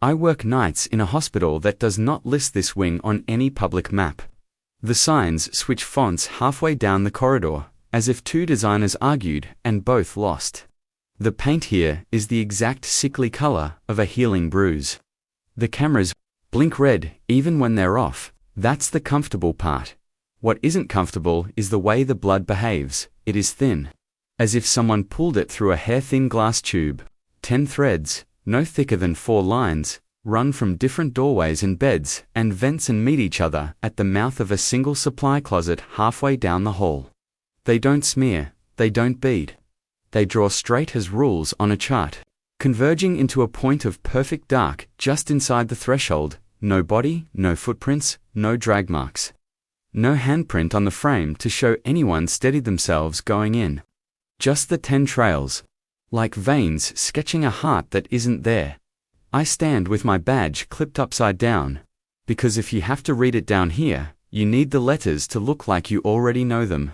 I work nights in a hospital that does not list this wing on any public map. The signs switch fonts halfway down the corridor, as if two designers argued and both lost. The paint here is the exact sickly color of a healing bruise. The cameras blink red even when they're off. That's the comfortable part. What isn't comfortable is the way the blood behaves. It is thin, as if someone pulled it through a hair-thin glass tube. 10 threads, no thicker than 4 lines, run from different doorways and beds and vents and meet each other at the mouth of a single supply closet halfway down the hall. They don't smear, they don't bead. They draw straight as rules on a chart, converging into a point of perfect dark just inside the threshold. No body, no footprints, no drag marks. No handprint on the frame to show anyone steadied themselves going in. Just the 10 trails, like veins sketching a heart that isn't there. I stand with my badge clipped upside down, because if you have to read it down here, you need the letters to look like you already know them.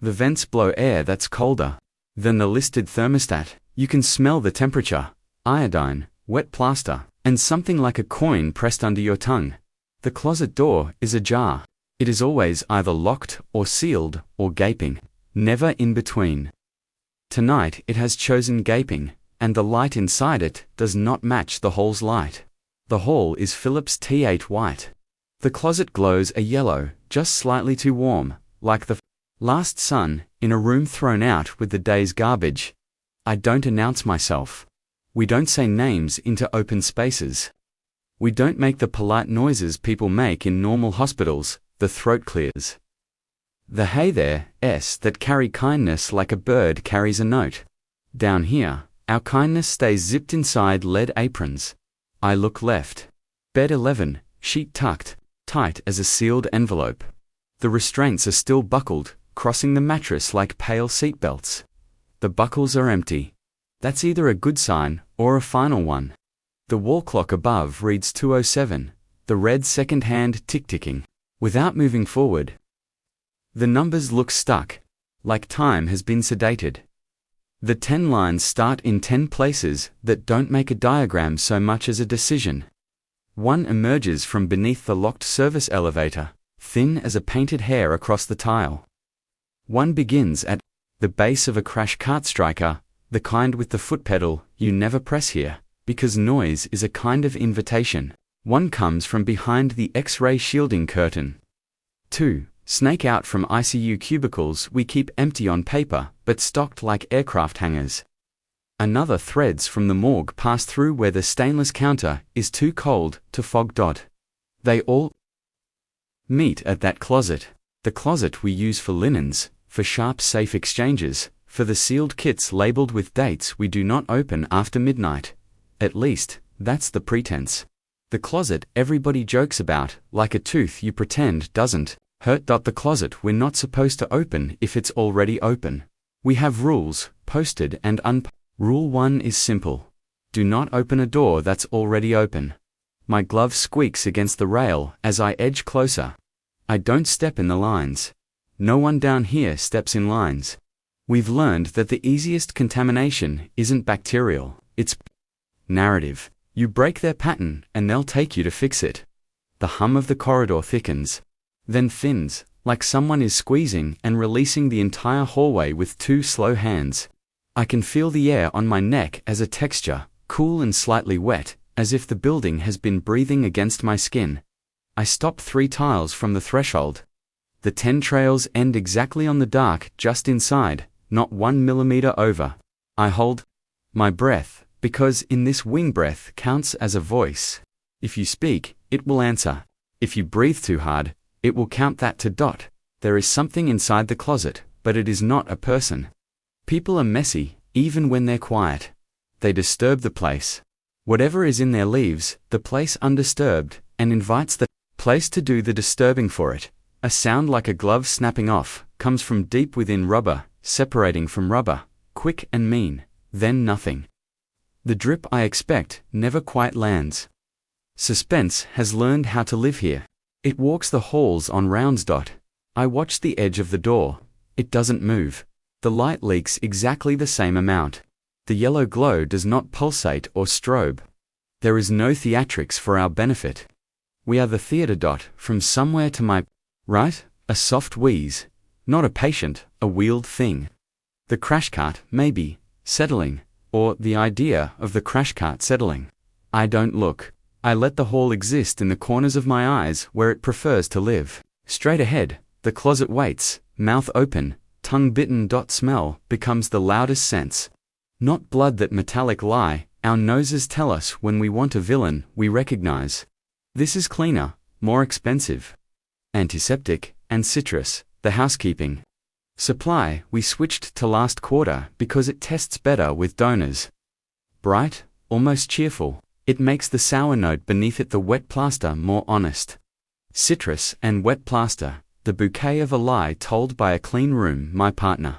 The vents blow air that's colder than the listed thermostat. You can smell the temperature, iodine, wet plaster, and something like a coin pressed under your tongue. The closet door is ajar. It is always either locked or sealed or gaping, never in between. Tonight it has chosen gaping, and the light inside it does not match the hall's light. The hall is Philips T8 white. The closet glows a yellow, just slightly too warm, like the last sun in a room thrown out with the day's garbage. I don't announce myself. We don't say names into open spaces. We don't make the polite noises people make in normal hospitals, the throat clears. The hey there, that carry kindness like a bird carries a note. Down here, our kindness stays zipped inside lead aprons. I look left. Bed 11, sheet tucked, tight as a sealed envelope. The restraints are still buckled, crossing the mattress like pale seatbelts. The buckles are empty. That's either a good sign or a final one. The wall clock above reads 2:07, the red second-hand tick-ticking. Without moving forward, the numbers look stuck, like time has been sedated. The 10 lines start in 10 places that don't make a diagram so much as a decision. One emerges from beneath the locked service elevator, thin as a painted hair across the tile. One begins at the base of a crash cart striker, the kind with the foot pedal you never press here, because noise is a kind of invitation. One comes from behind the X-ray shielding curtain. 2 snake out from ICU cubicles we keep empty on paper, but stocked like aircraft hangars. Another threads from the morgue pass through where the stainless counter is too cold to fog. They all meet at that closet, the closet we use for linens, for sharp safe exchanges, for the sealed kits labeled with dates we do not open after midnight. At least, that's the pretense. The closet everybody jokes about, like a tooth you pretend doesn't hurt. The closet we're not supposed to open if it's already open. We have rules, posted and Rule 1 is simple. Do not open a door that's already open. My glove squeaks against the rail as I edge closer. I don't step in the lines. No one down here steps in lines. We've learned that the easiest contamination isn't bacterial, it's narrative. You break their pattern and they'll take you to fix it. The hum of the corridor thickens, then thins, like someone is squeezing and releasing the entire hallway with 2 slow hands. I can feel the air on my neck as a texture, cool and slightly wet, as if the building has been breathing against my skin. I stop 3 tiles from the threshold. The 10 trails end exactly on the dark just inside, not 1 millimeter over. I hold my breath, because in this wing breath counts as a voice. If you speak, it will answer. If you breathe too hard, it will count that to . There is something inside the closet, but it is not a person. People are messy, even when they're quiet. They disturb the place. Whatever is in there leaves the place undisturbed and invites the place to do the disturbing for it. A sound like a glove snapping off comes from deep within rubber, separating from rubber, quick and mean, then nothing. The drip I expect never quite lands. Suspense has learned how to live here. It walks the halls on rounds. I watch the edge of the door. It doesn't move. The light leaks exactly the same amount. The yellow glow does not pulsate or strobe. There is no theatrics for our benefit. We are the theater. From somewhere to my right, a soft wheeze. Not a patient, a wheeled thing. The crash cart, maybe, settling, or the idea of the crash cart settling. I don't look. I let the hall exist in the corners of my eyes where it prefers to live. Straight ahead, the closet waits, mouth open, tongue bitten. Smell becomes the loudest sense. Not blood, that metallic lie our noses tell us when we want a villain we recognize. This is cleaner, more expensive. Antiseptic, and citrus, the housekeeping. Supply, we switched to last quarter because it tests better with donors. Bright, almost cheerful, it makes the sour note beneath it, the wet plaster, more honest. Citrus and wet plaster, the bouquet of a lie told by a clean room. My partner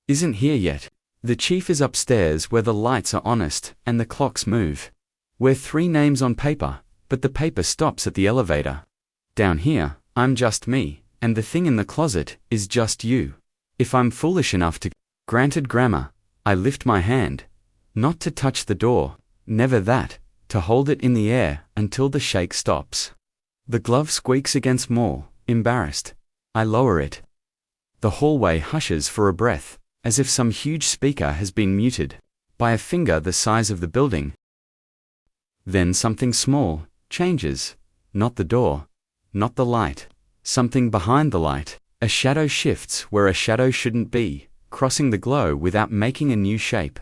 isn't here yet. The chief is upstairs where the lights are honest and the clocks move. We're 3 names on paper, but the paper stops at the elevator. Down here, I'm just me, and the thing in the closet is just you. If I'm foolish enough to, granted grammar, I lift my hand. Not to touch the door, never that, to hold it in the air until the shake stops. The glove squeaks against more, embarrassed. I lower it. The hallway hushes for a breath, as if some huge speaker has been muted by a finger the size of the building. Then something small changes. Not the door, not the light. Something behind the light. A shadow shifts where a shadow shouldn't be, crossing the glow without making a new shape.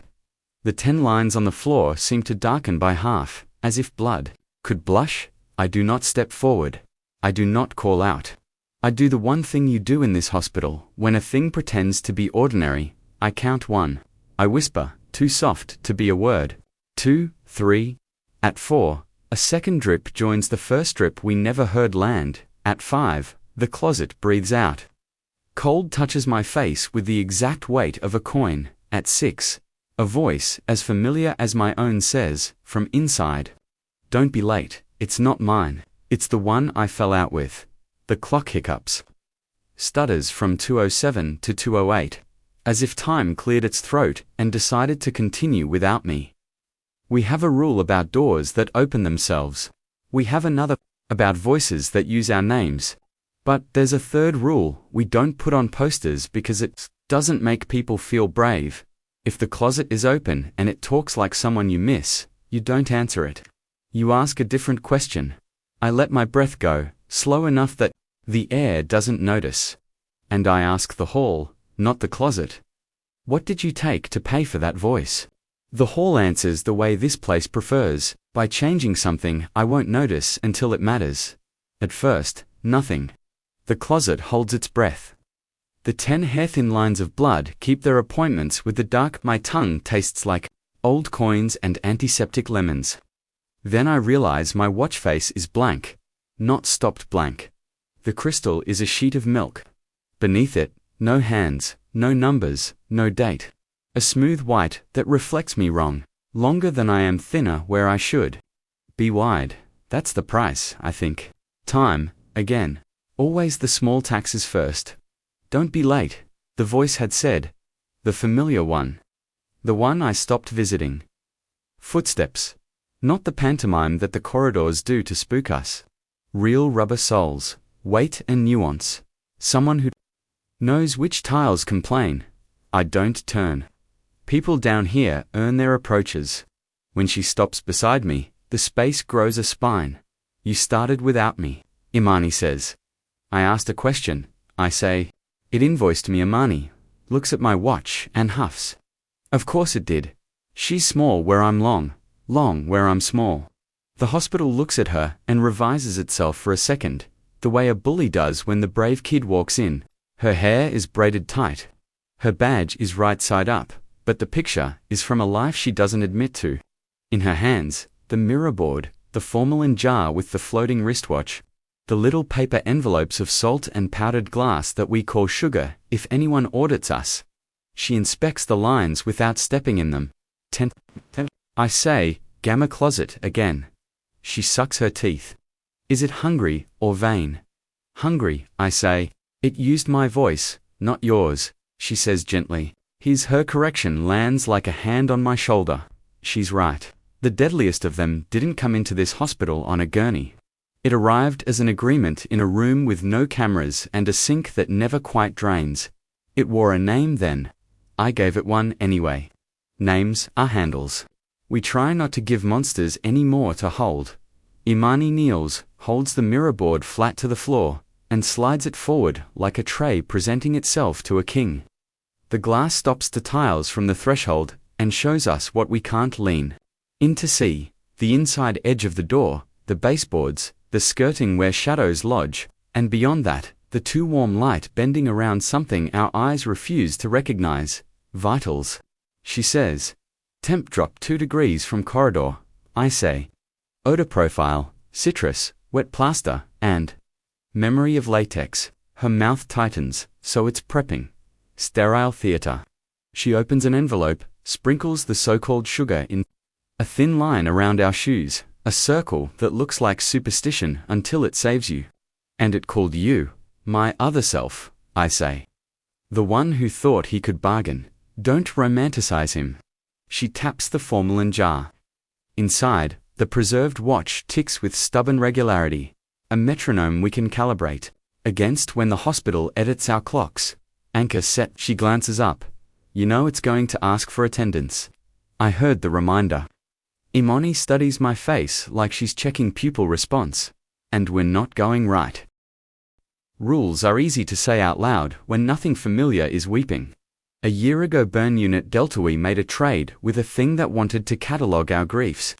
The 10 lines on the floor seem to darken by half, as if blood could blush. I do not step forward. I do not call out. I do the one thing you do in this hospital when a thing pretends to be ordinary. I count 1. I whisper, too soft to be a word. 2, 3. At 4, a second drip joins the first drip we never heard land. At 5, the closet breathes out. Cold touches my face with the exact weight of a coin. At 6, a voice as familiar as my own says, from inside, "Don't be late, it's not mine, it's the one I fell out with." The clock hiccups. Stutters from 2:07 to 2:08, as if time cleared its throat and decided to continue without me. We have a rule about doors that open themselves. We have another about voices that use our names. But there's a third rule we don't put on posters because it doesn't make people feel brave. If the closet is open and it talks like someone you miss, you don't answer it. You ask a different question. I let my breath go, slow enough that the air doesn't notice. And I ask the hall, not the closet. What did you take to pay for that voice? The hall answers the way this place prefers, by changing something I won't notice until it matters. At first, nothing. The closet holds its breath. The 10 hair-thin lines of blood keep their appointments with the dark. My tongue tastes like old coins and antiseptic lemons. Then I realize my watch face is blank, not stopped blank. The crystal is a sheet of milk. Beneath it, no hands, no numbers, no date. A smooth white that reflects me wrong, longer than I am, thinner where I should be wide. That's the price, I think. Time, again. Always the small taxes first. Don't be late, the voice had said. The familiar one. The one I stopped visiting. Footsteps. Not the pantomime that the corridors do to spook us. Real rubber soles, weight and nuance. Someone who knows which tiles complain. I don't turn. People down here earn their approaches. When she stops beside me, the space grows a spine. You started without me, Imani says. I asked a question. I say, it invoiced me. Imani looks at my watch and huffs. Of course it did. She's small where I'm long, long where I'm small. The hospital looks at her and revises itself for a second, the way a bully does when the brave kid walks in. Her hair is braided tight. Her badge is right side up, but the picture is from a life she doesn't admit to. In her hands, the mirror board, the formalin jar with the floating wristwatch, the little paper envelopes of salt and powdered glass that we call sugar if anyone audits us. She inspects the lines without stepping in them. 10. I say, gamma closet again. She sucks her teeth. Is it hungry or vain? Hungry, I say. It used my voice, not yours, she says gently. Her correction lands like a hand on my shoulder. She's right. The deadliest of them didn't come into this hospital on a gurney. It arrived as an agreement in a room with no cameras and a sink that never quite drains. It wore a name then. I gave it one anyway. Names are handles. We try not to give monsters any more to hold. Imani kneels, holds the mirror board flat to the floor, and slides it forward like a tray presenting itself to a king. The glass stops the tiles from the threshold and shows us what we can't lean in to see: the inside edge of the door, the baseboards, the skirting where shadows lodge, and beyond that, the too warm light bending around something our eyes refuse to recognize. Vitals. She says. Temp drop 2 degrees from corridor, I say. Odor profile, citrus, wet plaster, and memory of latex. Her mouth tightens, so it's prepping. Sterile theater. She opens an envelope, sprinkles the so-called sugar in a thin line around our shoes, a circle that looks like superstition until it saves you. And it called you, my other self, I say. The one who thought he could bargain. Don't romanticize him. She taps the formalin jar. Inside, the preserved watch ticks with stubborn regularity, a metronome we can calibrate against when the hospital edits our clocks. Anchor set. She glances up. You know it's going to ask for attendance. I heard the reminder. Imani studies my face like she's checking pupil response. And we're not going right. Rules are easy to say out loud when nothing familiar is weeping. A year ago Burn Unit Deltawee made a trade with a thing that wanted to catalog our griefs.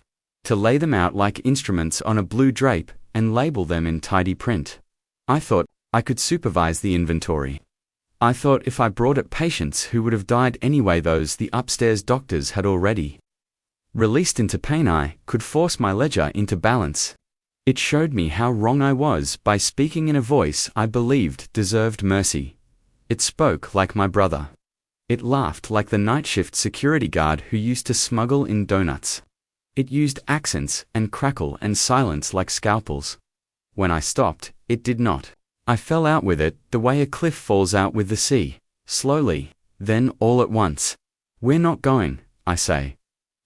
To lay them out like instruments on a blue drape and label them in tidy print. I thought I could supervise the inventory. I thought if I brought it patients who would have died anyway, those the upstairs doctors had already released into pain, I could force my ledger into balance. It showed me how wrong I was by speaking in a voice I believed deserved mercy. It spoke like my brother. It laughed like the Nightshift security guard who used to smuggle in donuts. It used accents and crackle and silence like scalpels. When I stopped, it did not. I fell out with it the way a cliff falls out with the sea, slowly, then all at once. We're not going, I say.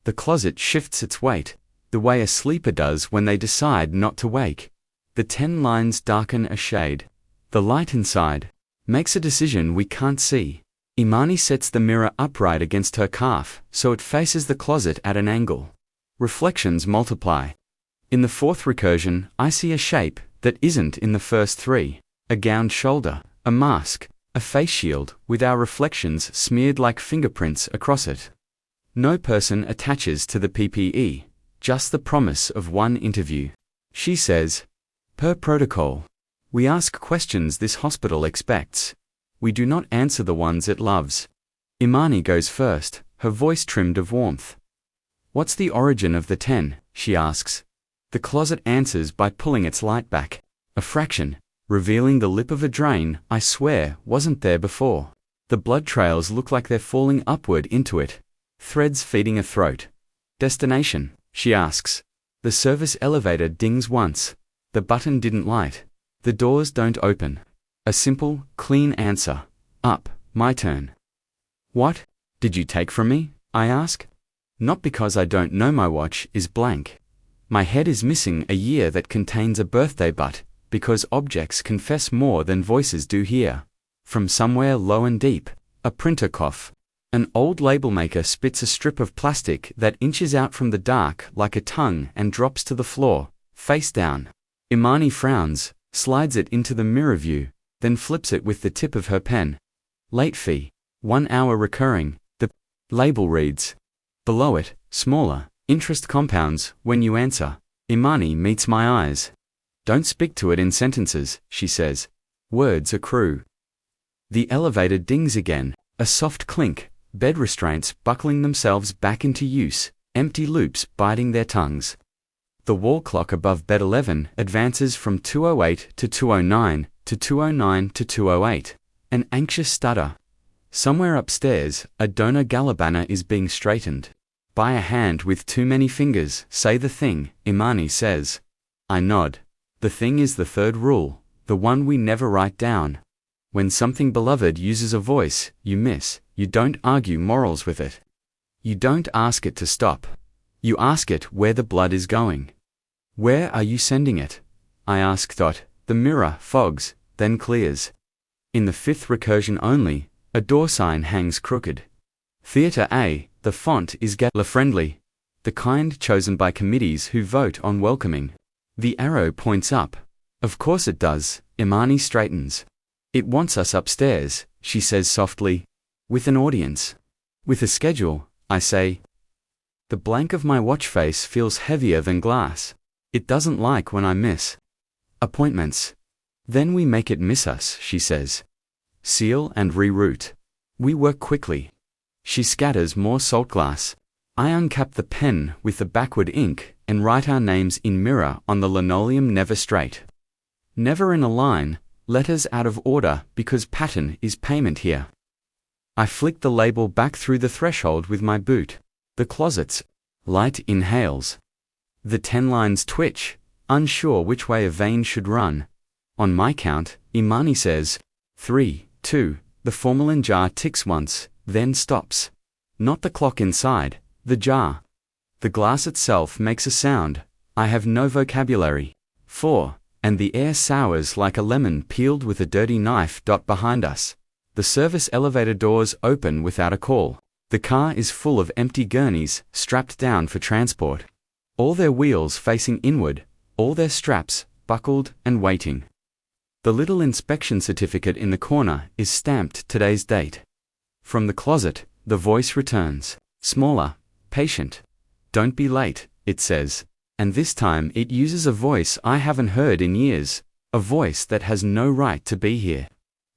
The closet shifts its weight, the way a sleeper does when they decide not to wake. The 10 lines darken a shade. The light inside makes a decision we can't see. Imani sets the mirror upright against her calf, so it faces the closet at an angle. Reflections multiply. In the 4th recursion, I see a shape that isn't in the first 3. A gowned shoulder, a mask, a face shield with our reflections smeared like fingerprints across it. No person attaches to the PPE, just the promise of one interview. She says, per protocol, we ask questions this hospital expects. We do not answer the ones it loves. Imani goes first, her voice trimmed of warmth. What's the origin of the 10? She asks. The closet answers by pulling its light back. A fraction, revealing the lip of a drain I swear wasn't there before. The blood trails look like they're falling upward into it. Threads feeding a throat. Destination? She asks. The service elevator dings once. The button didn't light. The doors don't open. A simple, clean answer. Up, my turn. What did you take from me? I ask. Not because I don't know, my watch is blank. My head is missing a year that contains a birthday, but because objects confess more than voices do here. From somewhere low and deep, a printer cough. An old label maker spits a strip of plastic that inches out from the dark like a tongue and drops to the floor, face down. Imani frowns, slides it into the mirror view, then flips it with the tip of her pen. Late fee, 1 hour recurring. The label reads. Below it, smaller, interest compounds when you answer. Imani meets my eyes. Don't speak to it in sentences, she says. Words accrue. The elevator dings again, a soft clink, bed restraints buckling themselves back into use, empty loops biting their tongues. The wall clock above bed 11 advances from 2:08 to 2:09 to 2:09 to 2:08. An anxious stutter. Somewhere upstairs, a donor galabana is being straightened. By a hand with too many fingers, say the thing, Imani says. I nod. The thing is the 3rd rule, the one we never write down. When something beloved uses a voice, you miss. You don't argue morals with it. You don't ask it to stop. You ask it where the blood is going. Where are you sending it? I ask. The mirror fogs, then clears. In the 5th recursion only, a door sign hangs crooked. Theatre A, the font is gala-friendly, the kind chosen by committees who vote on welcoming. The arrow points up. Of course it does. Imani straightens. It wants us upstairs, she says softly. With an audience. With a schedule, I say. The blank of my watch face feels heavier than glass. It doesn't like when I miss appointments. Then we make it miss us, she says. Seal and reroute. We work quickly. She scatters more salt glass. I uncap the pen with the backward ink and write our names in mirror on the linoleum, never straight. Never in a line, letters out of order because pattern is payment here. I flick the label back through the threshold with my boot. The closet's light inhales. The 10 lines twitch, unsure which way a vein should run. On my count, Imani says, 3, 2, the formalin jar ticks once, then stops. Not the clock inside, the jar. The glass itself makes a sound. I have no vocabulary. 4, and the air sours like a lemon peeled with a dirty knife. Behind us. The service elevator doors open without a call. The car is full of empty gurneys, strapped down for transport. All their wheels facing inward, all their straps buckled and waiting. The little inspection certificate in the corner is stamped today's date. From the closet, the voice returns. Smaller, patient. Don't be late, it says. And this time it uses a voice I haven't heard in years, a voice that has no right to be here.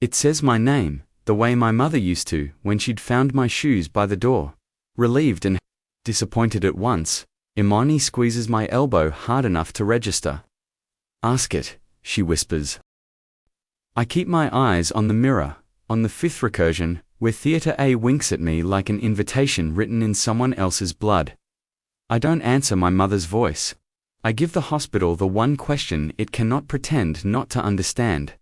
It says my name, the way my mother used to when she'd found my shoes by the door. Relieved and disappointed at once, Imani squeezes my elbow hard enough to register. Ask it, she whispers. I keep my eyes on the mirror, on the 5th recursion, where Theatre A winks at me like an invitation written in someone else's blood. I don't answer my mother's voice. I give the hospital the one question it cannot pretend not to understand.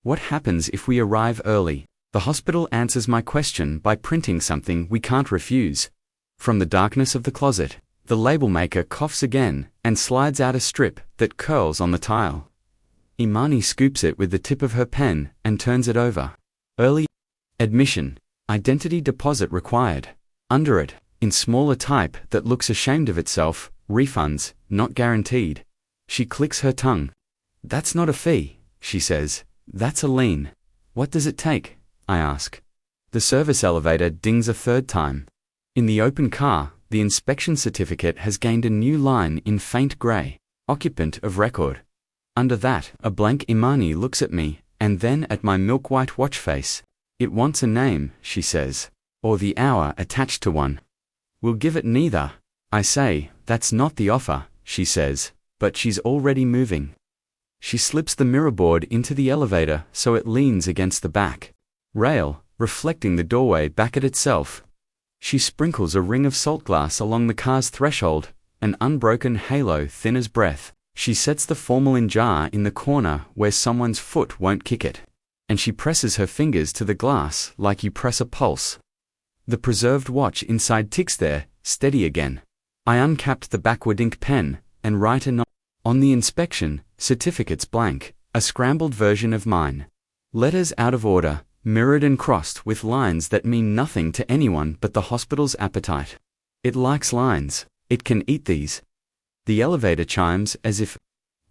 What happens if we arrive early? The hospital answers my question by printing something we can't refuse. From the darkness of the closet, the label maker coughs again and slides out a strip that curls on the tile. Imani scoops it with the tip of her pen and turns it over. Early admission, identity deposit required. Under it, in smaller type that looks ashamed of itself, refunds, not guaranteed. She clicks her tongue. That's not a fee, she says. That's a lien. What does it take? I ask. The service elevator dings a 3rd time. In the open car, the inspection certificate has gained a new line in faint grey. Occupant of record. Under that, a blank. Imani looks at me, and then at my milk-white watch face. It wants a name, she says. Or the hour attached to one. We'll give it neither. I say, that's not the offer, she says, but she's already moving. She slips the mirror board into the elevator so it leans against the back rail, reflecting the doorway back at itself. She sprinkles a ring of salt glass along the car's threshold, an unbroken halo thin as breath. She sets the formalin jar in the corner where someone's foot won't kick it. And she presses her fingers to the glass like you press a pulse. The preserved watch inside ticks there, steady again. I uncapped the backward ink pen and write a note. On the inspection, certificate's blank, a scrambled version of mine. Letters out of order, mirrored and crossed with lines that mean nothing to anyone but the hospital's appetite. It likes lines. It can eat these. The elevator chimes as if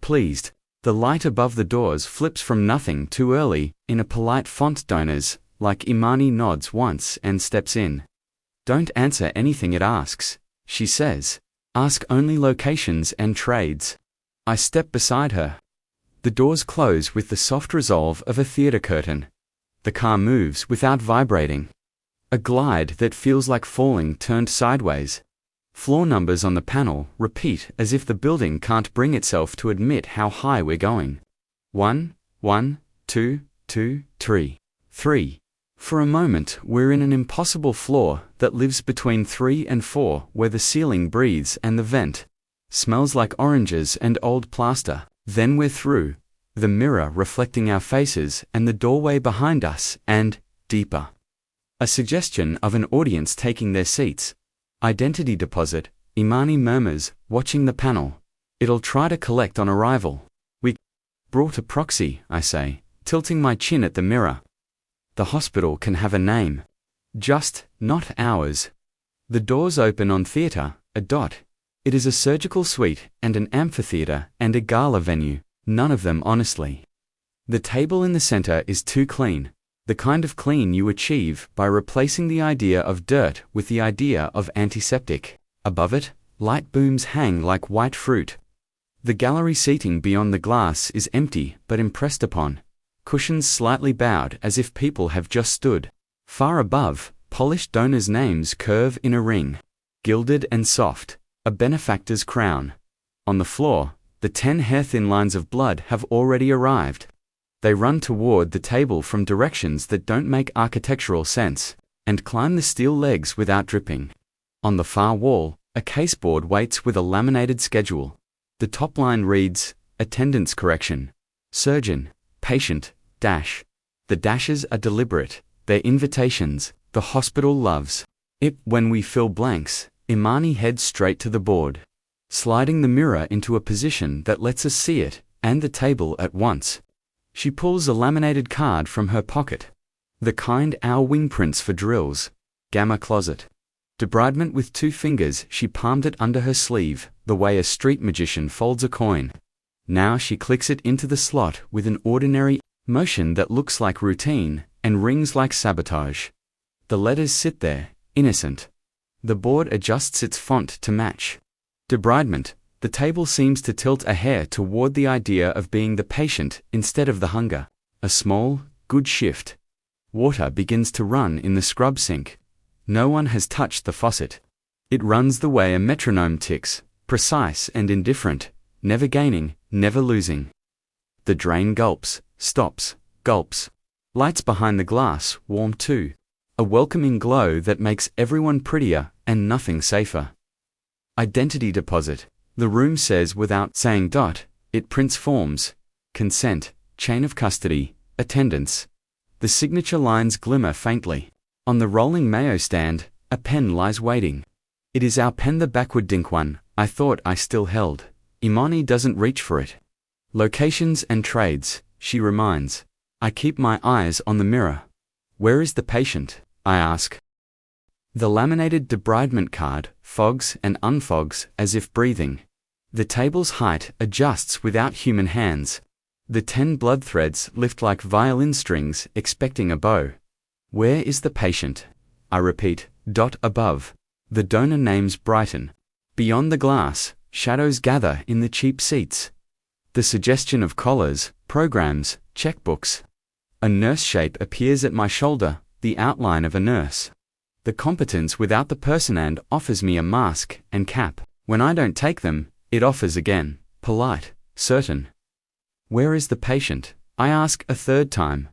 pleased. The light above the doors flips from nothing too early, in a polite font donors, like Imani nods once and steps in. Don't answer anything it asks, she says. Ask only locations and trades. I step beside her. The doors close with the soft resolve of a theatre curtain. The car moves without vibrating. A glide that feels like falling turned sideways. Floor numbers on the panel repeat as if the building can't bring itself to admit how high we're going. 1, 1, 2, 2, 3, 3. For a moment, we're in an impossible floor that lives between 3 and 4, where the ceiling breathes and the vent smells like oranges and old plaster. Then we're through, the mirror reflecting our faces and the doorway behind us, and, deeper. A suggestion of an audience taking their seats. Identity deposit, Imani murmurs, watching the panel. It'll try to collect on arrival. We brought a proxy, I say, tilting my chin at the mirror. The hospital can have a name. Just, not ours. The doors open on theatre, a dot. It is a surgical suite, and an amphitheatre, and a gala venue, none of them honestly. The table in the center is too clean, the kind of clean you achieve by replacing the idea of dirt with the idea of antiseptic. Above it, light booms hang like white fruit. The gallery seating beyond the glass is empty but impressed upon, cushions slightly bowed as if people have just stood. Far above, polished donors' names curve in a ring, gilded and soft, a benefactor's crown. On the floor, the 10 hair-thin lines of blood have already arrived. They run toward the table from directions that don't make architectural sense, and climb the steel legs without dripping. On the far wall, a caseboard waits with a laminated schedule. The top line reads, Attendance correction. Surgeon, patient, dash. The dashes are deliberate, they're invitations, the hospital loves it. When we fill blanks, Imani heads straight to the board, sliding the mirror into a position that lets us see it, and the table at once. She pulls a laminated card from her pocket. The kind our wing prints for drills. Gamma closet. Debridement with 2 fingers, she palmed it under her sleeve, the way a street magician folds a coin. Now she clicks it into the slot with an ordinary motion that looks like routine and rings like sabotage. The letters sit there, innocent. The board adjusts its font to match. Debridement. The table seems to tilt a hair toward the idea of being the patient instead of the hunger. A small, good shift. Water begins to run in the scrub sink. No one has touched the faucet. It runs the way a metronome ticks, precise and indifferent, never gaining, never losing. The drain gulps, stops, gulps. Lights behind the glass warm too. A welcoming glow that makes everyone prettier and nothing safer. Identity deposit. The room says without saying dot, it prints forms, consent, chain of custody, attendance. The signature lines glimmer faintly. On the rolling mayo stand, a pen lies waiting. It is our pen, the backward dink one I thought I still held. Imani doesn't reach for it. Locations and trades, she reminds. I keep my eyes on the mirror. Where is the patient? I ask. The laminated debridement card fogs and unfogs as if breathing. The table's height adjusts without human hands. The 10 blood threads lift like violin strings expecting a bow. Where is the patient? I repeat, dot above. The donor names brighten. Beyond the glass, shadows gather in the cheap seats. The suggestion of collars, programs, checkbooks. A nurse shape appears at my shoulder, the outline of a nurse. The competence without the personand offers me a mask and cap. When I don't take them, it offers again, polite, certain. Where is the patient? I ask a third time.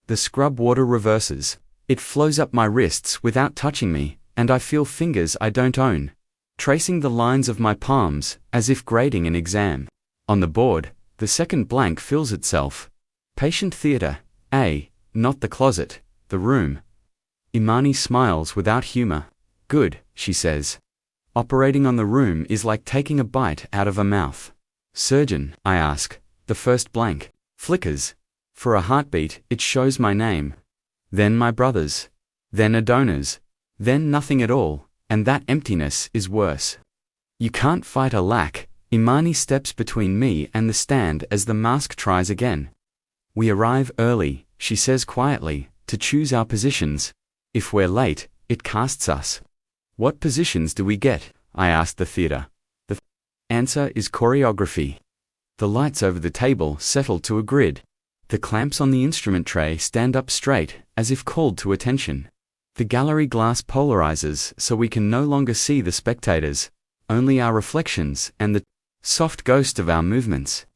The scrub water reverses. It flows up my wrists without touching me, and I feel fingers I don't own, tracing the lines of my palms, as if grading an exam. On the board, the second blank fills itself. Patient theatre, A, not the closet, the room. Imani smiles without humor. Good, she says. Operating on the room is like taking a bite out of a mouth. Surgeon, I ask. The first blank flickers. For a heartbeat, it shows my name. Then my brother's. Then a donor's. Then nothing at all, and that emptiness is worse. You can't fight a lack. Imani steps between me and the stand as the mask tries again. We arrive early, she says quietly, to choose our positions. If we're late, it casts us. What positions do we get? I ask the theatre. The answer is choreography. The lights over the table settle to a grid. The clamps on the instrument tray stand up straight, as if called to attention. The gallery glass polarizes so we can no longer see the spectators, only our reflections and the soft ghost of our movements.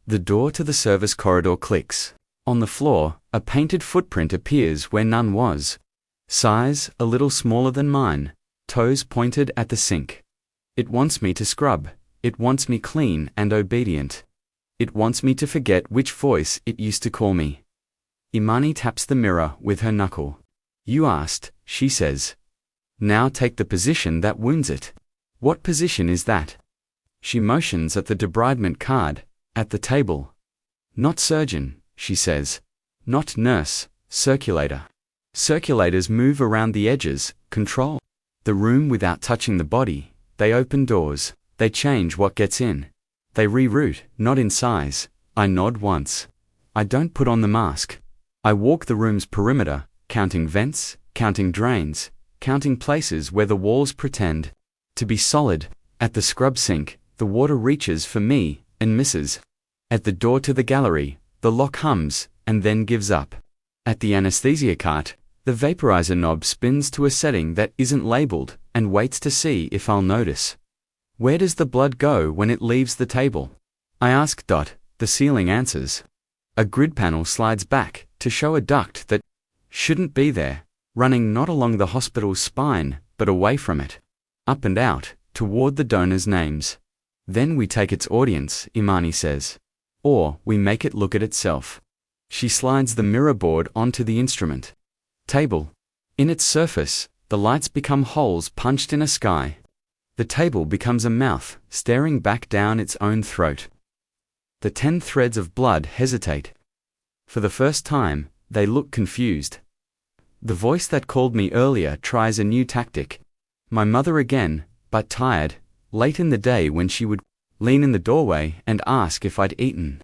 The door to the service corridor clicks. On the floor, a painted footprint appears where none was. Size a little smaller than mine, toes pointed at the sink. It wants me to scrub. It wants me clean and obedient. It wants me to forget which voice it used to call me. Imani taps the mirror with her knuckle. You asked, she says. Now take the position that wounds it. What position is that? She motions at the debridement card, at the table. Not surgeon, she says. Not nurse, circulator. Circulators move around the edges, control the room without touching the body. They open doors. They change what gets in. They reroute, not in size. I nod once. I don't put on the mask. I walk the room's perimeter, counting vents, counting drains, counting places where the walls pretend to be solid. At the scrub sink, the water reaches for me and misses. At the door to the gallery, the lock hums and then gives up. At the anesthesia cart, the vaporizer knob spins to a setting that isn't labeled and waits to see if I'll notice. Where does the blood go when it leaves the table? I ask. The ceiling answers. A grid panel slides back to show a duct that shouldn't be there, running not along the hospital's spine, but away from it. Up and out, toward the donor's names. Then we take its audience, Imani says. Or we make it look at itself. She slides the mirror board onto the instrument table. In its surface, the lights become holes punched in a sky. The table becomes a mouth, staring back down its own throat. The 10 threads of blood hesitate. For the first time, they look confused. The voice that called me earlier tries a new tactic. My mother again, but tired, late in the day when she would lean in the doorway and ask if I'd eaten.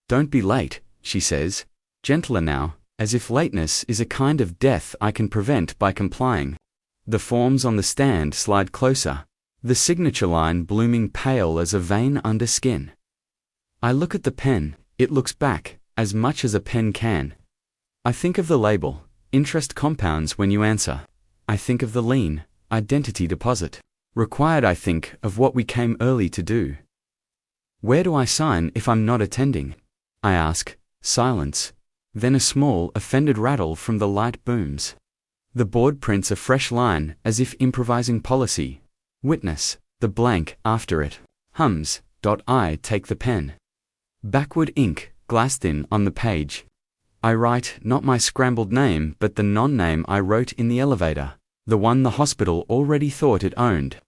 Don't be late, she says, gentler now, as if lateness is a kind of death I can prevent by complying. The forms on the stand slide closer, the signature line blooming pale as a vein under skin. I look at the pen, it looks back, as much as a pen can. I think of the label, interest compounds when you answer. I think of the lien, identity deposit. Required. I think of what we came early to do. Where do I sign if I'm not attending? I ask. Silence. Then a small, offended rattle from the light booms. The board prints a fresh line, as if improvising policy. Witness. The blank after it hums. I take the pen. Backward ink, glassed in on the page. I write not my scrambled name but the non-name I wrote in the elevator, the one the hospital already thought it owned.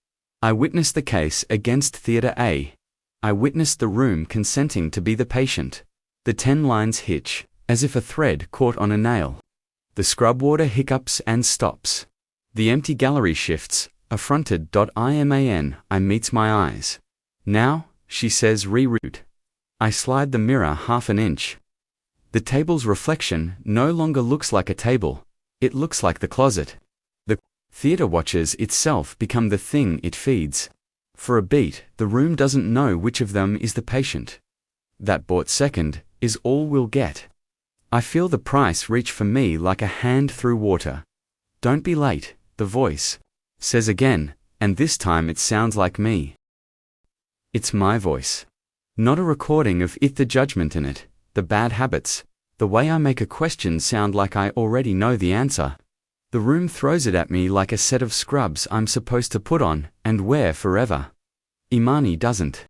I witnessed the case against Theatre A. I witnessed the room consenting to be the patient. The 10 lines hitch, as if a thread caught on a nail. The scrub water hiccups and stops. The empty gallery shifts, affronted. I meets my eyes. Now, she says reroute. I slide the mirror half an inch. The table's reflection no longer looks like a table. It looks like the closet. The theater watches itself become the thing it feeds. For a beat, the room doesn't know which of them is the patient. That bought second is all we'll get. I feel the price reach for me like a hand through water. Don't be late, the voice says again, and this time it sounds like me. It's my voice. Not a recording of the judgment in it, the bad habits, the way I make a question sound like I already know the answer. The room throws it at me like a set of scrubs I'm supposed to put on and wear forever. Imani doesn't.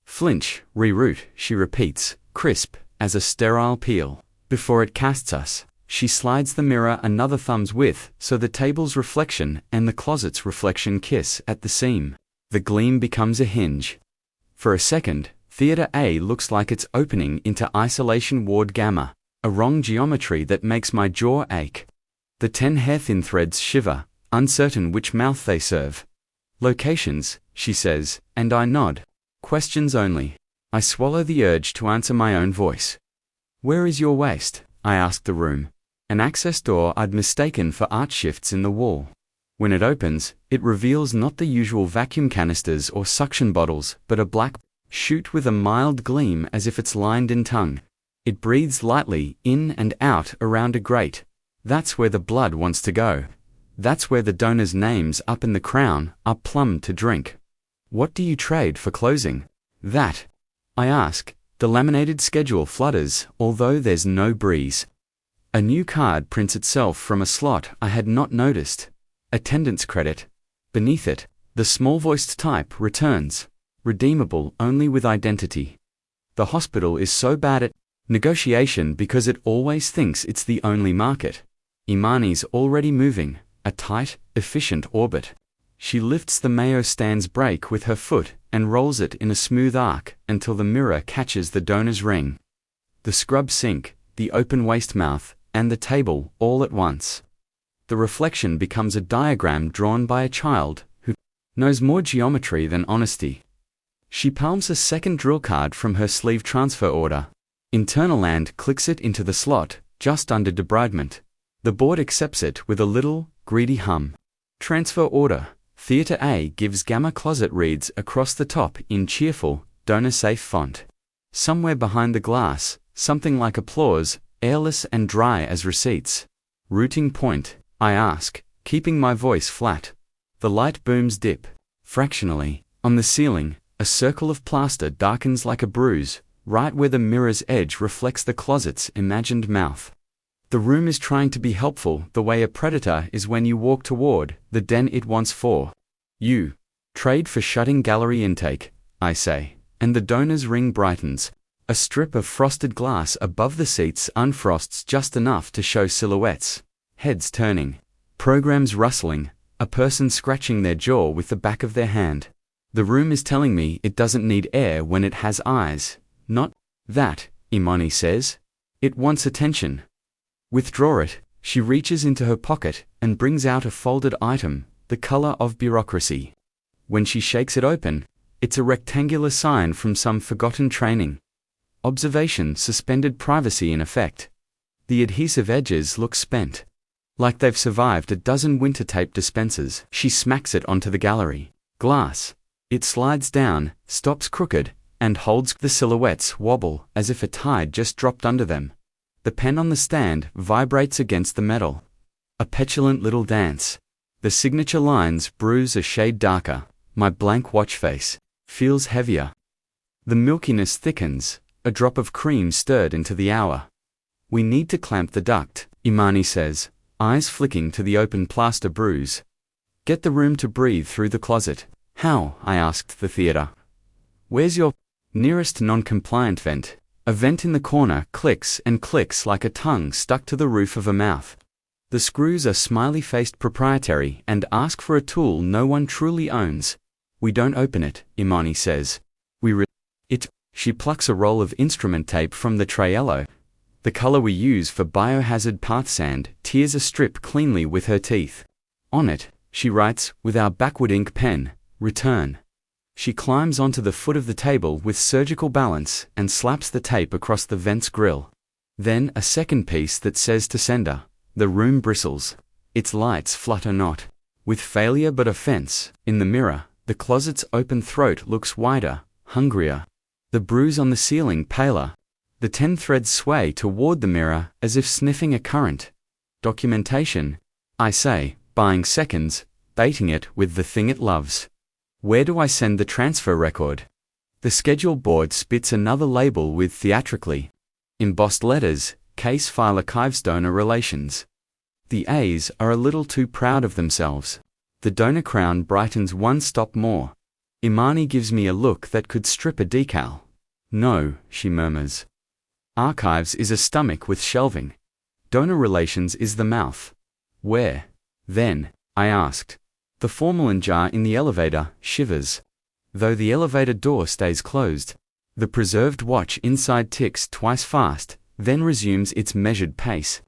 Flinch, reroute, she repeats, crisp as a sterile peel. Before it casts us, she slides the mirror another thumb's width so the table's reflection and the closet's reflection kiss at the seam. The gleam becomes a hinge. For a second, Theatre A looks like it's opening into isolation ward gamma, a wrong geometry that makes my jaw ache. The 10 hair-thin threads shiver, uncertain which mouth they serve. Locations, she says, and I nod. Questions only. I swallow the urge to answer my own voice. Where is your waste? I ask the room. An access door I'd mistaken for arch shifts in the wall. When it opens, it reveals not the usual vacuum canisters or suction bottles, but a black chute with a mild gleam as if it's lined in tongue. It breathes lightly in and out around a grate. That's where the blood wants to go. That's where the donor's names up in the crown are plumb to drink. What do you trade for closing? That, I ask. The laminated schedule flutters, although there's no breeze. A new card prints itself from a slot I had not noticed. Attendance credit. Beneath it, the small-voiced type returns. Redeemable only with identity. The hospital is so bad at negotiation because it always thinks it's the only market. Imani's already moving, a tight, efficient orbit. She lifts the mayo stand's brake with her foot and rolls it in a smooth arc until the mirror catches the donor's ring. The scrub sink, the open waste mouth, and the table all at once. The reflection becomes a diagram drawn by a child who knows more geometry than honesty. She palms a second drill card from her sleeve transfer order. Internaland clicks it into the slot, just under debridement. The board accepts it with a little, greedy hum. Transfer order. Theatre A gives Gamma Closet reads across the top in cheerful, donor-safe font. Somewhere behind the glass, something like applause, airless and dry as receipts. Routing point, I ask, keeping my voice flat. The light booms dip. Fractionally, on the ceiling, a circle of plaster darkens like a bruise, right where the mirror's edge reflects the closet's imagined mouth. The room is trying to be helpful the way a predator is when you walk toward the den it wants for. You trade for shutting gallery intake, I say, and the donor's ring brightens. A strip of frosted glass above the seats unfrosts just enough to show silhouettes. Heads turning. Programs rustling. A person scratching their jaw with the back of their hand. The room is telling me it doesn't need air when it has eyes. Not that, Imani says. It wants attention. Withdraw it. She reaches into her pocket and brings out a folded item, the color of bureaucracy. When she shakes it open, it's a rectangular sign from some forgotten training. Observation suspended privacy in effect. The adhesive edges look spent. Like they've survived a dozen winter tape dispensers. She smacks it onto the gallery. Glass. It slides down, stops crooked, and holds. The silhouettes wobble as if a tide just dropped under them. The pen on the stand vibrates against the metal. A petulant little dance. The signature lines bruise a shade darker. My blank watch face feels heavier. The milkiness thickens, a drop of cream stirred into the hour. We need to clamp the duct, Imani says, eyes flicking to the open plaster bruise. Get the room to breathe through the closet. How? I asked the theatre. Where's your nearest non-compliant vent? A vent in the corner clicks and clicks like a tongue stuck to the roof of a mouth. The screws are smiley-faced proprietary and ask for a tool no one truly owns. We don't open it, Imani says. We it. She plucks a roll of instrument tape from the tray. Yellow, the color we use for biohazard path sand, tears a strip cleanly with her teeth. On it, she writes, with our backward ink pen, return. She climbs onto the foot of the table with surgical balance and slaps the tape across the vent's grill. Then a second piece that says to sender. The room bristles. Its lights flutter not. With failure but offense, in the mirror, the closet's open throat looks wider, hungrier. The bruise on the ceiling paler. The 10 threads sway toward the mirror as if sniffing a current. Documentation, I say, buying seconds, baiting it with the thing it loves. Where do I send the transfer record? The schedule board spits another label with theatrically embossed letters, Case File Archives Donor Relations. The A's are a little too proud of themselves. The donor crown brightens one stop more. Imani gives me a look that could strip a decal. No, she murmurs. Archives is a stomach with shelving. Donor relations is the mouth. Where, then? I asked. The formalin jar in the elevator shivers. Though the elevator door stays closed. The preserved watch inside ticks twice fast, then resumes its measured pace.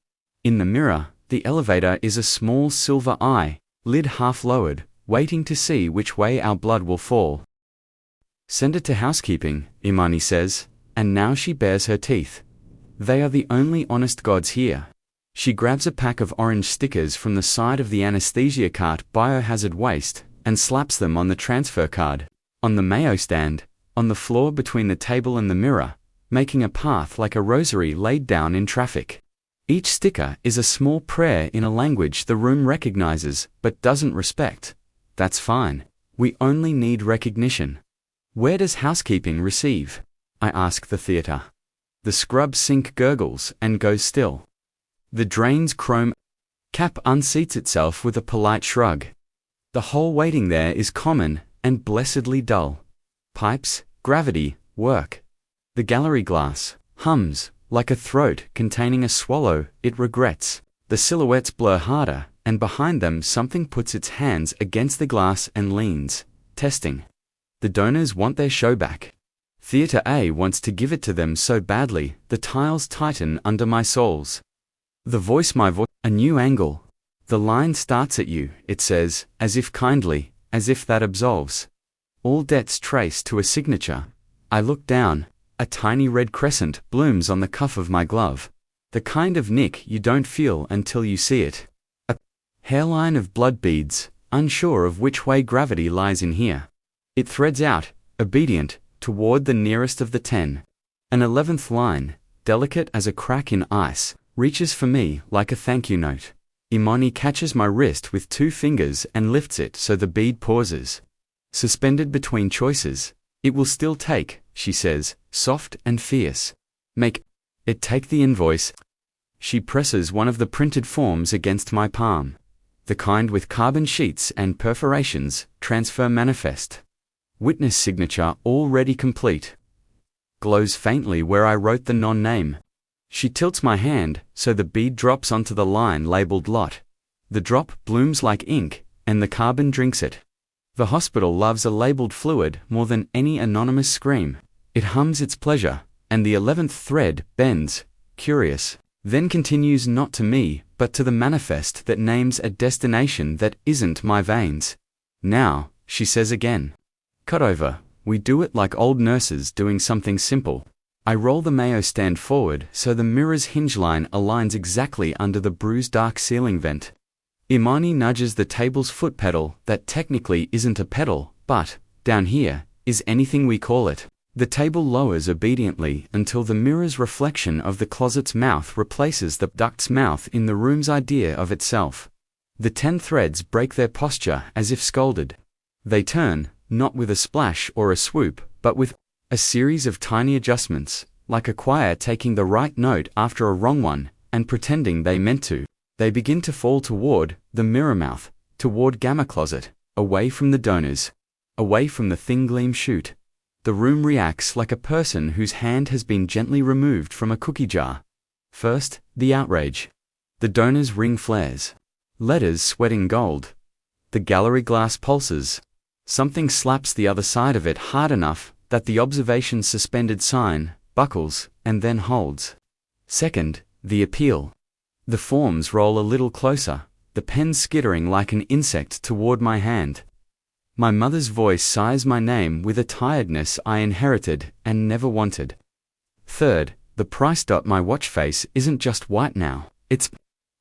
In the mirror, the elevator is a small silver eye, lid half lowered, waiting to see which way our blood will fall. Send it to housekeeping, Imani says, and now she bares her teeth. They are the only honest gods here. She grabs a pack of orange stickers from the side of the anesthesia cart biohazard waste and slaps them on the transfer card, on the mayo stand, on the floor between the table and the mirror, making a path like a rosary laid down in traffic. Each sticker is a small prayer in a language the room recognizes but doesn't respect. That's fine. We only need recognition. Where does housekeeping receive? I ask the theatre. The scrub sink gurgles and goes still. The drain's chrome cap unseats itself with a polite shrug. The whole waiting there is common and blessedly dull. Pipes, gravity, work. The gallery glass hums like a throat containing a swallow it regrets. The silhouettes blur harder, and behind them something puts its hands against the glass and leans, testing. The donors want their show back. Theatre A wants to give it to them so badly, the tiles tighten under my soles. My voice, a new angle. The line starts at you, it says, as if kindly, as if that absolves. All debts trace to a signature. I look down. A tiny red crescent blooms on the cuff of my glove. The kind of nick you don't feel until you see it. A hairline of blood beads, unsure of which way gravity lies in here. It threads out, obedient, toward the nearest of the 10. An 11th line, delicate as a crack in ice, reaches for me like a thank you note. Imani catches my wrist with 2 fingers and lifts it so the bead pauses. Suspended between choices. It will still take, she says, soft and fierce. Make it take the invoice. She presses one of the printed forms against my palm. The kind with carbon sheets and perforations, transfer manifest. Witness signature already complete. Glows faintly where I wrote the non-name. She tilts my hand, so the bead drops onto the line labeled lot. The drop blooms like ink, and the carbon drinks it. The hospital loves a labeled fluid more than any anonymous scream. It hums its pleasure, and the 11th thread bends, curious, then continues not to me, but to the manifest that names a destination that isn't my veins. Now, she says again. Cut over, we do it like old nurses doing something simple. I roll the mayo stand forward so the mirror's hinge line aligns exactly under the bruised dark ceiling vent. Imani nudges the table's foot pedal that technically isn't a pedal, but, down here, is anything we call it. The table lowers obediently until the mirror's reflection of the closet's mouth replaces the duct's mouth in the room's idea of itself. The 10 threads break their posture as if scolded. They turn, not with a splash or a swoop, but with a series of tiny adjustments, like a choir taking the right note after a wrong one, and pretending they meant to. They begin to fall toward the mirror mouth, toward Gamma Closet, away from the donors, away from the thin gleam chute. The room reacts like a person whose hand has been gently removed from a cookie jar. First, the outrage. The donor's ring flares. Letters sweating gold. The gallery glass pulses. Something slaps the other side of it hard enough that the observation suspended sign buckles and then holds. Second, the appeal. The forms roll a little closer, the pen skittering like an insect toward my hand. My mother's voice sighs my name with a tiredness I inherited and never wanted. Third, the price. My watch face isn't just white now, it's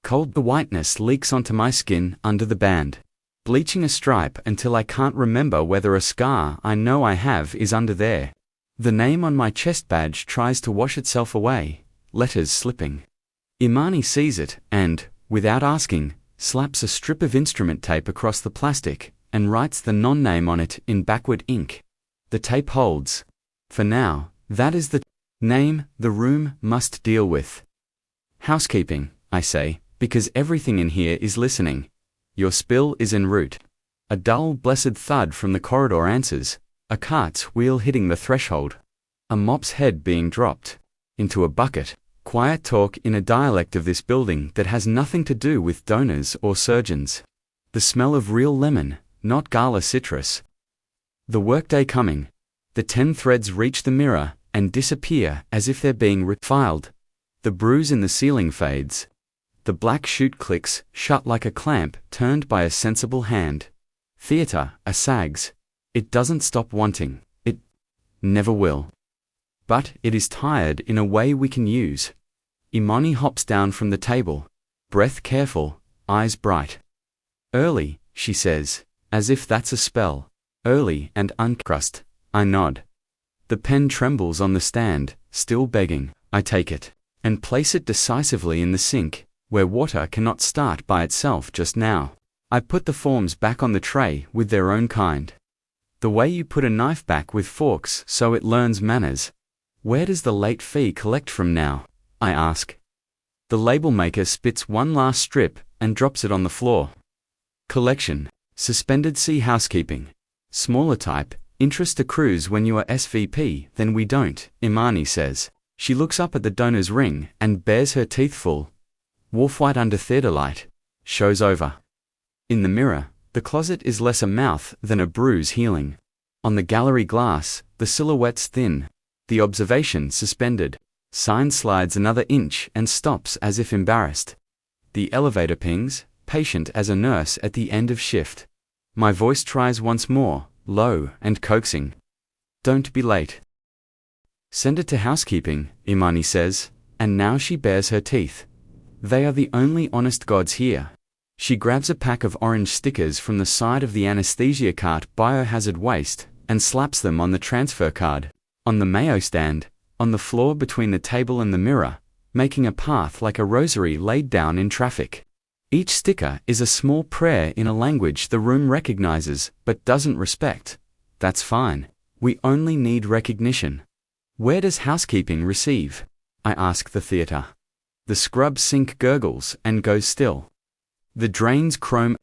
cold. The whiteness leaks onto my skin under the band, bleaching a stripe until I can't remember whether a scar I know I have is under there. The name on my chest badge tries to wash itself away, letters slipping. Imani sees it and, without asking, slaps a strip of instrument tape across the plastic and writes the non-name on it in backward ink. The tape holds. For now, that is the name the room must deal with. Housekeeping, I say, because everything in here is listening. Your spill is en route. A dull, blessed thud from the corridor answers, a cart's wheel hitting the threshold. A mop's head being dropped into a bucket. Quiet talk in a dialect of this building that has nothing to do with donors or surgeons. The smell of real lemon, not gala citrus. The workday coming. The 10 threads reach the mirror and disappear as if they're being refiled. The bruise in the ceiling fades. The black chute clicks shut like a clamp turned by a sensible hand. Theatre sags. It doesn't stop wanting. It never will. But it is tired in a way we can use. Imani hops down from the table, breath careful, eyes bright. Early, she says, as if that's a spell. Early and uncrust. I nod. The pen trembles on the stand, still begging. I take it, and place it decisively in the sink, where water cannot start by itself just now. I put the forms back on the tray with their own kind. The way you put a knife back with forks so it learns manners. Where does the late fee collect from now? I ask. The label maker spits one last strip and drops it on the floor. Collection. Suspended C housekeeping. Smaller type. Interest accrues when you are SVP, then we don't, Imani says. She looks up at the donor's ring and bares her teeth full. Wolf white under theatre light. Show's over. In the mirror, the closet is less a mouth than a bruise healing. On the gallery glass, the silhouette's thin, the observation suspended. Sign slides another inch and stops as if embarrassed. The elevator pings, patient as a nurse at the end of shift. My voice tries once more, low and coaxing. Don't be late. Send it to housekeeping, Imani says, and now she bares her teeth. They are the only honest gods here. She grabs a pack of orange stickers from the side of the anesthesia cart biohazard waste and slaps them on the transfer card, on the mayo stand, on the floor between the table and the mirror, making a path like a rosary laid down in traffic. Each sticker is a small prayer in a language the room recognizes but doesn't respect. That's fine. We only need recognition. Where does housekeeping receive? I ask the theater. The scrub sink gurgles and goes still. The drain's chrome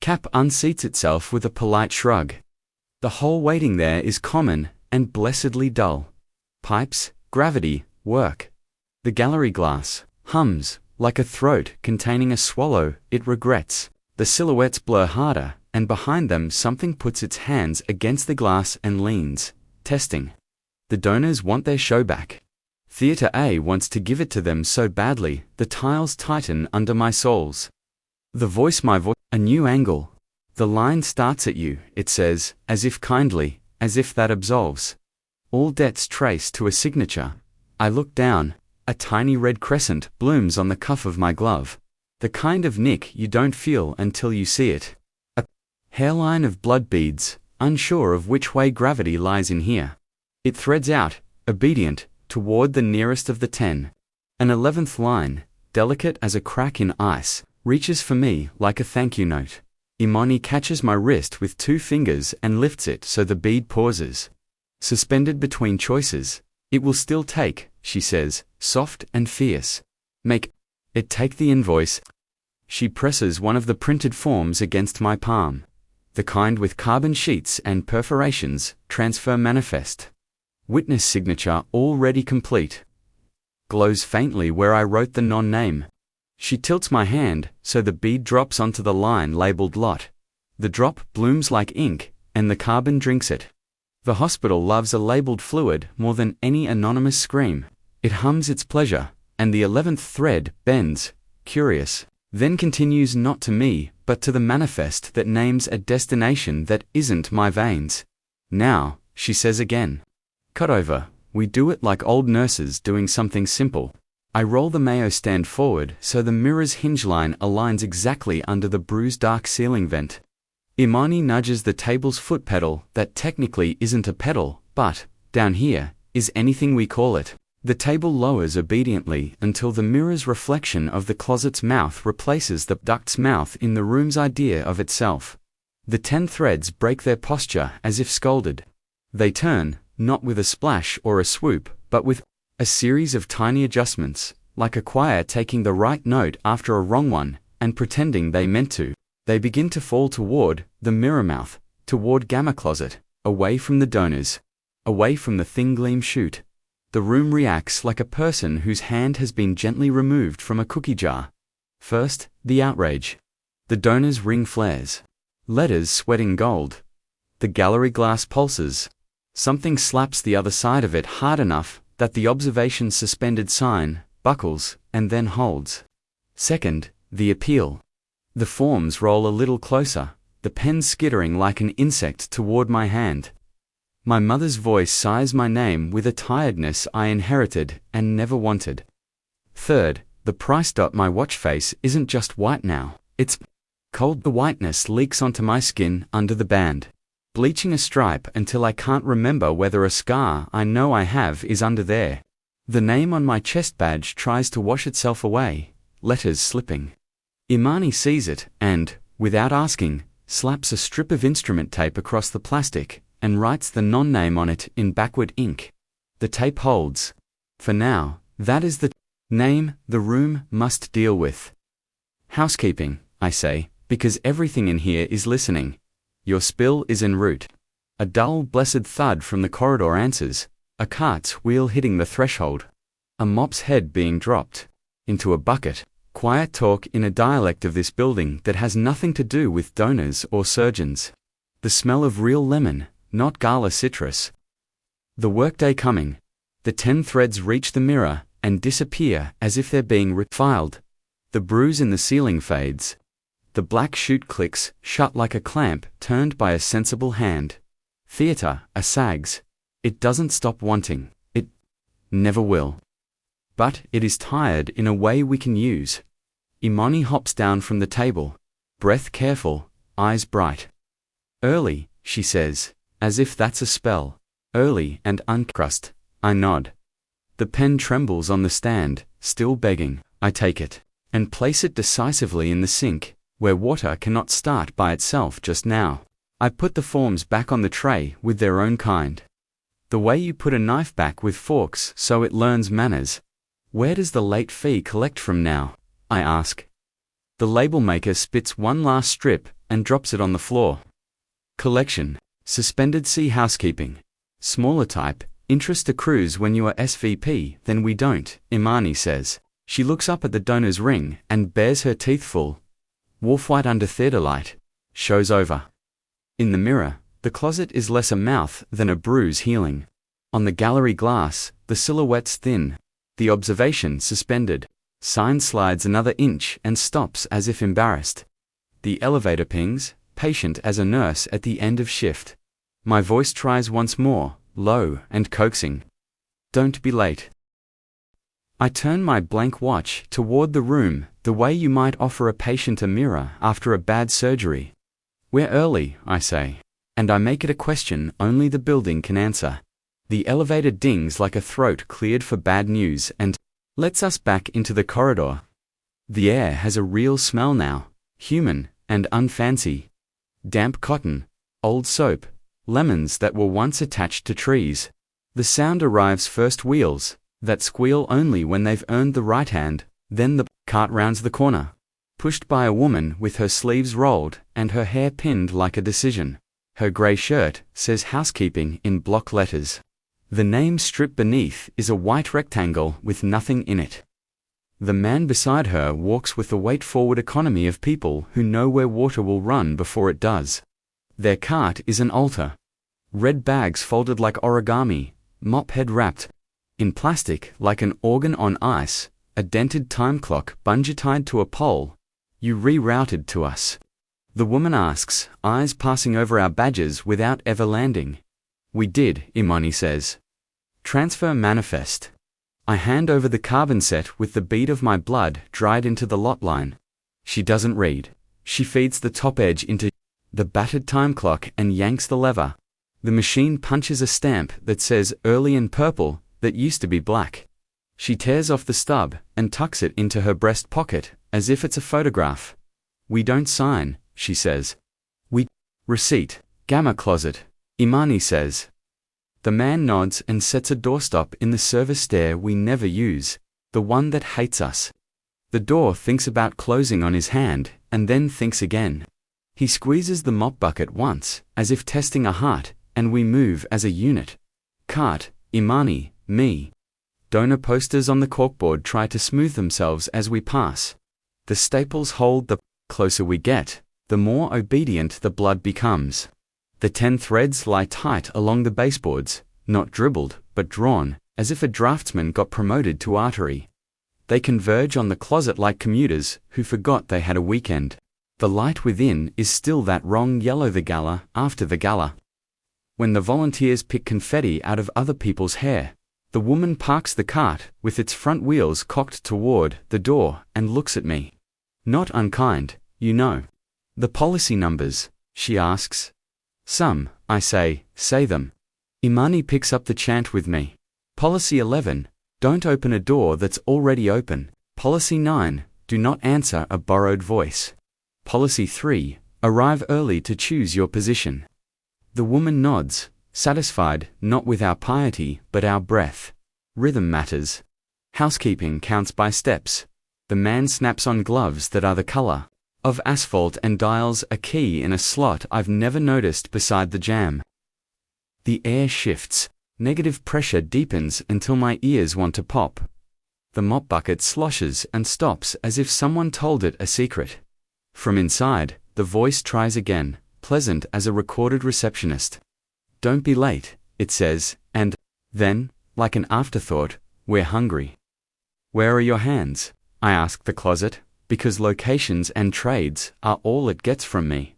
cap unseats itself with a polite shrug. The whole waiting there is common and blessedly dull. Pipes, gravity, work. The gallery glass hums like a throat containing a swallow it regrets. The silhouettes blur harder, and behind them something puts its hands against the glass and leans, testing. The donors want their show back. Theater A wants to give it to them so badly, the tiles tighten under my soles. The voice, a new angle. The line starts at you, it says, as if kindly, as if that absolves. All debts trace to a signature. I look down. A tiny red crescent blooms on the cuff of my glove. The kind of nick you don't feel until you see it. A hairline of blood beads, unsure of which way gravity lies in here. It threads out, obedient, toward the nearest of the 10. An 11th line, delicate as a crack in ice, reaches for me like a thank you note. Imani catches my wrist with 2 fingers and lifts it so the bead pauses. Suspended between choices. It will still take, she says, soft and fierce. Make it take the invoice. She presses one of the printed forms against my palm. The kind with carbon sheets and perforations, transfer manifest. Witness signature already complete. Glows faintly where I wrote the non-name. She tilts my hand so the bead drops onto the line labeled lot. The drop blooms like ink, and the carbon drinks it. The hospital loves a labeled fluid more than any anonymous scream. It hums its pleasure, and the 11th thread bends, curious, then continues not to me, but to the manifest that names a destination that isn't my veins. Now, she says again. Cut over, we do it like old nurses doing something simple. I roll the mayo stand forward so the mirror's hinge line aligns exactly under the bruised dark ceiling vent. Imani nudges the table's foot pedal that technically isn't a pedal, but, down here, is anything we call it. The table lowers obediently until the mirror's reflection of the closet's mouth replaces the duct's mouth in the room's idea of itself. The 10 threads break their posture as if scolded. They turn, not with a splash or a swoop, but with a series of tiny adjustments, like a choir taking the right note after a wrong one, and pretending they meant to. They begin to fall toward the mirror mouth, toward Gamma Closet, away from the donors, away from the thin gleam chute. The room reacts like a person whose hand has been gently removed from a cookie jar. First, the outrage. The donor's ring flares. Letters sweating gold. The gallery glass pulses. Something slaps the other side of it hard enough that the observation suspended sign buckles and then holds. Second, the appeal. The forms roll a little closer, the pen skittering like an insect toward my hand. My mother's voice sighs my name with a tiredness I inherited and never wanted. Third, the price. My watch face isn't just white now, it's cold. The whiteness leaks onto my skin under the band, bleaching a stripe until I can't remember whether a scar I know I have is under there. The name on my chest badge tries to wash itself away, letters slipping. Imani sees it and, without asking, slaps a strip of instrument tape across the plastic and writes the non-name on it in backward ink. The tape holds. For now, that is the name the room must deal with. Housekeeping, I say, because everything in here is listening. Your spill is en route. A dull, blessed thud from the corridor answers, a cart's wheel hitting the threshold. A mop's head being dropped into a bucket, Quiet talk in a dialect of this building that has nothing to do with donors or surgeons. The smell of real lemon, not gala citrus. The workday coming. The 10 threads reach the mirror and disappear as if they're being refiled. The bruise in the ceiling fades. The black chute clicks shut like a clamp turned by a sensible hand. Theatre, a sags. It doesn't stop wanting. It never will. But it is tired in a way we can use. Imani hops down from the table. Breath careful, eyes bright. Early, she says, as if that's a spell. Early and uncrust. I nod. The pen trembles on the stand, still begging. I take it and place it decisively in the sink, where water cannot start by itself just now. I put the forms back on the tray with their own kind. The way you put a knife back with forks so it learns manners. Where does the late fee collect from now? I ask. The label maker spits one last strip and drops it on the floor. Collection. Suspended C housekeeping. Smaller type. Interest accrues when you are SVP, then we don't, Imani says. She looks up at the donor's ring and bares her teeth full. Wolf-white under theodolite. Show's over. In the mirror, the closet is less a mouth than a bruise healing. On the gallery glass, the silhouette's thin. The observation suspended. Sign slides another inch and stops as if embarrassed. The elevator pings, patient as a nurse at the end of shift. My voice tries once more, low and coaxing. Don't be late. I turn my blank watch toward the room, the way you might offer a patient a mirror after a bad surgery. We're early, I say. And I make it a question only the building can answer. The elevator dings like a throat cleared for bad news and lets us back into the corridor. The air has a real smell now, human and unfancy. Damp cotton, old soap, lemons that were once attached to trees. The sound arrives first wheels, that squeal only when they've earned the right hand, then the cart rounds the corner. Pushed by a woman with her sleeves rolled and her hair pinned like a decision. Her grey shirt says housekeeping in block letters. The name strip beneath is a white rectangle with nothing in it. The man beside her walks with the weight-forward economy of people who know where water will run before it does. Their cart is an altar. Red bags folded like origami, mop head wrapped in plastic like an organ on ice, a dented time clock bungee tied to a pole. You rerouted to us. The woman asks, eyes passing over our badges without ever landing. We did, Imani says. Transfer manifest. I hand over the carbon set with the bead of my blood dried into the lot line. She doesn't read. She feeds the top edge into the battered time clock and yanks the lever. The machine punches a stamp that says early in purple that used to be black. She tears off the stub and tucks it into her breast pocket as if it's a photograph. We don't sign, she says. Receipt. Gamma closet, Imani says. The man nods and sets a doorstop in the service stair we never use, the one that hates us. The door thinks about closing on his hand and then thinks again. He squeezes the mop bucket once, as if testing a heart, and we move as a unit. Cart, Imani, me. Donor posters on the corkboard try to smooth themselves as we pass. The staples hold. The closer we get, the more obedient the blood becomes. The 10 threads lie tight along the baseboards, not dribbled, but drawn, as if a draftsman got promoted to artery. They converge on the closet like commuters who forgot they had a weekend. The light within is still that wrong yellow. The gala after the gala. When the volunteers pick confetti out of other people's hair, the woman parks the cart with its front wheels cocked toward the door and looks at me. Not unkind, you know. The policy numbers, she asks. Some, I say them. Imani picks up the chant with me. Policy 11, don't open a door that's already open. Policy 9, do not answer a borrowed voice. Policy 3, arrive early to choose your position. The woman nods, satisfied not with our piety but our breath. Rhythm matters. Housekeeping counts by steps. The man snaps on gloves that are the color of asphalt and dials a key in a slot I've never noticed beside the jam. The air shifts. Negative pressure deepens until my ears want to pop. The mop bucket sloshes and stops as if someone told it a secret. From inside, the voice tries again, pleasant as a recorded receptionist. "Don't be late," it says, and then, like an afterthought, "We're hungry." "Where are your hands?" I ask the closet, because locations and trades are all it gets from me.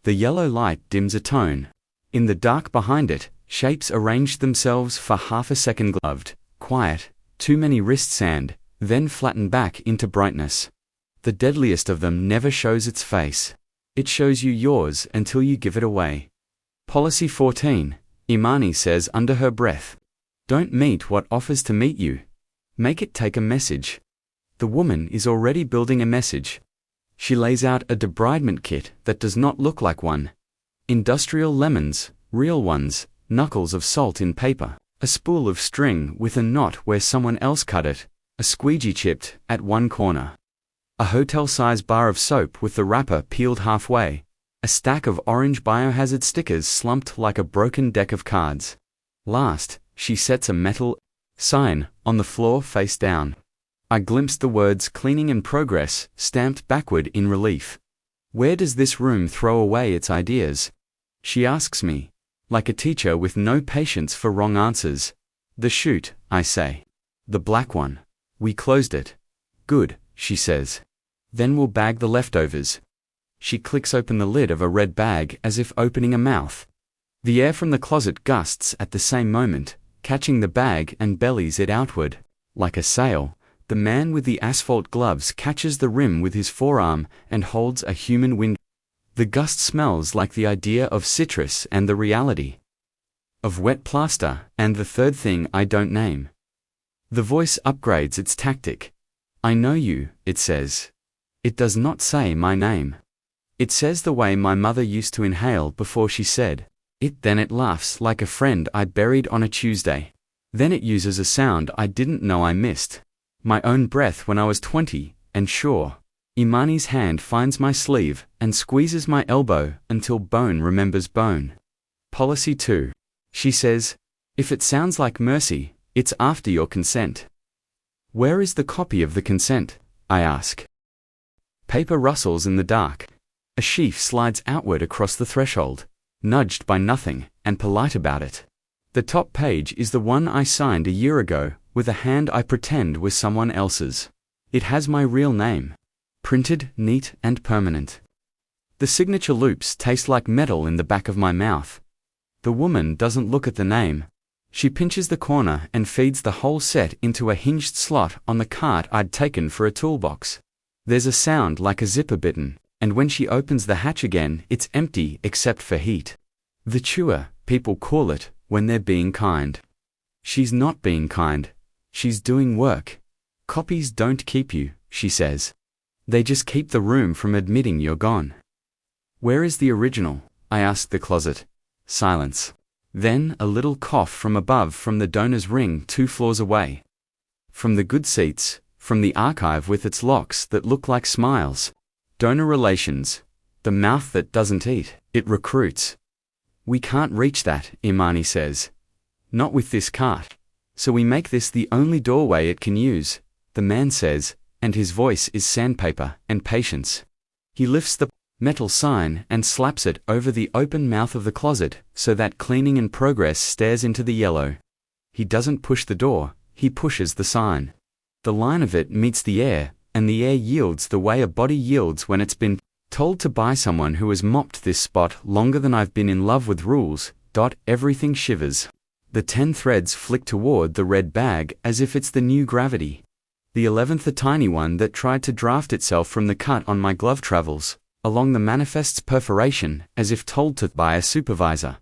The yellow light dims a tone. In the dark behind it, shapes arrange themselves for half a second, gloved, quiet, too many wrist sand, then flatten back into brightness. The deadliest of them never shows its face. It shows you yours until you give it away. Policy 14, Imani says under her breath. Don't meet what offers to meet you. Make it take a message. The woman is already building a message. She lays out a debridement kit that does not look like one. Industrial lemons, real ones, knuckles of salt in paper, a spool of string with a knot where someone else cut it, a squeegee chipped at one corner. A hotel-size bar of soap with the wrapper peeled halfway, a stack of orange biohazard stickers slumped like a broken deck of cards. Last, she sets a metal sign on the floor face down. I glimpsed the words "Cleaning in Progress" stamped backward in relief. Where does this room throw away its ideas? She asks me, like a teacher with no patience for wrong answers. The chute, I say. The black one. We closed it. Good, she says. Then we'll bag the leftovers. She clicks open the lid of a red bag as if opening a mouth. The air from the closet gusts at the same moment, catching the bag and bellies it outward. Like a sail, the man with the asphalt gloves catches the rim with his forearm and holds a human wind. The gust smells like the idea of citrus and the reality of wet plaster and the third thing I don't name. The voice upgrades its tactic. I know you, it says. It does not say my name. It says the way my mother used to inhale before she said it. Then it laughs like a friend I buried on a Tuesday. Then it uses a sound I didn't know I missed. My own breath when I was 20, and sure. Imani's hand finds my sleeve and squeezes my elbow until bone remembers bone. Policy 2. She says, if it sounds like mercy, it's after your consent. Where is the copy of the consent? I ask. Paper rustles in the dark. A sheaf slides outward across the threshold, nudged by nothing, and polite about it. The top page is the one I signed a year ago, with a hand I pretend was someone else's. It has my real name. Printed, neat, and permanent. The signature loops taste like metal in the back of my mouth. The woman doesn't look at the name. She pinches the corner and feeds the whole set into a hinged slot on the cart I'd taken for a toolbox. There's a sound like a zipper bitten, and when she opens the hatch again, it's empty except for heat. The chewer, people call it, when they're being kind. She's not being kind. She's doing work. Copies don't keep you, she says. They just keep the room from admitting you're gone. Where is the original? I ask the closet. Silence. Then a little cough from above from the donor's ring 2 floors away. From the good seats, from the archive with its locks that look like smiles. Donor relations. The mouth that doesn't eat, it recruits. We can't reach that, Imani says. Not with this cart. So we make this the only doorway it can use, the man says, and his voice is sandpaper and patience. He lifts the metal sign and slaps it over the open mouth of the closet so that Cleaning in Progress stares into the yellow. He doesn't push the door, he pushes the sign. The line of it meets the air, and the air yields the way a body yields when it's been told to by someone who has mopped this spot longer than I've been in love with rules. Everything shivers. The 10 threads flick toward the red bag as if it's the new gravity. The 11th a tiny one that tried to draft itself from the cut on my glove travels along the manifest's perforation as if told to by a supervisor.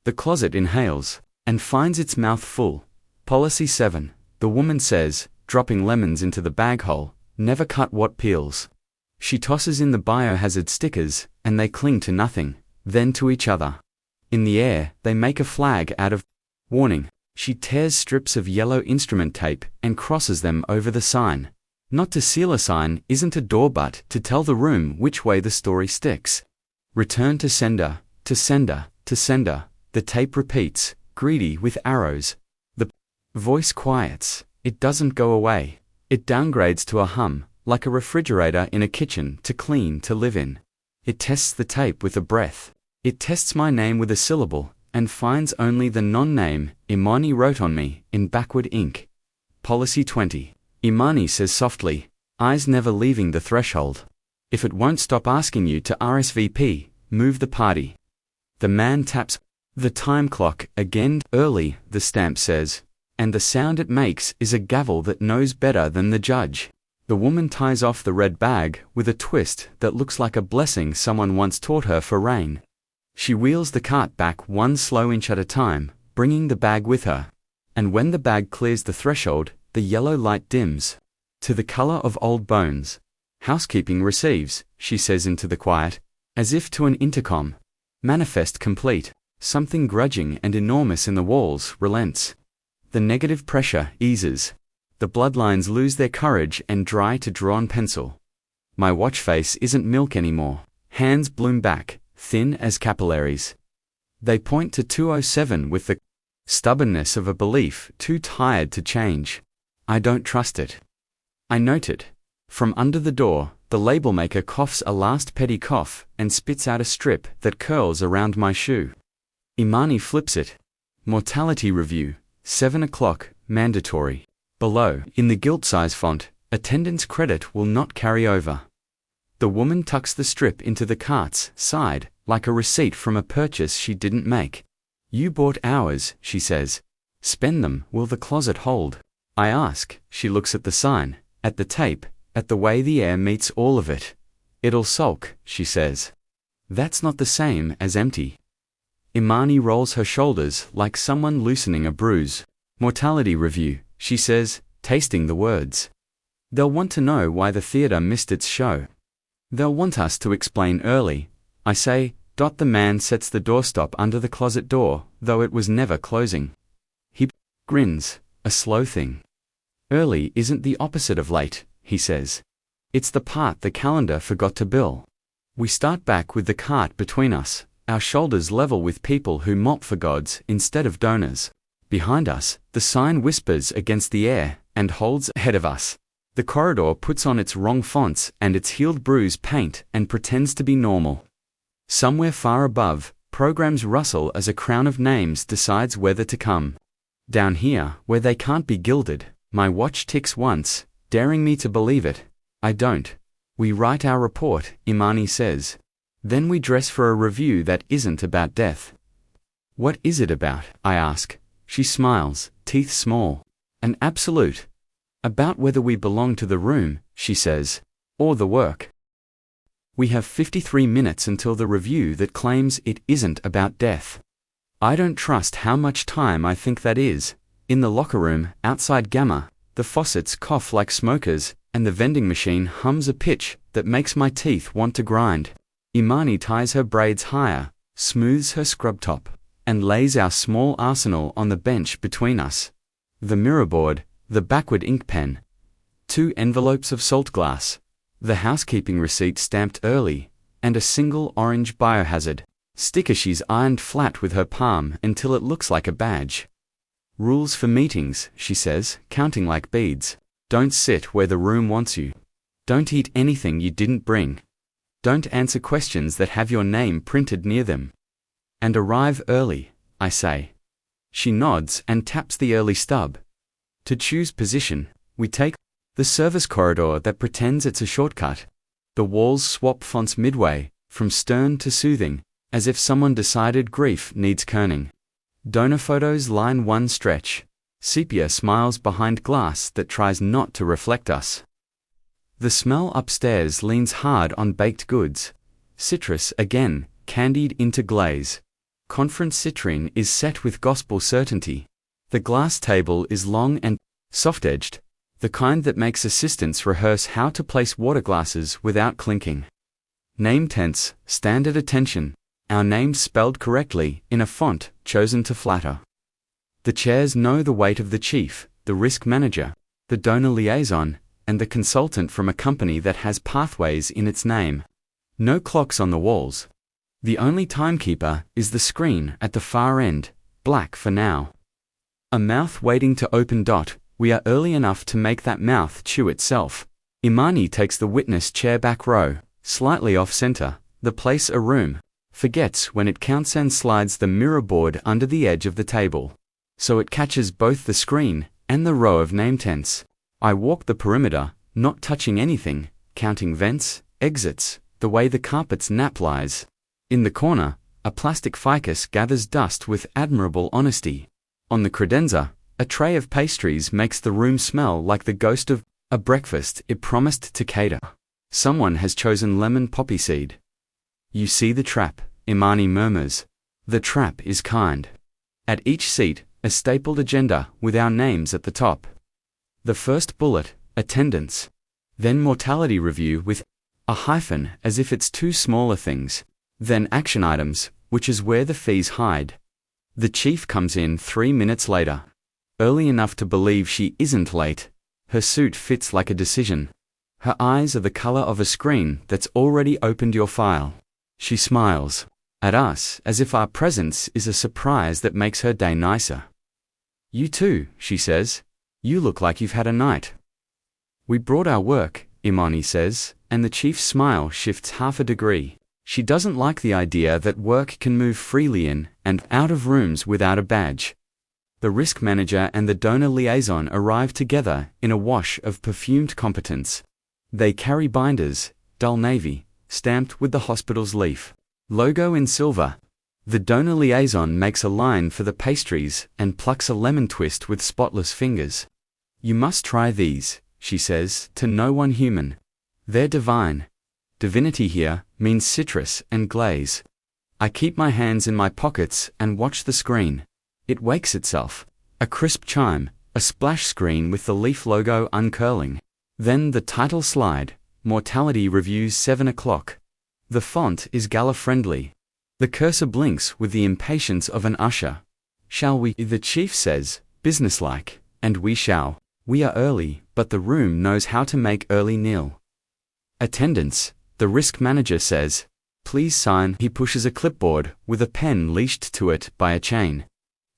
The closet inhales and finds its mouth full. Policy 7, the woman says, dropping lemons into the bag hole, never cut what peels. She tosses in the biohazard stickers, and they cling to nothing, then to each other. In the air, they make a flag out of warning. She tears strips of yellow instrument tape and crosses them over the sign. Not to seal a sign isn't a door but to tell the room which way the story sticks. Return to sender, to sender, to sender. The tape repeats, greedy with arrows. The voice quiets. It doesn't go away. It downgrades to a hum, like a refrigerator in a kitchen, to clean to live in. It tests the tape with a breath. It tests my name with a syllable, and finds only the non-name Imani wrote on me in backward ink. Policy 20. Imani says softly, eyes never leaving the threshold. If it won't stop asking you to RSVP, move the party. The man taps the time clock again. Early, the stamp says, and the sound it makes is a gavel that knows better than the judge. The woman ties off the red bag with a twist that looks like a blessing someone once taught her for rain. She wheels the cart back one slow inch at a time, bringing the bag with her. And when the bag clears the threshold, the yellow light dims to the color of old bones. Housekeeping receives, she says into the quiet, as if to an intercom. Manifest complete. Something grudging and enormous in the walls relents. The negative pressure eases. The bloodlines lose their courage and dry to drawn pencil. My watch face isn't milk anymore. Hands bloom back, thin as capillaries. They point to 207 with the stubbornness of a belief too tired to change. I don't trust it. I note it. From under the door, the label maker coughs a last petty cough and spits out a strip that curls around my shoe. Imani flips it. Mortality review, 7 o'clock, mandatory. Below, in the gilt-size font, attendance credit will not carry over. The woman tucks the strip into the cart's side, like a receipt from a purchase she didn't make. You bought hours, she says. Spend them, will the closet hold? I ask. She looks at the sign, at the tape, at the way the air meets all of it. It'll sulk, she says. That's not the same as empty. Imani rolls her shoulders like someone loosening a bruise. Mortality review, she says, tasting the words. They'll want to know why the theater missed its show. They'll want us to explain early. I say. The man sets the doorstop under the closet door, though it was never closing. He grins, a slow thing. Early isn't the opposite of late, he says. It's the part the calendar forgot to bill. We start back with the cart between us, our shoulders level with people who mop for gods instead of donors. Behind us, the sign whispers against the air and holds ahead of us. The corridor puts on its wrong fonts and its healed bruise paint and pretends to be normal. Somewhere far above, programs rustle as a crown of names decides whether to come. Down here, where they can't be gilded, my watch ticks once, daring me to believe it. I don't. We write our report, Imani says. Then we dress for a review that isn't about death. What is it about? I ask. She smiles, teeth small. An absolute. About whether we belong to the room, she says, or the work. We have 53 minutes until the review that claims it isn't about death. I don't trust how much time I think that is. In the locker room, outside Gamma, the faucets cough like smokers, and the vending machine hums a pitch that makes my teeth want to grind. Imani ties her braids higher, smooths her scrub top, and lays our small arsenal on the bench between us. The mirror board, the backward ink pen, 2 envelopes of salt glass, the housekeeping receipt stamped early, and a single orange biohazard sticker she's ironed flat with her palm until it looks like a badge. Rules for meetings, she says, counting like beads. Don't sit where the room wants you. Don't eat anything you didn't bring. Don't answer questions that have your name printed near them. And arrive early, I say. She nods and taps the early stub. To choose position, we take the service corridor that pretends it's a shortcut. The walls swap fonts midway, from stern to soothing, as if someone decided grief needs kerning. Donor photos line one stretch. Sepia smiles behind glass that tries not to reflect us. The smell upstairs leans hard on baked goods. Citrus again, candied into glaze. Conference citrine is set with gospel certainty. The glass table is long and soft-edged, the kind that makes assistants rehearse how to place water glasses without clinking. Name tense, stand at attention, our names spelled correctly in a font chosen to flatter. The chairs know the weight of the chief, the risk manager, the donor liaison, and the consultant from a company that has pathways in its name. No clocks on the walls. The only timekeeper is the screen at the far end, black for now. A mouth waiting to open. We are early enough to make that mouth chew itself. Imani takes the witness chair back row, slightly off-center, the place a room, forgets when it counts and slides the mirror board under the edge of the table, so it catches both the screen and the row of name tents. I walk the perimeter, not touching anything, counting vents, exits, the way the carpet's nap lies. In the corner, a plastic ficus gathers dust with admirable honesty. On the credenza, a tray of pastries makes the room smell like the ghost of a breakfast it promised to cater. Someone has chosen lemon poppy seed. You see the trap, Imani murmurs. The trap is kind. At each seat, a stapled agenda with our names at the top. The first bullet, attendance. Then mortality review with a hyphen as if it's two smaller things. Then action items, which is where the fees hide. The chief comes in 3 minutes later. Early enough to believe she isn't late. Her suit fits like a decision. Her eyes are the color of a screen that's already opened your file. She smiles at us as if our presence is a surprise that makes her day nicer. You too, she says. You look like you've had a night. We brought our work, Imani says, and the chief's smile shifts half a degree. She doesn't like the idea that work can move freely in and out of rooms without a badge. The risk manager and the donor liaison arrive together in a wash of perfumed competence. They carry binders, dull navy, stamped with the hospital's leaf. Logo in silver. The donor liaison makes a line for the pastries and plucks a lemon twist with spotless fingers. You must try these, she says, to no one human. They're divine. Divinity here means citrus and glaze. I keep my hands in my pockets and watch the screen. It wakes itself. A crisp chime, a splash screen with the leaf logo uncurling. Then the title slide, Mortality Reviews 7 o'clock. The font is gala-friendly. The cursor blinks with the impatience of an usher. Shall we? The chief says, businesslike, and we shall. We are early, but the room knows how to make early kneel. Attendance, the risk manager says. Please sign. He pushes a clipboard with a pen leashed to it by a chain.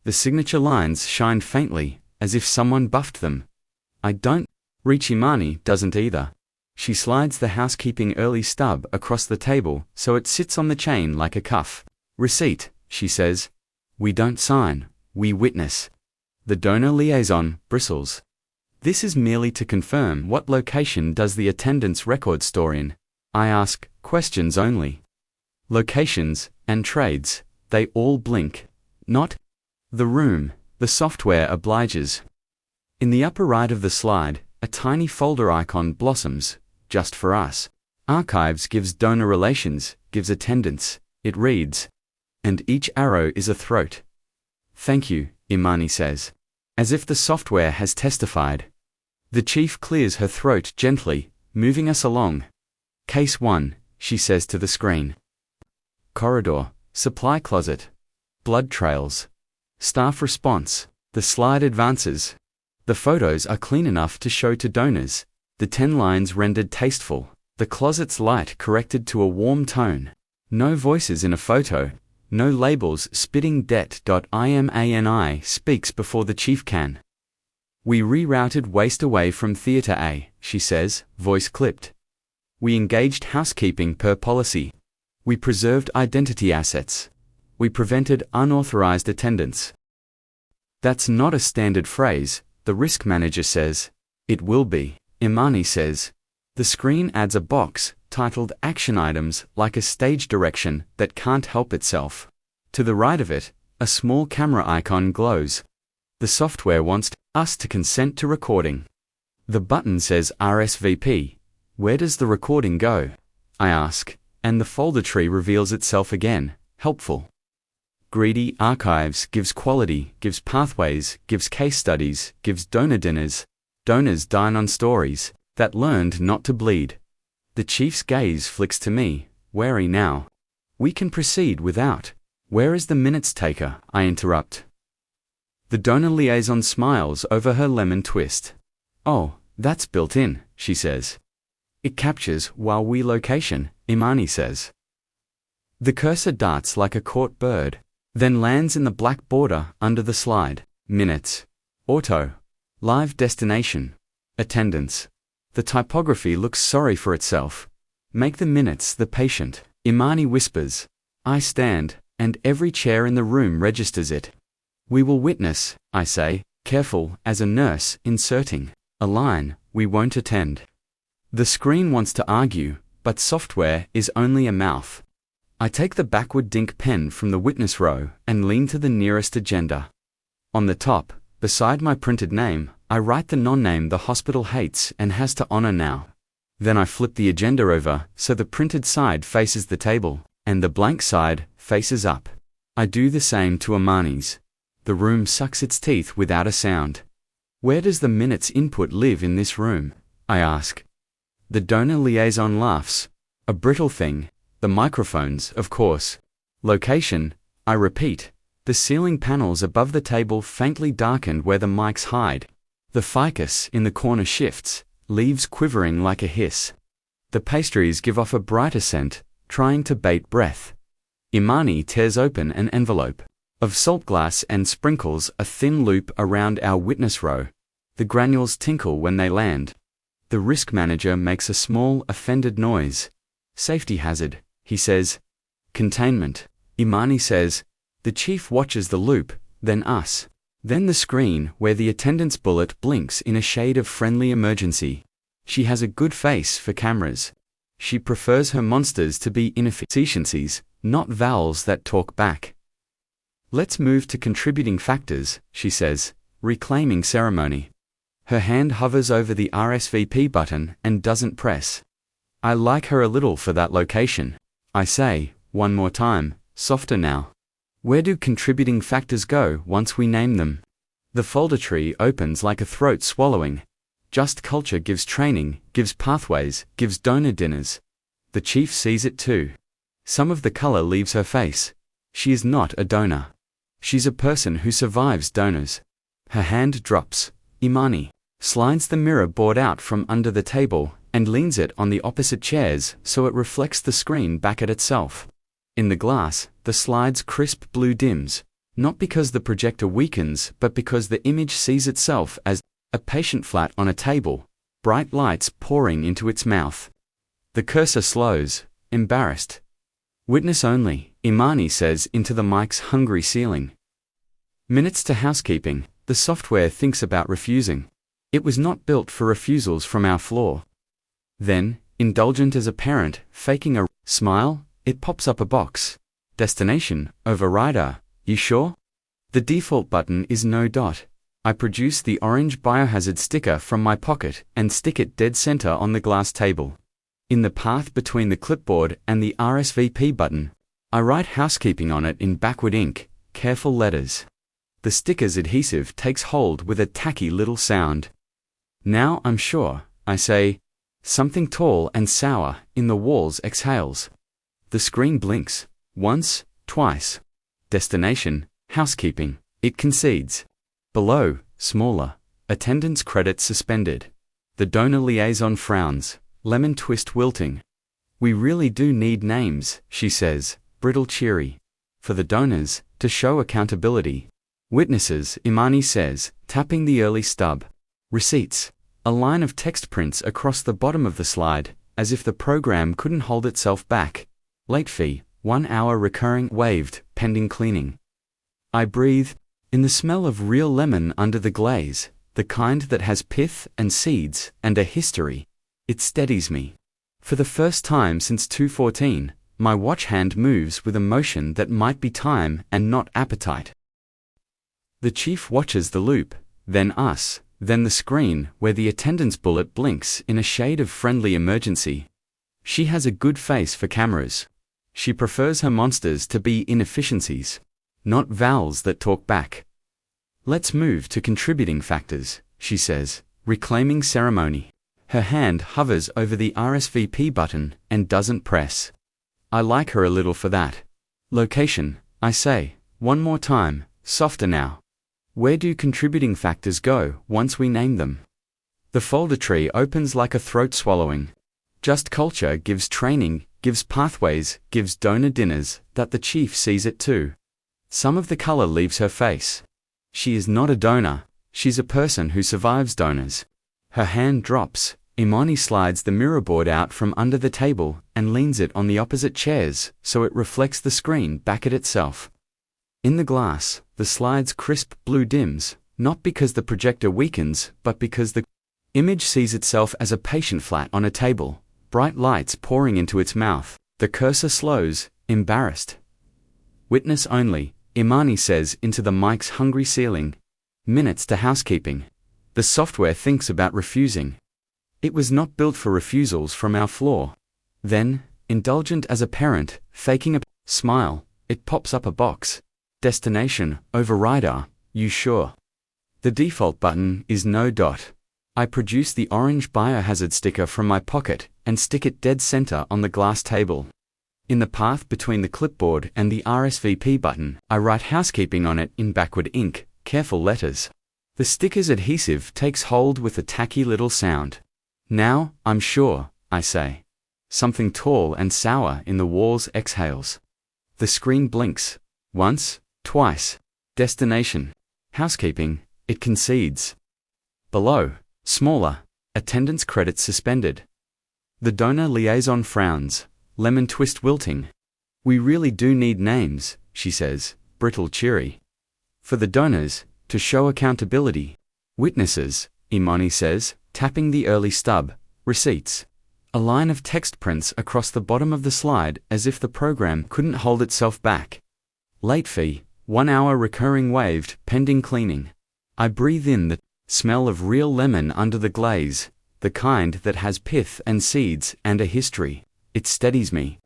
The signature lines shine faintly, as if someone buffed them. I don't. Imani doesn't either. She slides the housekeeping early stub across the table so it sits on the chain like a cuff. Receipt, she says. We don't sign, we witness. The donor liaison bristles. This is merely to confirm what location does the attendance record store in. I ask questions only. Locations and trades, they all blink. Not the room, the software obliges. In the upper right of the slide, a tiny folder icon blossoms, just for us. Archives gives donor relations, gives attendance, it reads. And each arrow is a throat. Thank you, Imani says. As if the software has testified. The chief clears her throat gently, moving us along. Case 1, she says to the screen. Corridor, supply closet. Blood trails. Staff response. The slide advances. The photos are clean enough to show to donors. The 10 lines rendered tasteful. The closet's light corrected to a warm tone. No voices in a photo. No labels spitting det.imani speaks before the chief can. We rerouted waste away from Theatre A, she says, voice clipped. We engaged housekeeping per policy. We preserved identity assets. We prevented unauthorized attendance. That's not a standard phrase, the risk manager says. It will be, Imani says. The screen adds a box, titled Action Items, like a stage direction that can't help itself. To the right of it, a small camera icon glows. The software wants us to consent to recording. The button says RSVP. Where does the recording go? I ask, and the folder tree reveals itself again, helpful. Greedy archives gives quality, gives pathways, gives case studies, gives donor dinners. Donors dine on stories that learned not to bleed. The chief's gaze flicks to me, wary now. We can proceed without. Where is the minutes taker? I interrupt. The donor liaison smiles over her lemon twist. Oh, that's built in, she says. It captures while we location, Imani says. The cursor darts like a caught bird, then lands in the black border under the slide. Minutes. Auto. Live destination. Attendance. The typography looks sorry for itself. Make the minutes the patient. Imani whispers. I stand, and every chair in the room registers it. We will witness, I say, careful as a nurse inserting a line, we won't attend. The screen wants to argue, but software is only a mouth. I take the backward dink pen from the witness row and lean to the nearest agenda. On the top, beside my printed name, I write the non-name the hospital hates and has to honor now. Then I flip the agenda over so the printed side faces the table, and the blank side faces up. I do the same to Imani's. The room sucks its teeth without a sound. Where does the minutes input live in this room? I ask. The donor liaison laughs. A brittle thing. The microphones, of course. Location, I repeat. The ceiling panels above the table faintly darkened where the mics hide. The ficus in the corner shifts, leaves quivering like a hiss. The pastries give off a brighter scent, trying to bait breath. Imani tears open an envelope. Of salt glass and sprinkles a thin loop around our witness row. The granules tinkle when they land. The risk manager makes a small, offended noise. Safety hazard, he says. Containment, Imani says. The chief watches the loop, then us. Then the screen where the attendance bullet blinks in a shade of friendly emergency. She has a good face for cameras. She prefers her monsters to be inefficiencies, not vowels that talk back. Let's move to contributing factors, she says, reclaiming ceremony. Her hand hovers over the RSVP button and doesn't press. I like her a little for that location. I say, one more time, softer now. Where do contributing factors go once we name them? The folder tree opens like a throat swallowing. Just Culture gives training, gives pathways, gives donor dinners. The chief sees it too. Some of the color leaves her face. She is not a donor. She's a person who survives donors. Her hand drops. Imani slides the mirror board out from under the table and leans it on the opposite chairs so it reflects the screen back at itself. In the glass, the slide's crisp blue dims, not because the projector weakens but because the image sees itself as a patient flat on a table, bright lights pouring into its mouth. The cursor slows, embarrassed. Witness only, Imani says into the mic's hungry ceiling. Minutes to housekeeping, the software thinks about refusing. It was not built for refusals from our floor. Then, indulgent as a parent, faking a smile, it pops up a box. Destination, overrider, you sure? The default button is no dot. I produce the orange biohazard sticker from my pocket and stick it dead center on the glass table. In the path between the clipboard and the RSVP button, I write housekeeping on it in backward ink, careful letters. The sticker's adhesive takes hold with a tacky little sound. Now I'm sure, I say. Something tall and sour in the walls exhales. The screen blinks. Once, twice. Destination, housekeeping, it concedes. Below, smaller, attendance credit suspended. The donor liaison frowns, lemon twist wilting. We really do need names, she says, brittle cheery. For the donors, to show accountability. Witnesses, Imani says, tapping the early stub. Receipts. A line of text prints across the bottom of the slide, as if the program couldn't hold itself back. Late fee, 1 hour recurring, waived, pending cleaning. I breathe, in the smell of real lemon under the glaze, the kind that has pith and seeds and a history. It steadies me. For the first time since 2:14, my watch hand moves with a motion that might be time and not appetite. The chief watches the loop, then us, then the screen where the attendance bullet blinks in a shade of friendly emergency. She has a good face for cameras. She prefers her monsters to be inefficiencies, not vowels that talk back. Let's move to contributing factors, she says, reclaiming ceremony. Her hand hovers over the RSVP button and doesn't press. I like her a little for that. Location, I say, one more time, softer now. Where do contributing factors go once we name them? The folder tree opens like a throat swallowing. Just Culture gives training, gives pathways, gives donor dinners, that the chief sees it too. Some of the color leaves her face. She is not a donor, She's a person who survives donors. Her hand drops. Imani slides the mirror board out from under the table and leans it on the opposite chairs so it reflects the screen back at itself. In the glass, the slide's crisp blue dims, not because the projector weakens, but because the image sees itself as a patient flat on a table, bright lights pouring into its mouth. The cursor slows, embarrassed. Witness only, Imani says into the mic's hungry ceiling. Minutes to housekeeping. The software thinks about refusing. It was not built for refusals from our floor. Then, indulgent as a parent, faking a smile, it pops up a box. Destination, overrider, you sure? The default button is no dot. I produce the orange biohazard sticker from my pocket and stick it dead center on the glass table. In the path between the clipboard and the RSVP button, I write housekeeping on it in backward ink, careful letters. The sticker's adhesive takes hold with a tacky little sound. Now, I'm sure, I say. Something tall and sour in the walls exhales. The screen blinks. Once, twice. Destination. Housekeeping, it concedes. Below, smaller, attendance credits suspended. The donor liaison frowns, lemon twist wilting. We really do need names, she says, brittle cheery. For the donors, to show accountability. Witnesses, Imani says, tapping the early stub. Receipts. A line of text prints across the bottom of the slide as if the program couldn't hold itself back. Late fee, 1 hour recurring waived, pending cleaning. I breathe in the smell of real lemon under the glaze, the kind that has pith and seeds and a history. It steadies me.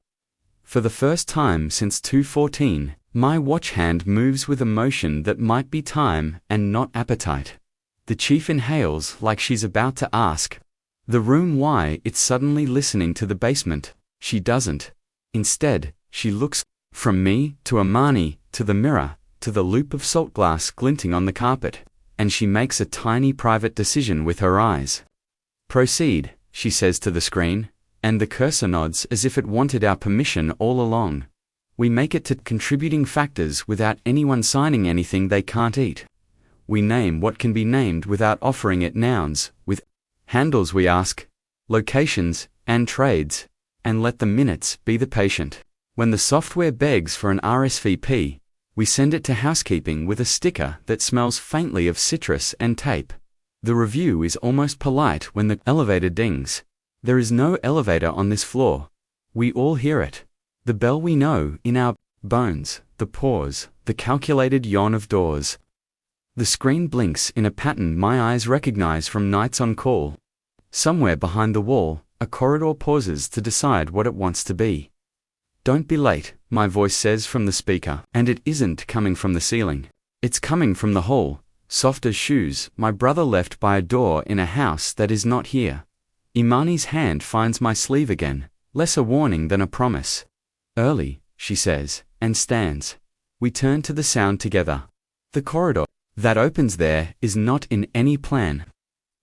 For the first time since 2:14, my watch hand moves with a motion that might be time and not appetite. The chief inhales like she's about to ask the room why it's suddenly listening to the basement. She doesn't. Instead, she looks from me to Imani, to the mirror, to the loop of salt glass glinting on the carpet, and she makes a tiny private decision with her eyes. Proceed, she says to the screen, and the cursor nods as if it wanted our permission all along. We make it to contributing factors without anyone signing anything they can't eat. We name what can be named without offering it nouns. With handles we ask, locations, and trades, and let the minutes be the patient. When the software begs for an RSVP, we send it to housekeeping with a sticker that smells faintly of citrus and tape. The review is almost polite when the elevator dings. There is no elevator on this floor. We all hear it. The bell we know in our bones, the pause, the calculated yawn of doors. The screen blinks in a pattern my eyes recognize from nights on call. Somewhere behind the wall, a corridor pauses to decide what it wants to be. Don't be late, my voice says from the speaker, and it isn't coming from the ceiling. It's coming from the hall, soft as shoes my brother left by a door in a house that is not here. Imani's hand finds my sleeve again, less a warning than a promise. Early, she says, and stands. We turn to the sound together. The corridor that opens there is not in any plan.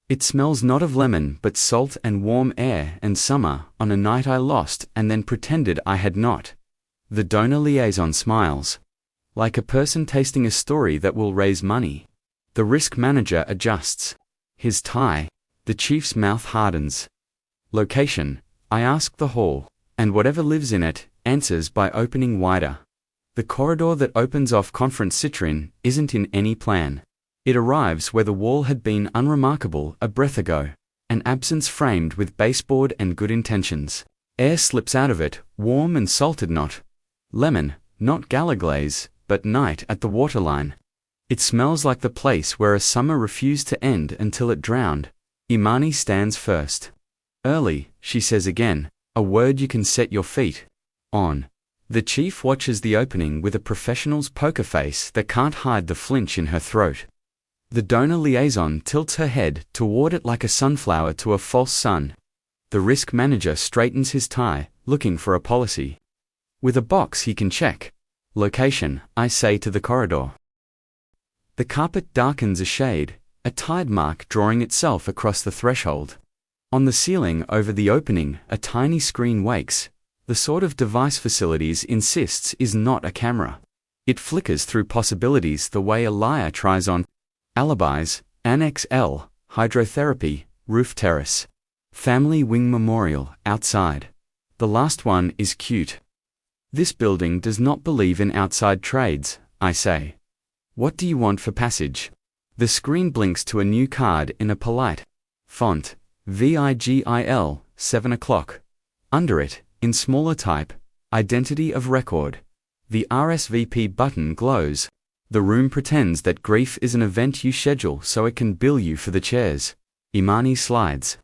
It smells not of lemon but salt and warm air and summer on a night I lost and then pretended I had not. The donor liaison smiles. Like a person tasting a story that will raise money. The risk manager adjusts his tie. The chief's mouth hardens. Location, I ask the hall, and whatever lives in it answers by opening wider. The corridor that opens off Conference Citrin isn't in any plan. It arrives where the wall had been unremarkable a breath ago, an absence framed with baseboard and good intentions. Air slips out of it, warm and salted not lemon, not gala glaze, but night at the waterline. It smells like the place where a summer refused to end until it drowned. Imani stands first. Early, she says again, a word you can set your feet on. The chief watches the opening with a professional's poker face that can't hide the flinch in her throat. The donor liaison tilts her head toward it like a sunflower to a false sun. The risk manager straightens his tie, looking for a policy. With a box he can check. Location, I say to the corridor. The carpet darkens a shade, a tide mark drawing itself across the threshold. On the ceiling over the opening, a tiny screen wakes. The sort of device facilities insists is not a camera. It flickers through possibilities the way a liar tries on alibis Annex L, Hydrotherapy, Roof Terrace. Family Wing Memorial, outside. The last one is cute. This building does not believe in outside trades, I say. What do you want for passage? The screen blinks to a new card in a polite font, VIGIL, 7 o'clock. Under it, in smaller type, Identity of Record. The RSVP button glows. The room pretends that grief is an event you schedule so it can bill you for the chairs. Imani slides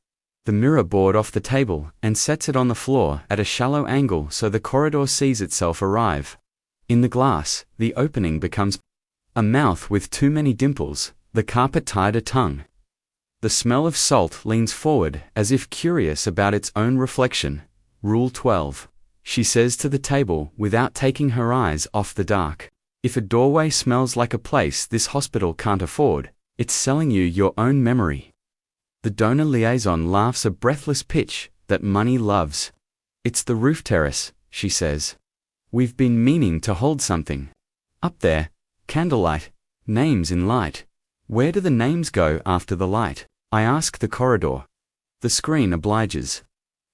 the mirror board off the table and sets it on the floor at a shallow angle so the corridor sees itself arrive. In the glass, the opening becomes a mouth with too many dimples, the carpet tied a tongue. The smell of salt leans forward as if curious about its own reflection. Rule 12. She says to the table without taking her eyes off the dark. If a doorway smells like a place this hospital can't afford, it's selling you your own memory. The donor liaison laughs a breathless pitch that money loves. It's the roof terrace, she says. We've been meaning to hold something. Up there, candlelight, names in light. Where do the names go after the light? I ask the corridor. The screen obliges.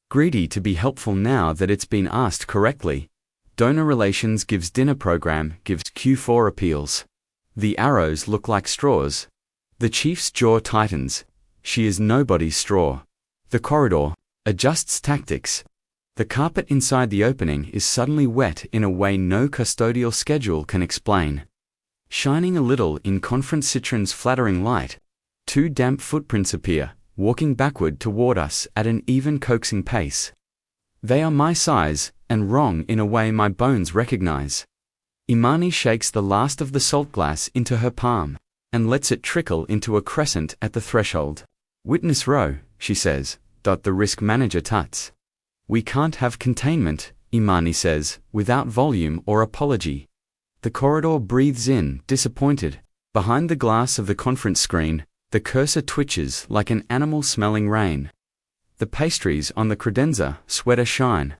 Greedy to be helpful now that it's been asked correctly. Donor Relations gives dinner program, gives Q4 appeals. The arrows look like straws. The chief's jaw tightens. She is nobody's straw. The corridor adjusts tactics. The carpet inside the opening is suddenly wet in a way no custodial schedule can explain. Shining a little in Conference Citron's flattering light, 2 damp footprints appear, walking backward toward us at an even coaxing pace. They are my size, and wrong in a way my bones recognize. Imani shakes the last of the salt glass into her palm, and lets it trickle into a crescent at the threshold. Witness row, she says. The risk manager tuts. We can't have containment, Imani says, without volume or apology. The corridor breathes in, disappointed. Behind the glass of the conference screen, the cursor twitches like an animal smelling rain. The pastries on the credenza sweater shine.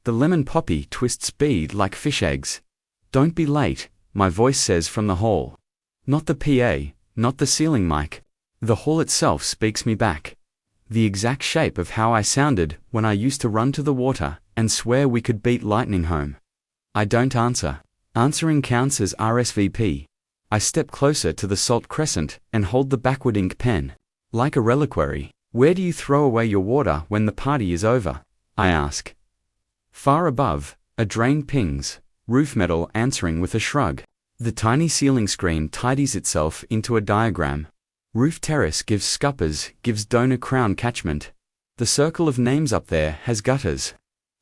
The lemon poppy twists bead like fish eggs. Don't be late, my voice says from the hall. Not the PA, not the ceiling mic. The hall itself speaks me back. The exact shape of how I sounded when I used to run to the water and swear we could beat lightning home. I don't answer. Answering counts as RSVP. I step closer to the salt crescent and hold the backward ink pen. Like a reliquary. Where do you throw away your water when the party is over? I ask. Far above, a drain pings, roof metal answering with a shrug. The tiny ceiling screen tidies itself into a diagram. Roof terrace gives scuppers, gives donor crown catchment. The circle of names up there has gutters.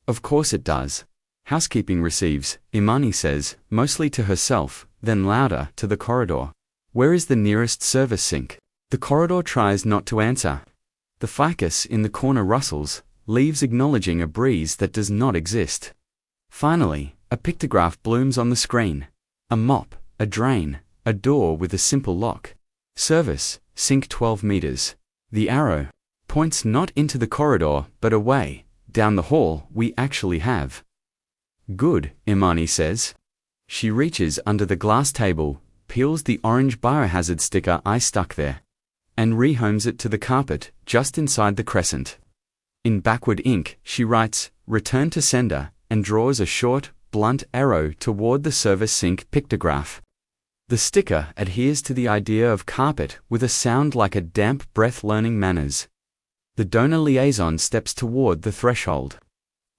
Of course it does. Housekeeping receives, Imani says, mostly to herself, then louder to the corridor. Where is the nearest service sink? The corridor tries not to answer. The ficus in the corner rustles, leaves acknowledging a breeze that does not exist. Finally, a pictograph blooms on the screen. A mop, a drain, a door with a simple lock. Service, sink 12 meters. The arrow points not into the corridor, but away, down the hall we actually have. Good, Imani says. She reaches under the glass table, peels the orange biohazard sticker I stuck there, and rehomes it to the carpet, just inside the crescent. In backward ink, she writes, return to sender, and draws a short, blunt arrow toward the service sink pictograph. The sticker adheres to the idea of carpet with a sound like a damp breath learning manners. The donor liaison steps toward the threshold.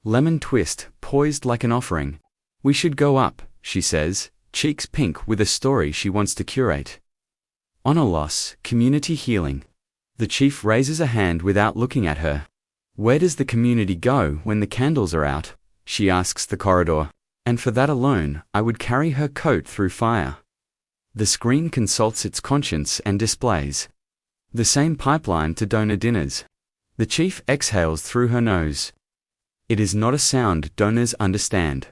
Lemon twist, poised like an offering. We should go up, she says, cheeks pink with a story she wants to curate. Honor loss, community healing. The chief raises a hand without looking at her. Where does the community go when the candles are out? She asks the corridor. And for that alone, I would carry her coat through fire. The screen consults its conscience and displays the same pipeline to donor dinners. The chief exhales through her nose. It is not a sound donors understand.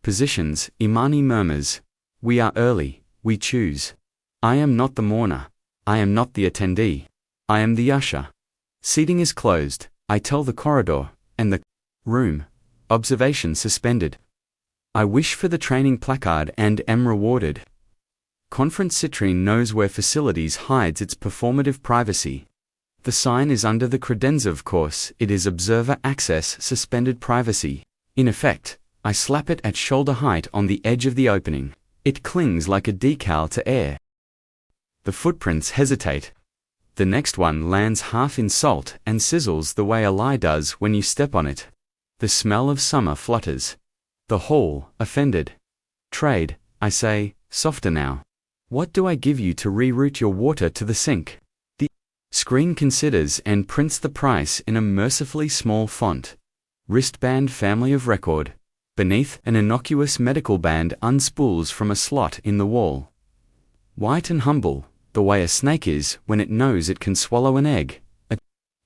Positions, Imani murmurs. We are early, we choose. I am not the mourner. I am not the attendee. I am the usher. Seating is closed, I tell the corridor, and the room. Observation suspended. I wish for the training placard and am rewarded. Conference Citrine knows where facilities hides its performative privacy. The sign is under the credenza, of course. It is observer access suspended privacy. In effect, I slap it at shoulder height on the edge of the opening. It clings like a decal to air. The footprints hesitate. The next one lands half in salt and sizzles the way a lie does when you step on it. The smell of summer flutters. The hall, offended. Trade, I say, softer now. What do I give you to reroute your water to the sink? The screen considers and prints the price in a mercifully small font. Wristband family of record. Beneath, an innocuous medical band unspools from a slot in the wall. White and humble, the way a snake is when it knows it can swallow an egg. A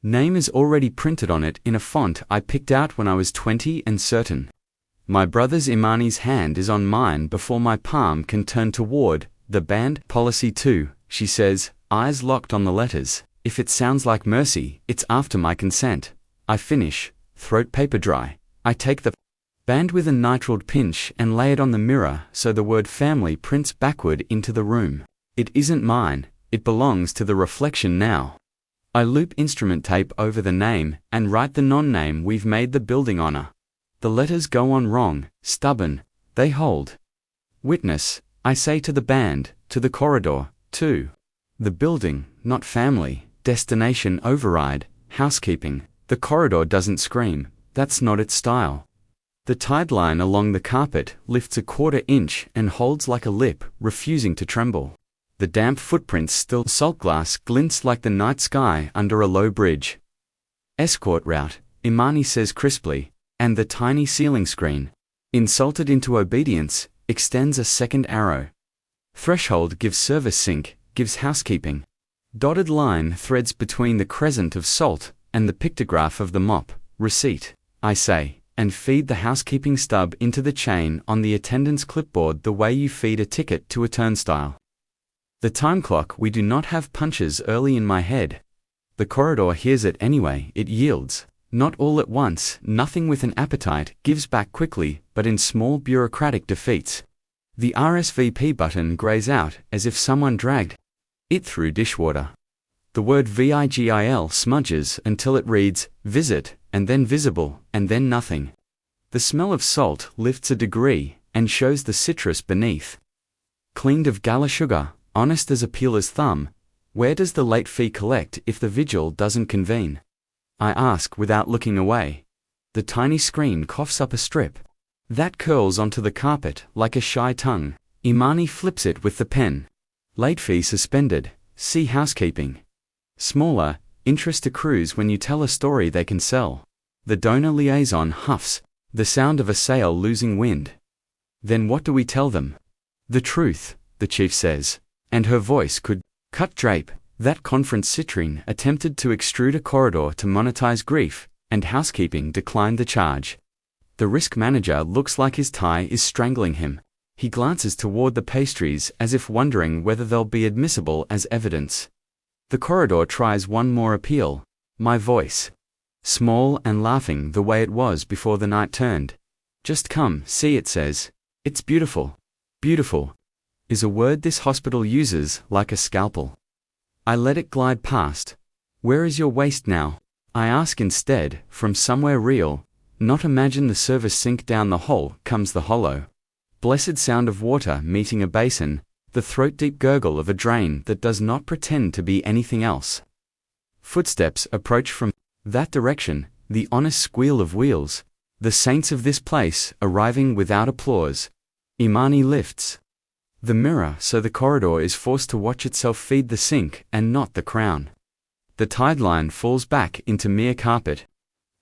name is already printed on it in a font I picked out when I was 20 and certain. My brother's Imani's hand is on mine before my palm can turn toward the band. Policy 2, she says, eyes locked on the letters. If it sounds like mercy, it's after my consent. I finish, throat paper dry. I take the band with a nitrile pinch and lay it on the mirror so the word family prints backward into the room. It isn't mine, it belongs to the reflection now. I loop instrument tape over the name and write the non-name we've made the building honor. The letters go on wrong, stubborn, they hold. Witness, I say to the band, to the corridor, to the building, not family, destination override, housekeeping. The corridor doesn't scream, that's not its style. The tide line along the carpet lifts a quarter inch and holds like a lip, refusing to tremble. The damp footprints still. Salt glass glints like the night sky under a low bridge. Escort route, Imani says crisply, and the tiny ceiling screen, insulted into obedience, extends a second arrow. Threshold gives service sink, gives housekeeping. Dotted line threads between the crescent of salt and the pictograph of the mop, receipt, I say, and feed the housekeeping stub into the chain on the attendant's clipboard the way you feed a ticket to a turnstile. The time clock. We do not have punches early in my head. The corridor hears it anyway. It yields. Not all at once, nothing with an appetite gives back quickly, but in small bureaucratic defeats. The RSVP button grays out as if someone dragged it through dishwater. The word VIGIL smudges until it reads, visit, and then visible, and then nothing. The smell of salt lifts a degree and shows the citrus beneath. Cleaned of gala sugar, honest as a peeler's thumb, where does the late fee collect if the vigil doesn't convene? I ask without looking away. The tiny screen coughs up a strip that curls onto the carpet like a shy tongue. Imani flips it with the pen. Late fee suspended, see housekeeping. Smaller, interest accrues when you tell a story they can sell. The donor liaison huffs, the sound of a sail losing wind. Then what do we tell them? The truth, the chief says, and her voice could cut drape. That conference citrine attempted to extrude a corridor to monetize grief, and housekeeping declined the charge. The risk manager looks like his tie is strangling him. He glances toward the pastries as if wondering whether they'll be admissible as evidence. The corridor tries one more appeal. My voice. Small and laughing the way it was before the night turned. Just come, see, it says. It's beautiful. Beautiful is a word this hospital uses like a scalpel. I let it glide past. Where is your waist now? I ask instead, from somewhere real, not imagine the service sink down the hole comes the hollow. Blessed sound of water meeting a basin, the throat-deep gurgle of a drain that does not pretend to be anything else. Footsteps approach from that direction, the honest squeal of wheels, the saints of this place arriving without applause. Imani lifts the mirror so the corridor is forced to watch itself feed the sink and not the crown. The tide line falls back into mere carpet.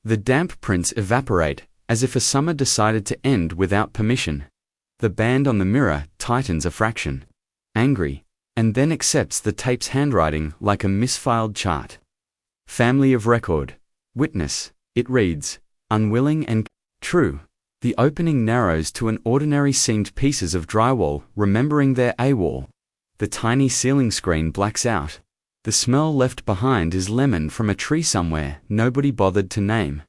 The damp prints evaporate, as if a summer decided to end without permission. The band on the mirror tightens a fraction. Angry, and then accepts the tape's handwriting like a misfiled chart. Family of record. Witness, it reads, unwilling and true. The opening narrows to an ordinary seamed pieces of drywall, remembering their AWOL. The tiny ceiling screen blacks out. The smell left behind is lemon from a tree somewhere nobody bothered to name.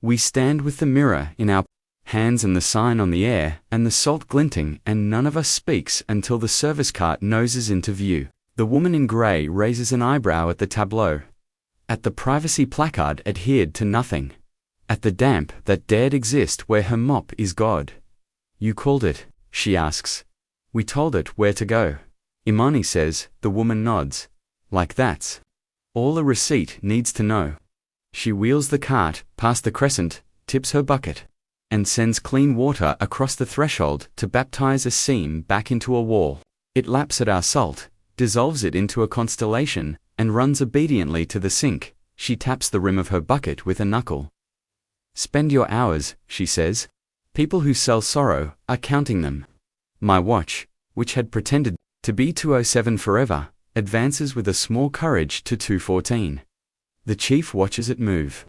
We stand with the mirror in our hands and the sign on the air, and the salt glinting, and none of us speaks until the service cart noses into view. The woman in grey raises an eyebrow at the tableau. At the privacy placard adhered to nothing. At the damp that dared exist where her mop is God. You called it, she asks. We told it where to go. Imani says, the woman nods. Like that's all a receipt needs to know. She wheels the cart past the crescent, tips her bucket, and sends clean water across the threshold to baptize a seam back into a wall. It laps at our salt, dissolves it into a constellation, and runs obediently to the sink. She taps the rim of her bucket with a knuckle. Spend your hours, she says. People who sell sorrow are counting them. My watch, which had pretended to be 2:07 forever, advances with a small courage to 2:14. The chief watches it move.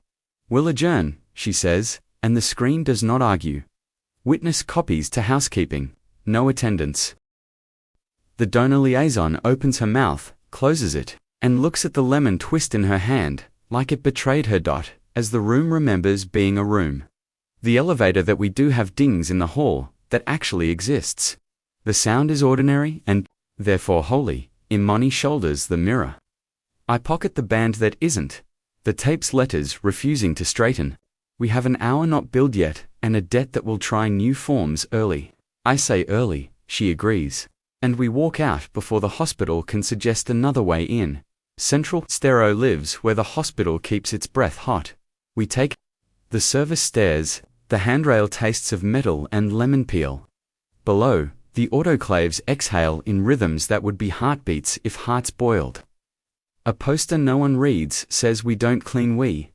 We'll adjourn, she says, and the screen does not argue. Witness copies to housekeeping. No attendance. The donor liaison opens her mouth, closes it, and looks at the lemon twist in her hand, like it betrayed her. As the room remembers being a room. The elevator that we do have dings in the hall, that actually exists. The sound is ordinary and, therefore holy. Imani shoulders the mirror. I pocket the band that isn't. The tape's letters refusing to straighten. We have an hour not billed yet, and a debt that will try new forms early. I say early, she agrees. And we walk out before the hospital can suggest another way in. Central Stero lives where the hospital keeps its breath hot. We take the service stairs, the handrail tastes of metal and lemon peel. Below, the autoclaves exhale in rhythms that would be heartbeats if hearts boiled. A poster no one reads says we don't clean we.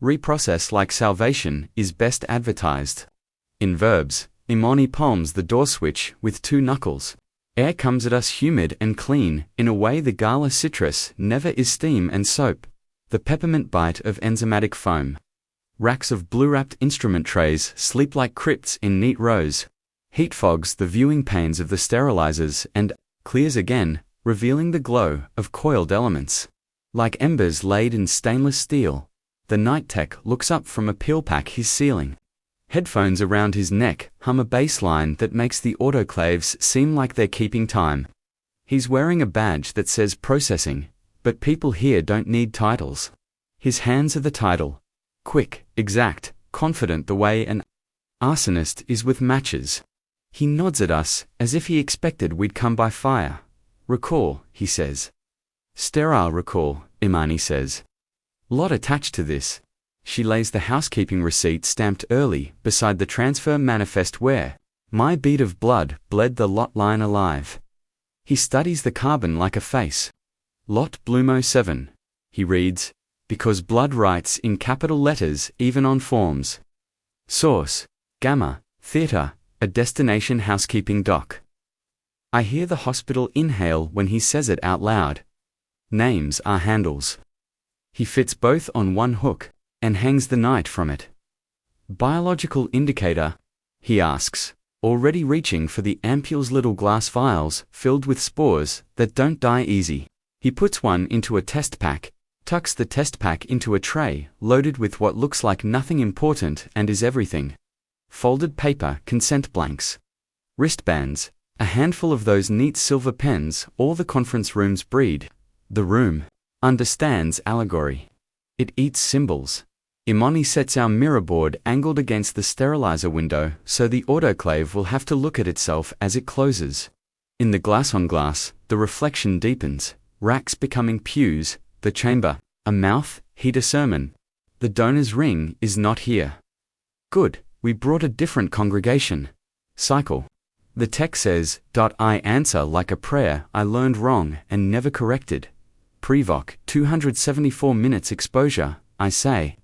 Reprocess like salvation is best advertised. In verbs, Imani palms the door switch with 2 knuckles. Air comes at us humid and clean, in a way the gala citrus never is steam and soap. The peppermint bite of enzymatic foam. Racks of blue-wrapped instrument trays sleep like crypts in neat rows. Heat fogs the viewing panes of the sterilizers and clears again, revealing the glow of coiled elements. Like embers laid in stainless steel, the night tech looks up from a peel pack he's sealing. Headphones around his neck hum a bass line that makes the autoclaves seem like they're keeping time. He's wearing a badge that says processing, but people here don't need titles. His hands are the title. Quick, exact, confident the way an arsonist is with matches. He nods at us, as if he expected we'd come by fire. Recall, he says. Sterile recall, Imani says. Lot attached to this. She lays the housekeeping receipt stamped early beside the transfer manifest where my bead of blood bled the lot line alive. He studies the carbon like a face. Lot Blumo 7, he reads, because blood writes in capital letters even on forms. Source, Gamma, Theatre, a destination housekeeping doc. I hear the hospital inhale when he says it out loud. Names are handles. He fits both on one hook and hangs the night from it. Biological indicator, he asks, already reaching for the ampules, little glass vials filled with spores that don't die easy. He puts one into a test pack, tucks the test pack into a tray loaded with what looks like nothing important and is everything. Folded paper, consent blanks, wristbands, a handful of those neat silver pens all the conference rooms breed. The room understands allegory. It eats symbols. Imani sets our mirror board angled against the sterilizer window so the autoclave will have to look at itself as it closes. In the glass-on-glass, the reflection deepens, racks becoming pews, the chamber, a mouth, heat a sermon. The donor's ring is not here. Good, we brought a different congregation. Cycle. The tech says, I answer like a prayer I learned wrong and never corrected. Prevoc, 274 minutes exposure, I say.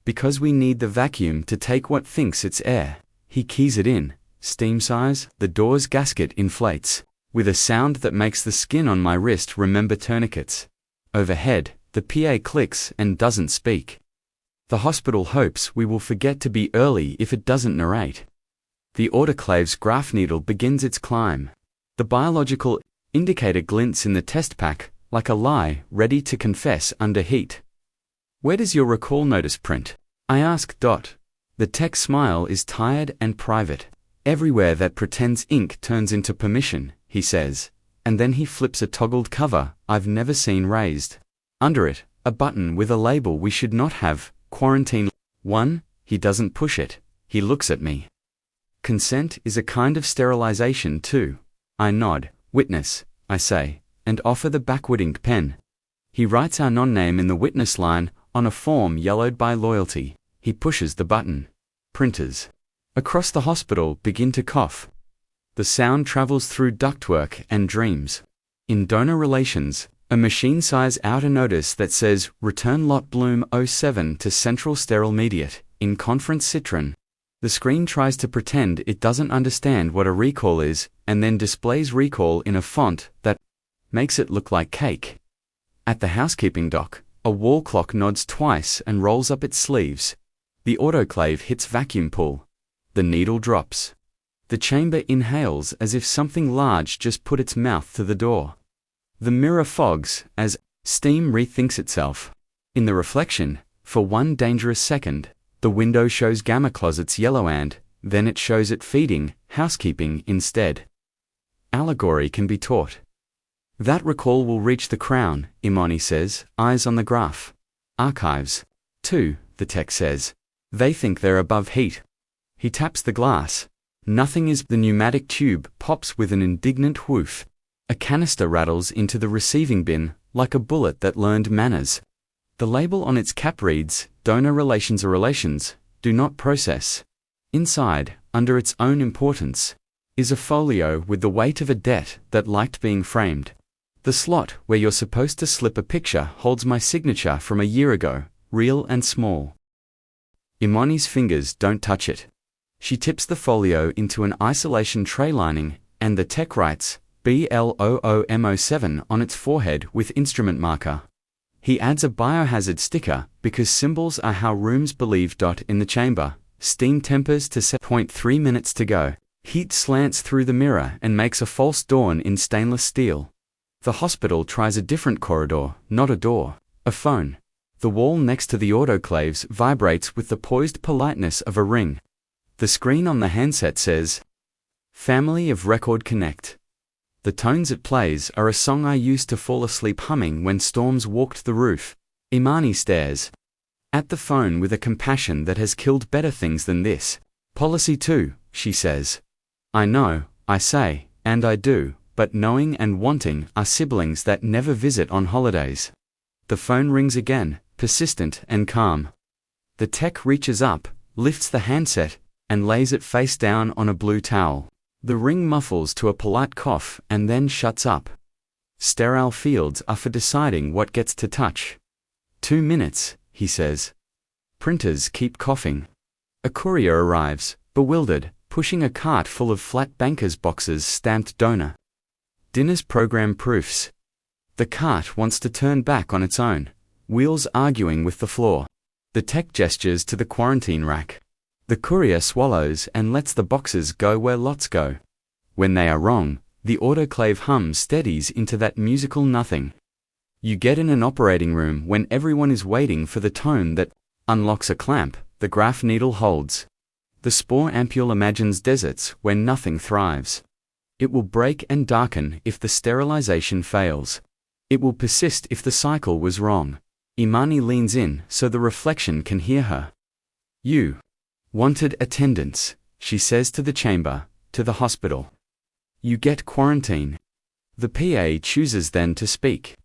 Because we need the vacuum to take what thinks it's air. He keys it in. Steam size, the door's gasket inflates, with a sound that makes the skin on my wrist remember tourniquets. Overhead, the PA clicks and doesn't speak. The hospital hopes we will forget to be early if it doesn't narrate. The autoclave's graph needle begins its climb. The biological indicator glints in the test pack, like a lie ready to confess under heat. Where does your recall notice print? I ask. The tech smile is tired and private. Everywhere that pretends ink turns into permission, he says, and then he flips a toggled cover I've never seen raised. Under it, a button with a label we should not have, quarantine 1, he doesn't push it, he looks at me. Consent is a kind of sterilization too. I nod. Witness, I say, and offer the backward ink pen. He writes our non-name in the witness line on a form yellowed by loyalty. He pushes the button. Printers across the hospital begin to cough. The sound travels through ductwork and dreams. In donor relations, a machine sighs out a notice that says return lot bloom 07 to central sterile mediate in conference citron. The screen tries to pretend it doesn't understand what a recall is and then displays recall in a font that makes it look like cake. At the housekeeping dock, a wall clock nods twice and rolls up its sleeves. The autoclave hits vacuum pull. The needle drops. The chamber inhales as if something large just put its mouth to the door. The mirror fogs as steam rethinks itself. In the reflection, for one dangerous second, the window shows Gamma Closet's yellow and then it shows it feeding housekeeping instead. Allegory can be taught. That recall will reach the crown, Imani says, eyes on the graph. Archives. 2, the tech says. They think they're above heat. He taps the glass. Nothing is. The pneumatic tube pops with an indignant whoof. A canister rattles into the receiving bin like a bullet that learned manners. The label on its cap reads, Donor relations are relations, do not process. Inside, under its own importance, is a folio with the weight of a debt that liked being framed. The slot where you're supposed to slip a picture holds my signature from a year ago, real and small. Imani's fingers don't touch it. She tips the folio into an isolation tray lining, and the tech writes, BLOOM07 on its forehead with instrument marker. He adds a biohazard sticker because symbols are how rooms believe. In the chamber, steam tempers to 7.3 minutes to go. Heat slants through the mirror and makes a false dawn in stainless steel. The hospital tries a different corridor, not a door, a phone. The wall next to the autoclaves vibrates with the poised politeness of a ring. The screen on the handset says, Family of Record Connect. The tones it plays are a song I used to fall asleep humming when storms walked the roof. Imani stares at the phone with a compassion that has killed better things than this. Policy 2, she says. I know, I say, and I do, but knowing and wanting are siblings that never visit on holidays. The phone rings again, persistent and calm. The tech reaches up, lifts the handset, and lays it face down on a blue towel. The ring muffles to a polite cough and then shuts up. Sterile fields are for deciding what gets to touch. 2 minutes, he says. Printers keep coughing. A courier arrives, bewildered, pushing a cart full of flat banker's boxes stamped donor. Dinner's program proofs. The cart wants to turn back on its own, wheels arguing with the floor. The tech gestures to the quarantine rack. The courier swallows and lets the boxes go where lots go. When they are wrong, the autoclave hum steadies into that musical nothing. You get in an operating room when everyone is waiting for the tone that unlocks a clamp, the graph needle holds. The spore ampule imagines deserts where nothing thrives. It will break and darken if the sterilization fails. It will persist if the cycle was wrong. Imani leans in so the reflection can hear her. You wanted attendance, she says to the chamber, to the hospital. You get quarantine. The PA chooses then to speak.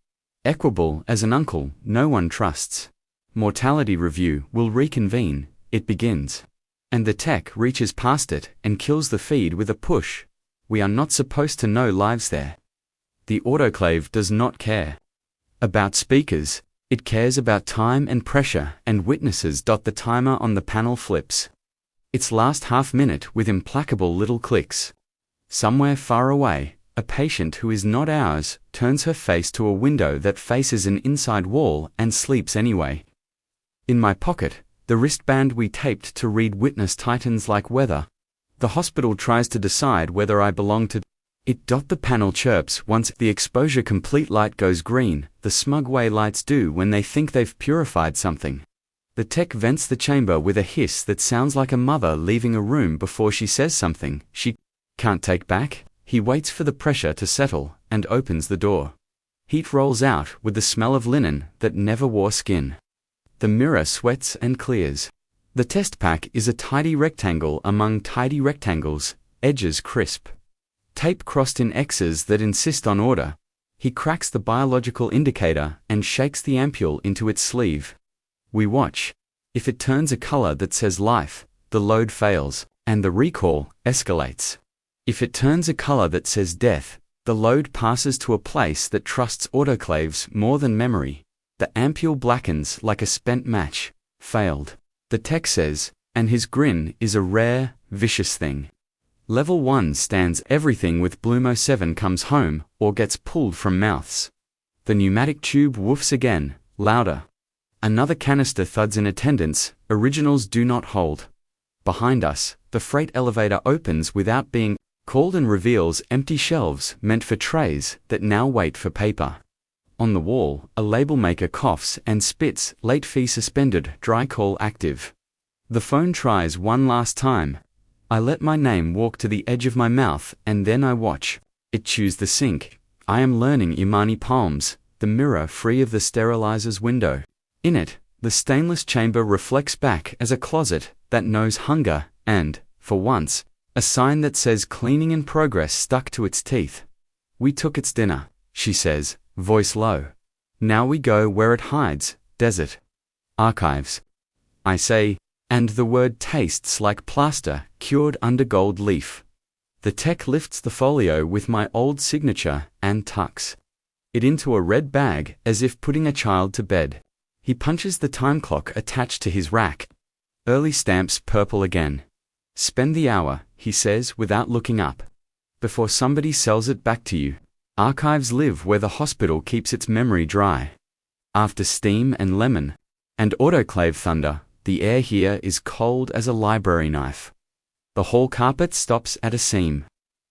Equable as an uncle no one trusts. Mortality review will reconvene, it begins. And the tech reaches past it and kills the feed with a push. We are not supposed to know lives there. The autoclave does not care about speakers, it cares about time and pressure and witnesses. The timer on the panel flips. Its last half minute with implacable little clicks. Somewhere far away, a patient who is not ours turns her face to a window that faces an inside wall and sleeps anyway. In my pocket, the wristband we taped to read witness tightens like weather. The hospital tries to decide whether I belong to it. The panel chirps once the exposure complete light goes green, the smug way lights do when they think they've purified something. The tech vents the chamber with a hiss that sounds like a mother leaving a room before she says something she can't take back. He waits for the pressure to settle and opens the door. Heat rolls out with the smell of linen that never wore skin. The mirror sweats and clears. The test pack is a tidy rectangle among tidy rectangles, edges crisp. Tape crossed in X's that insist on order. He cracks the biological indicator and shakes the ampule into its sleeve. We watch. If it turns a color that says life, the load fails, and the recall escalates. If it turns a color that says death, the load passes to a place that trusts autoclaves more than memory. The ampule blackens like a spent match. Failed. The tech says, and his grin is a rare, vicious thing. Level 1 stands everything with Blumo 7 comes home or gets pulled from mouths. The pneumatic tube woofs again, louder. Another canister thuds in attendance. Originals do not hold. Behind us, the freight elevator opens without being called and reveals empty shelves meant for trays that now wait for paper. On the wall, a label maker coughs and spits, late fee suspended, dry call active. The phone tries one last time. I let my name walk to the edge of my mouth and then I watch. It chews the sink. I am learning Imani palms, the mirror free of the sterilizer's window. In it, the stainless chamber reflects back as a closet that knows hunger and, for once, a sign that says cleaning in progress stuck to its teeth. We took its dinner, she says, voice low. Now we go where it hides, desert. Archives. I say, and the word tastes like plaster cured under gold leaf. The tech lifts the folio with my old signature and tucks it into a red bag as if putting a child to bed. He punches the time clock attached to his rack. Early stamps purple again. Spend the hour, he says without looking up, before somebody sells it back to you. Archives live where the hospital keeps its memory dry. After steam and lemon and autoclave thunder, the air here is cold as a library knife. The hall carpet stops at a seam.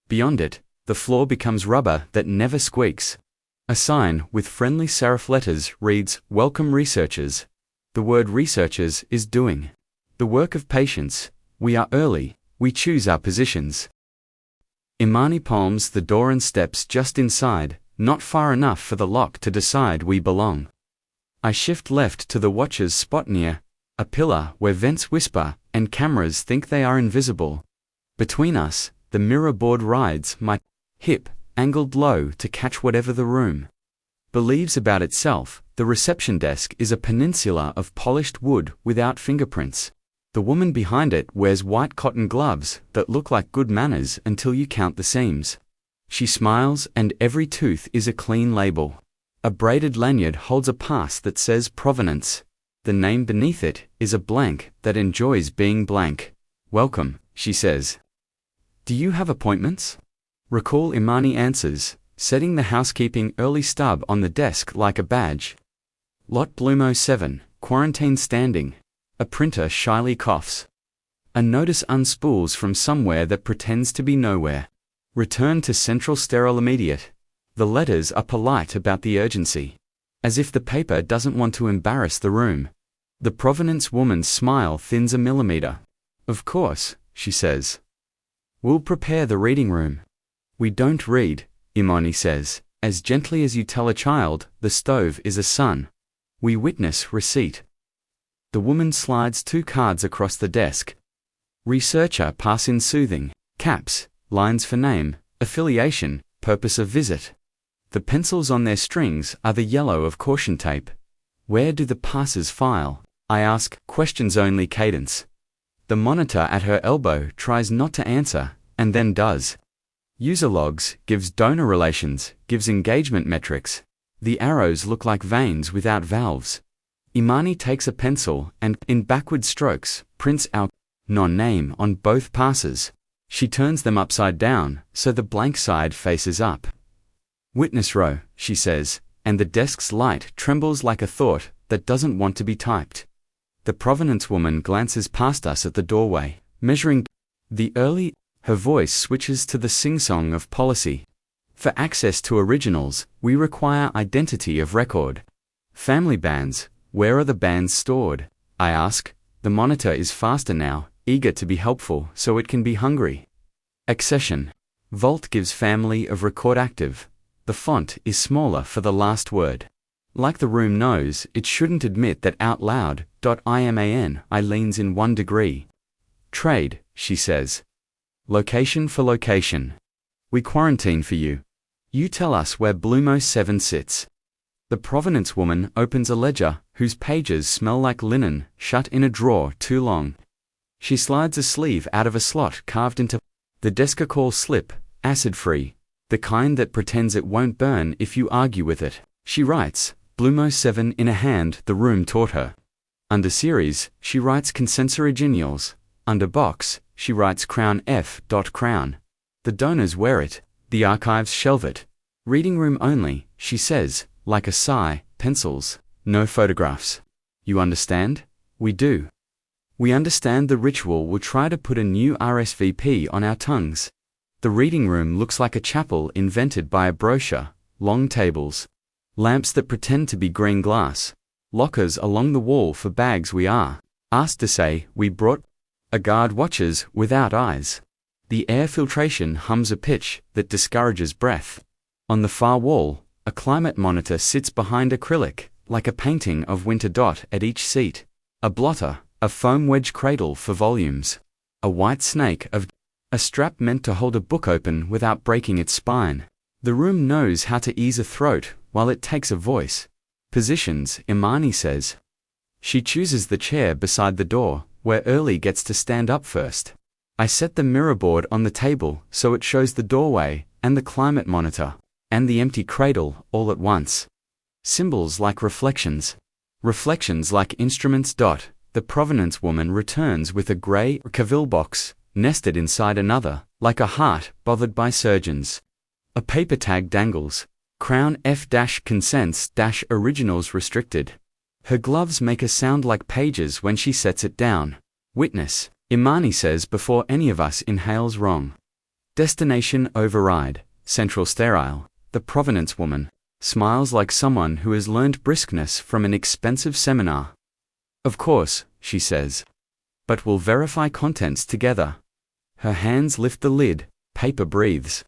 Beyond it, the floor becomes rubber that never squeaks. A sign with friendly serif letters reads, "Welcome researchers." The word researchers is doing the work of patience. We are early, we choose our positions. Imani palms the door and steps just inside, not far enough for the lock to decide we belong. I shift left to the watcher's spot near a pillar where vents whisper and cameras think they are invisible. Between us, the mirror board rides my hip, angled low to catch whatever the room believes about itself. The reception desk is a peninsula of polished wood without fingerprints. The woman behind it wears white cotton gloves that look like good manners until you count the seams. She smiles and every tooth is a clean label. A braided lanyard holds a pass that says provenance. The name beneath it is a blank that enjoys being blank. Welcome, she says. Do you have appointments? Recall Imani answers, setting the housekeeping early stub on the desk like a badge. Lot Blumo 7, quarantine standing. A printer shyly coughs. A notice unspools from somewhere that pretends to be nowhere. Return to central sterile immediate. The letters are polite about the urgency, as if the paper doesn't want to embarrass the room. The provenance woman's smile thins a millimeter. Of course, she says. We'll prepare the reading room. We don't read, Imani says, as gently as you tell a child the stove is a son. We witness receipt. The woman slides 2 cards across the desk. Researcher pass in soothing, caps, lines for name, affiliation, purpose of visit. The pencils on their strings are the yellow of caution tape. Where do the passes file? I ask, questions-only cadence. The monitor at her elbow tries not to answer, and then does. User logs, gives donor relations, gives engagement metrics. The arrows look like veins without valves. Imani takes a pencil and, in backward strokes, prints our non-name on both passes. She turns them upside down, so the blank side faces up. Witness row, she says, and the desk's light trembles like a thought that doesn't want to be typed. The provenance woman glances past us at the doorway, measuring the early. Her voice switches to the sing-song of policy. For access to originals, we require identity of record. Family bands, where are the bands stored? I ask. The monitor is faster now, eager to be helpful so it can be hungry. Accession. Vault gives family of record active. The font is smaller for the last word. Like the room knows, it shouldn't admit that out loud. IMAN I leans in 1 degree. Trade, she says. Location for location. We quarantine for you. You tell us where Blumo 7 sits. The provenance woman opens a ledger whose pages smell like linen, shut in a drawer too long. She slides a sleeve out of a slot carved into the Descacall slip, acid-free, the kind that pretends it won't burn if you argue with it. She writes, Blumo 7 in a hand the room taught her. Under series, she writes Consensus Originals. Under box, she writes Crown F. Crown. The donors wear it, the archives shelve it. Reading room only, she says, like a sigh, pencils, no photographs. You understand? We do. We understand the ritual will try to put a new RSVP on our tongues. The reading room looks like a chapel invented by a brochure, long tables, lamps that pretend to be green glass, lockers along the wall for bags we are asked to say we brought. A guard watches without eyes. The air filtration hums a pitch that discourages breath. On the far wall, a climate monitor sits behind acrylic, like a painting of Winter Dot at each seat. A blotter, a foam wedge cradle for volumes. A white snake of a strap meant to hold a book open without breaking its spine. The room knows how to ease a throat while it takes a voice. Positions, Imani says. She chooses the chair beside the door, where Early gets to stand up first. I set the mirror board on the table so it shows the doorway and the climate monitor and the empty cradle all at once. Symbols like reflections. Reflections like instruments. The provenance woman returns with a grey Cavill box, nested inside another, like a heart bothered by surgeons. A paper tag dangles. Crown F-Consents-Originals Restricted. Her gloves make a sound like pages when she sets it down. Witness, Imani says before any of us inhales wrong. Destination override, central sterile. The provenance woman smiles like someone who has learned briskness from an expensive seminar. Of course, she says. But we'll verify contents together. Her hands lift the lid, paper breathes.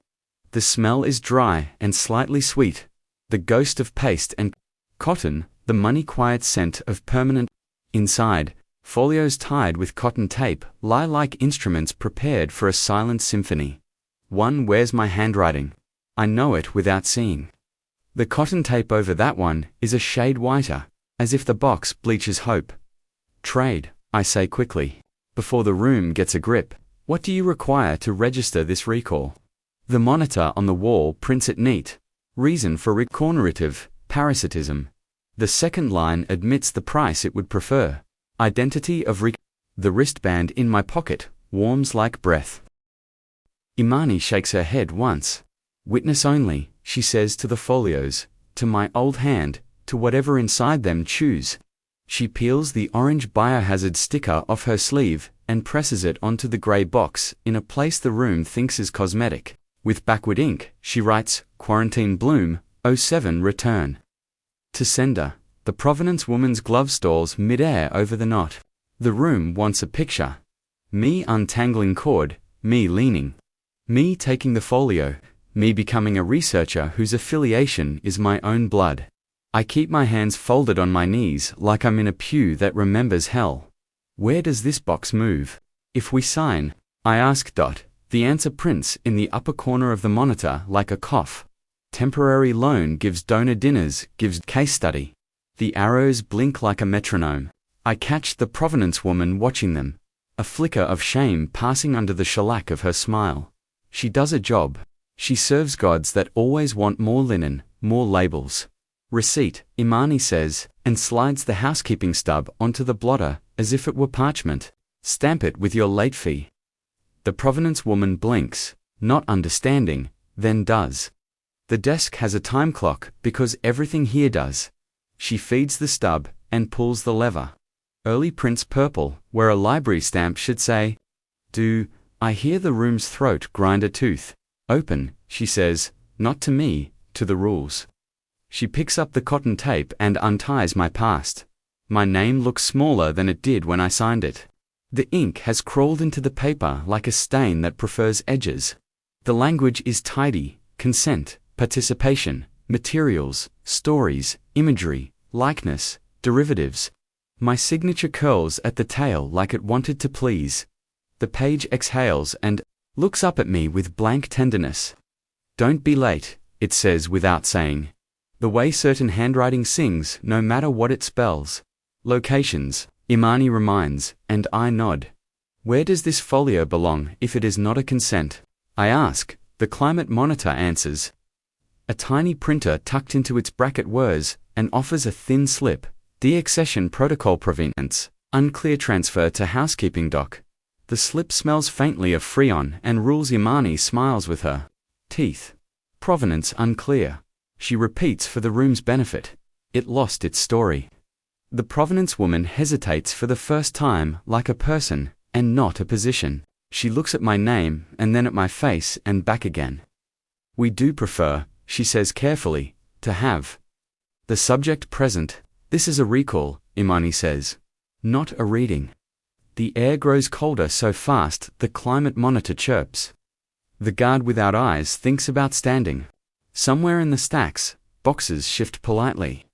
The smell is dry and slightly sweet. The ghost of paste and cotton, the money-quiet scent of permanent. Inside, folios tied with cotton tape lie like instruments prepared for a silent symphony. One wears my handwriting. I know it without seeing. The cotton tape over that one is a shade whiter, as if the box bleaches hope. Trade, I say quickly, before the room gets a grip. What do you require to register this recall? The monitor on the wall prints it neat. Reason for recornerative, parasitism. The second line admits the price it would prefer. Identity of The wristband in my pocket warms like breath. Imani shakes her head once. Witness only, she says to the folios, to my old hand, to whatever inside them choose. She peels the orange biohazard sticker off her sleeve and presses it onto the grey box in a place the room thinks is cosmetic. With backward ink, she writes, Quarantine Bloom, 07 return. To sender, the provenance woman's glove stalls mid-air over the knot. The room wants a picture. Me untangling cord, me leaning. Me taking the folio, me becoming a researcher whose affiliation is my own blood. I keep my hands folded on my knees like I'm in a pew that remembers hell. Where does this box move? If we sign, I ask. The answer prints in the upper corner of the monitor like a cough. Temporary loan gives donor dinners, gives case study. The arrows blink like a metronome. I catch the provenance woman watching them. A flicker of shame passing under the shellac of her smile. She does a job. She serves gods that always want more linen, more labels. Receipt, Imani says, and slides the housekeeping stub onto the blotter as if it were parchment. Stamp it with your late fee. The provenance woman blinks, not understanding, then does. The desk has a time clock because everything here does. She feeds the stub and pulls the lever. Early prints purple, where a library stamp should say, Do I hear the room's throat grind a tooth? Open, she says, not to me, to the rules. She picks up the cotton tape and unties my past. My name looks smaller than it did when I signed it. The ink has crawled into the paper like a stain that prefers edges. The language is tidy: consent, participation, materials, stories, imagery, likeness, derivatives. My signature curls at the tail like it wanted to please. The page exhales and looks up at me with blank tenderness. Don't be late, it says without saying. The way certain handwriting sings, no matter what it spells. Locations, Imani reminds, and I nod. Where does this folio belong if it is not a consent? I ask. The climate monitor answers. A tiny printer tucked into its bracket whirs and offers a thin slip. Deaccession protocol provenance, unclear transfer to housekeeping doc. The slip smells faintly of Freon and rules Imani smiles with her teeth. Provenance unclear. She repeats for the room's benefit. It lost its story. The provenance woman hesitates for the first time, like a person, and not a position. She looks at my name, and then at my face, and back again. We do prefer, she says carefully, to have the subject present. This is a recall, Imani says. Not a reading. The air grows colder so fast, the climate monitor chirps. The guard without eyes thinks about standing. Somewhere in the stacks, boxes shift politely.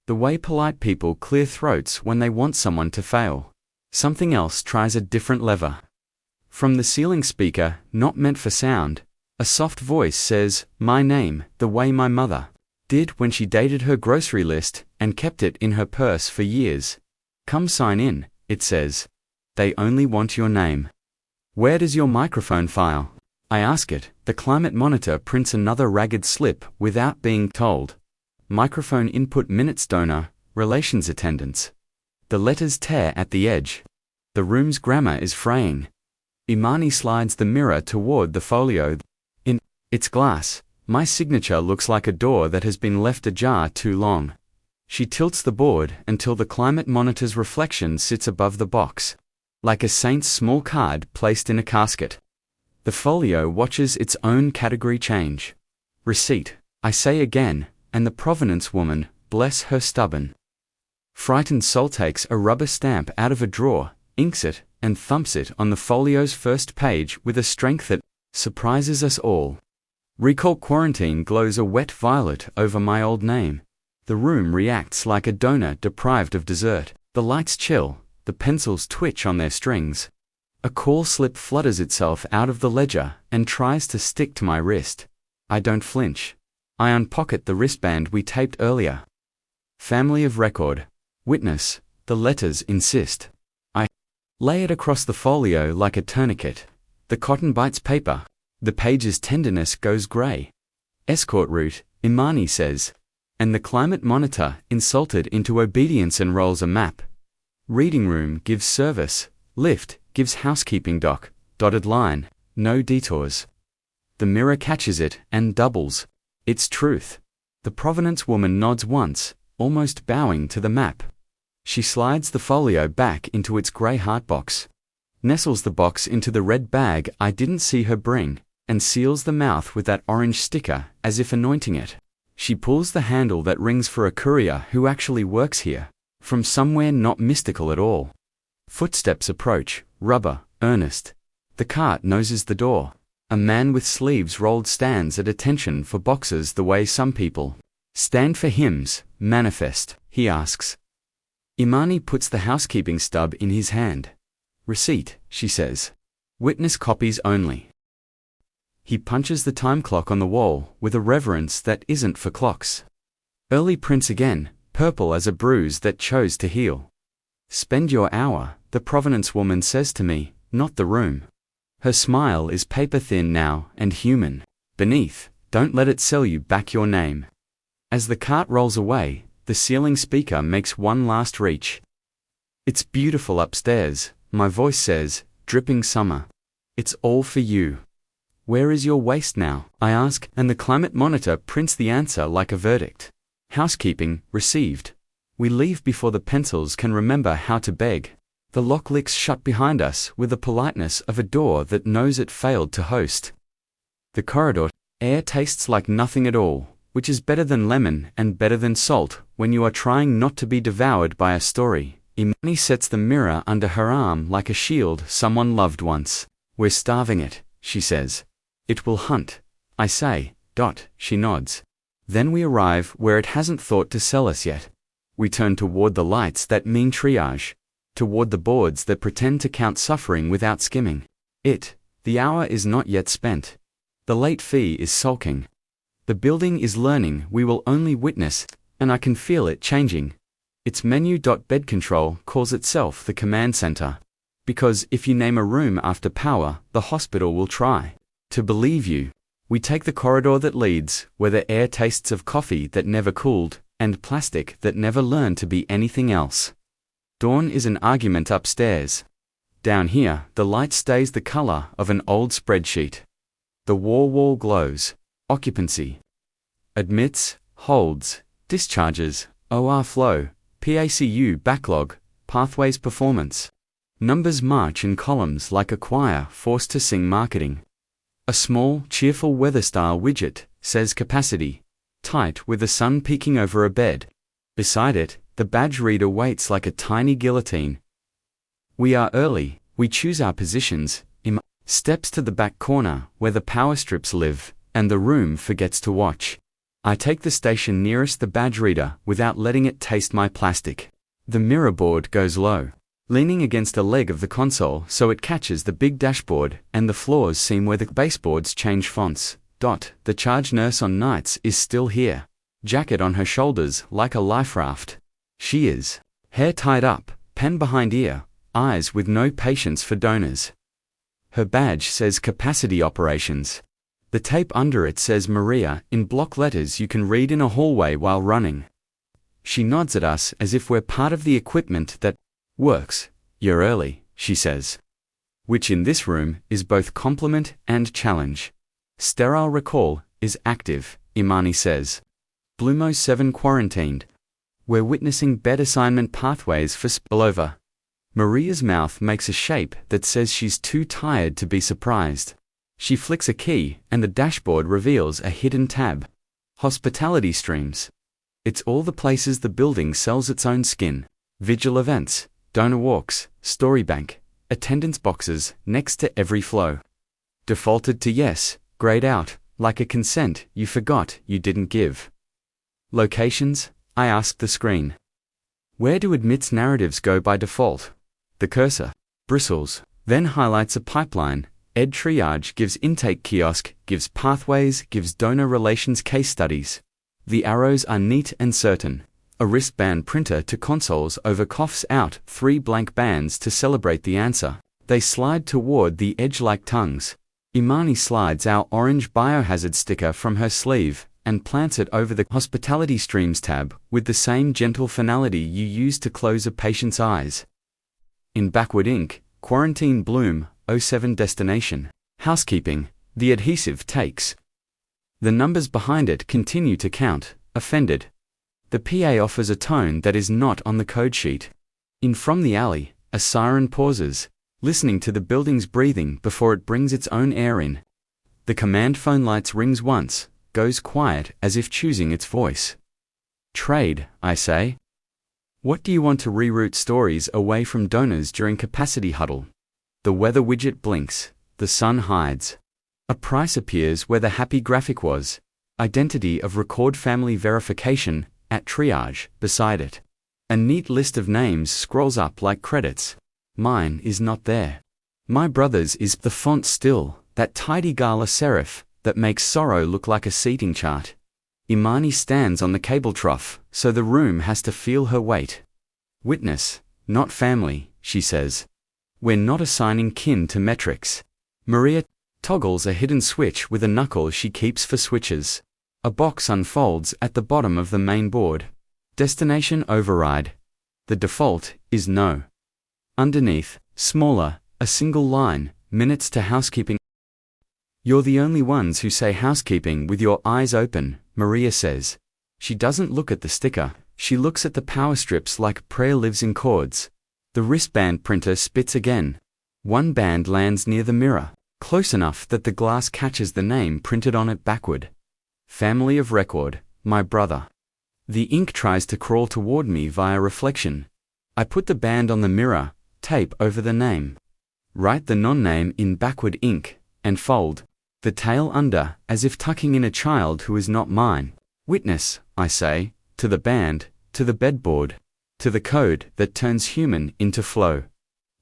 The way polite people clear throats when they want someone to fail. Something else tries a different lever. From the ceiling speaker, not meant for sound, a soft voice says, my name, the way my mother did when she dated her grocery list and kept it in her purse for years. Come sign in, it says. They only want your name. Where does your microphone file? I ask it. The climate monitor prints another ragged slip without being told. Microphone input minutes donor, relations attendance. The letters tear at the edge. The room's grammar is fraying. Imani slides the mirror toward the folio. In its glass, my signature looks like a door that has been left ajar too long. She tilts the board until the climate monitor's reflection sits above the box, like a saint's small card placed in a casket. The folio watches its own category change. Receipt, I say again, and the provenance woman, bless her stubborn frightened soul, takes a rubber stamp out of a drawer, inks it, and thumps it on the folio's first page with a strength that surprises us all. Recall quarantine glows a wet violet over my old name. The room reacts like a donor deprived of dessert. The lights chill, the pencils twitch on their strings. A call slip flutters itself out of the ledger and tries to stick to my wrist. I don't flinch. I unpocket the wristband we taped earlier. Family of record. Witness. The letters insist. I lay it across the folio like a tourniquet. The cotton bites paper. The page's tenderness goes grey. Escort route, Imani says. And the climate monitor, insulted into obedience, unrolls a map. Reading room gives service. Lift gives housekeeping doc. Dotted line, no detours. The mirror catches it and doubles. It's truth. The provenance woman nods once, almost bowing to the map. She slides the folio back into its grey heart box, nestles the box into the red bag I didn't see her bring, and seals the mouth with that orange sticker as if anointing it. She pulls the handle that rings for a courier who actually works here, from somewhere not mystical at all. Footsteps approach, rubber, earnest. The cart noses the door. A man with sleeves rolled stands at attention for boxes the way some people stand for hymns. Manifest, he asks. Imani puts the housekeeping stub in his hand. Receipt, she says. Witness copies only. He punches the time clock on the wall with a reverence that isn't for clocks. Early prints again, purple as a bruise that chose to heal. Spend your hour, the provenance woman says to me, not the room. Her smile is paper-thin now and human. Beneath, don't let it sell you back your name. As the cart rolls away, the ceiling speaker makes one last reach. It's beautiful upstairs, my voice says, dripping summer. It's all for you. Where is your waist now? I ask, and the climate monitor prints the answer like a verdict. Housekeeping, received. We leave before the pencils can remember how to beg. The lock licks shut behind us with the politeness of a door that knows it failed to host. The corridor, air tastes like nothing at all, which is better than lemon and better than salt when you are trying not to be devoured by a story. Imani sets the mirror under her arm like a shield someone loved once. We're starving it, she says. It will hunt. I say. She nods. Then we arrive where it hasn't thought to sell us yet. We turn toward the lights that mean triage, toward the boards that pretend to count suffering without skimming. The hour is not yet spent. The late fee is sulking. The building is learning we will only witness, and I can feel it changing. Its menu.bed control calls itself the command center. Because if you name a room after power, the hospital will try to believe you. We take the corridor that leads, where the air tastes of coffee that never cooled, and plastic that never learned to be anything else. Dawn is an argument upstairs. Down here, the light stays the color of an old spreadsheet. The wall glows. Occupancy. Admits, holds, discharges, OR flow, PACU backlog, pathways performance. Numbers march in columns like a choir forced to sing marketing. A small, cheerful weather-style widget says capacity, tight with the sun peeking over a bed. Beside it, the badge reader waits like a tiny guillotine. We are early, we choose our positions, steps to the back corner where the power strips live, and the room forgets to watch. I take the station nearest the badge reader without letting it taste my plastic. The mirror board goes low, leaning against a leg of the console so it catches the big dashboard, and the floors seem where the baseboards change fonts. The charge nurse on nights is still here, jacket on her shoulders like a life raft. She is, hair tied up, pen behind ear, eyes with no patience for donors. Her badge says capacity operations. The tape under it says Maria in block letters you can read in a hallway while running. She nods at us as if we're part of the equipment that works. You're early, she says. Which in this room is both compliment and challenge. Sterile recall is active, Imani says. Blumo 7 quarantined. We're witnessing bed assignment pathways for spillover. Maria's mouth makes a shape that says she's too tired to be surprised. She flicks a key and the dashboard reveals a hidden tab. Hospitality streams. It's all the places the building sells its own skin. Vigil events, donor walks, story bank, attendance boxes next to every flow. Defaulted to yes, grayed out, like a consent you forgot you didn't give. Locations? I ask the screen. Where do admits narratives go by default? The cursor bristles, then highlights a pipeline. Ed triage gives intake kiosk, gives pathways, gives donor relations case studies. The arrows are neat and certain. A wristband printer to consoles over coughs out 3 blank bands to celebrate the answer. They slide toward the edge like tongues. Imani slides our orange biohazard sticker from her sleeve and plants it over the Hospitality Streams tab with the same gentle finality you use to close a patient's eyes. In backward ink, Quarantine Bloom 07 destination. Housekeeping, the adhesive takes. The numbers behind it continue to count, offended. The PA offers a tone that is not on the code sheet. In From the Alley, a siren pauses, listening to the building's breathing before it brings its own air in. The command phone lights rings once, goes quiet as if choosing its voice. Trade, I say. What do you want to reroute stories away from donors during capacity huddle? The weather widget blinks, the sun hides. A price appears where the happy graphic was. Identity of record family verification, at triage, beside it. A neat list of names scrolls up like credits. Mine is not there. My brother's is the font still, that tidy gala serif, that makes sorrow look like a seating chart. Imani stands on the cable trough, so the room has to feel her weight. Witness, not family, she says. We're not assigning kin to metrics. Maria toggles a hidden switch with a knuckle she keeps for switches. A box unfolds at the bottom of the main board. Destination override. The default is no. Underneath, smaller, a single line, minutes to housekeeping. You're the only ones who say housekeeping with your eyes open, Maria says. She doesn't look at the sticker, she looks at the power strips like prayer lives in chords. The wristband printer spits again. One band lands near the mirror, close enough that the glass catches the name printed on it backward. Family of record, my brother. The ink tries to crawl toward me via reflection. I put the band on the mirror, tape over the name. Write the non-name in backward ink, and fold the tail under, as if tucking in a child who is not mine. Witness, I say, to the band, to the bedboard, to the code that turns human into flow.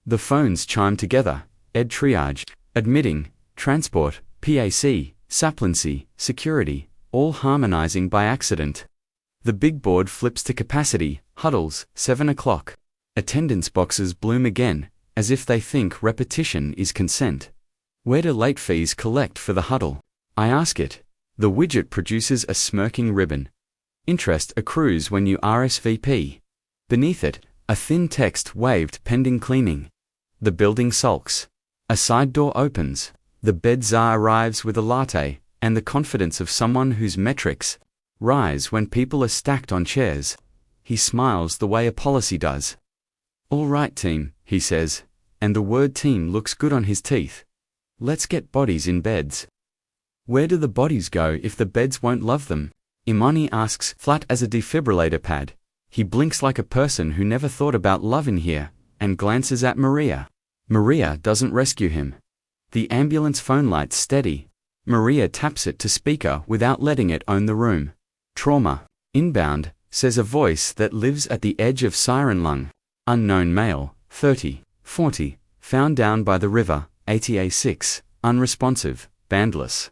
The phones chime together, ed triage, admitting, transport, PAC, supplency, security, all harmonizing by accident. The big board flips to capacity, huddles, 7 o'clock. Attendance boxes bloom again, as if they think repetition is consent. Where do late fees collect for the huddle? I ask it. The widget produces a smirking ribbon. Interest accrues when you RSVP. Beneath it, a thin text waved pending cleaning. The building sulks. A side door opens. The bed czar arrives with a latte, and the confidence of someone whose metrics rise when people are stacked on chairs. He smiles the way a policy does. All right, team, he says, and the word team looks good on his teeth. Let's get bodies in beds. Where do the bodies go if the beds won't love them? Imani asks, flat as a defibrillator pad. He blinks like a person who never thought about love in here, and glances at Maria. Maria doesn't rescue him. The ambulance phone light's steady. Maria taps it to speaker without letting it own the room. Trauma. Inbound, says a voice that lives at the edge of siren lung. Unknown male, 30, 40, found down by the river, ATA6, unresponsive, bandless.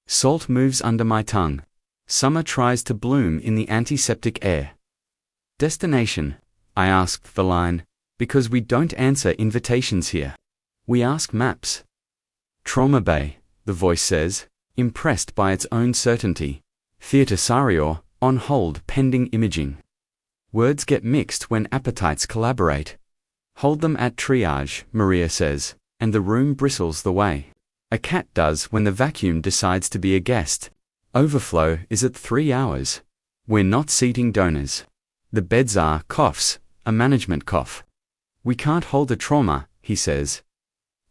Salt moves under my tongue. Summer tries to bloom in the antiseptic air. Destination? I asked the line, because we don't answer invitations here. We ask maps. Trauma Bay, the voice says, impressed by its own certainty. Theatre Sarior, on hold pending imaging. Words get mixed when appetites collaborate. Hold them at triage, Maria says, and the room bristles the way a cat does when the vacuum decides to be a guest. Overflow is at 3 hours. We're not seating donors. The beds are coughs, a management cough. We can't hold a trauma, he says.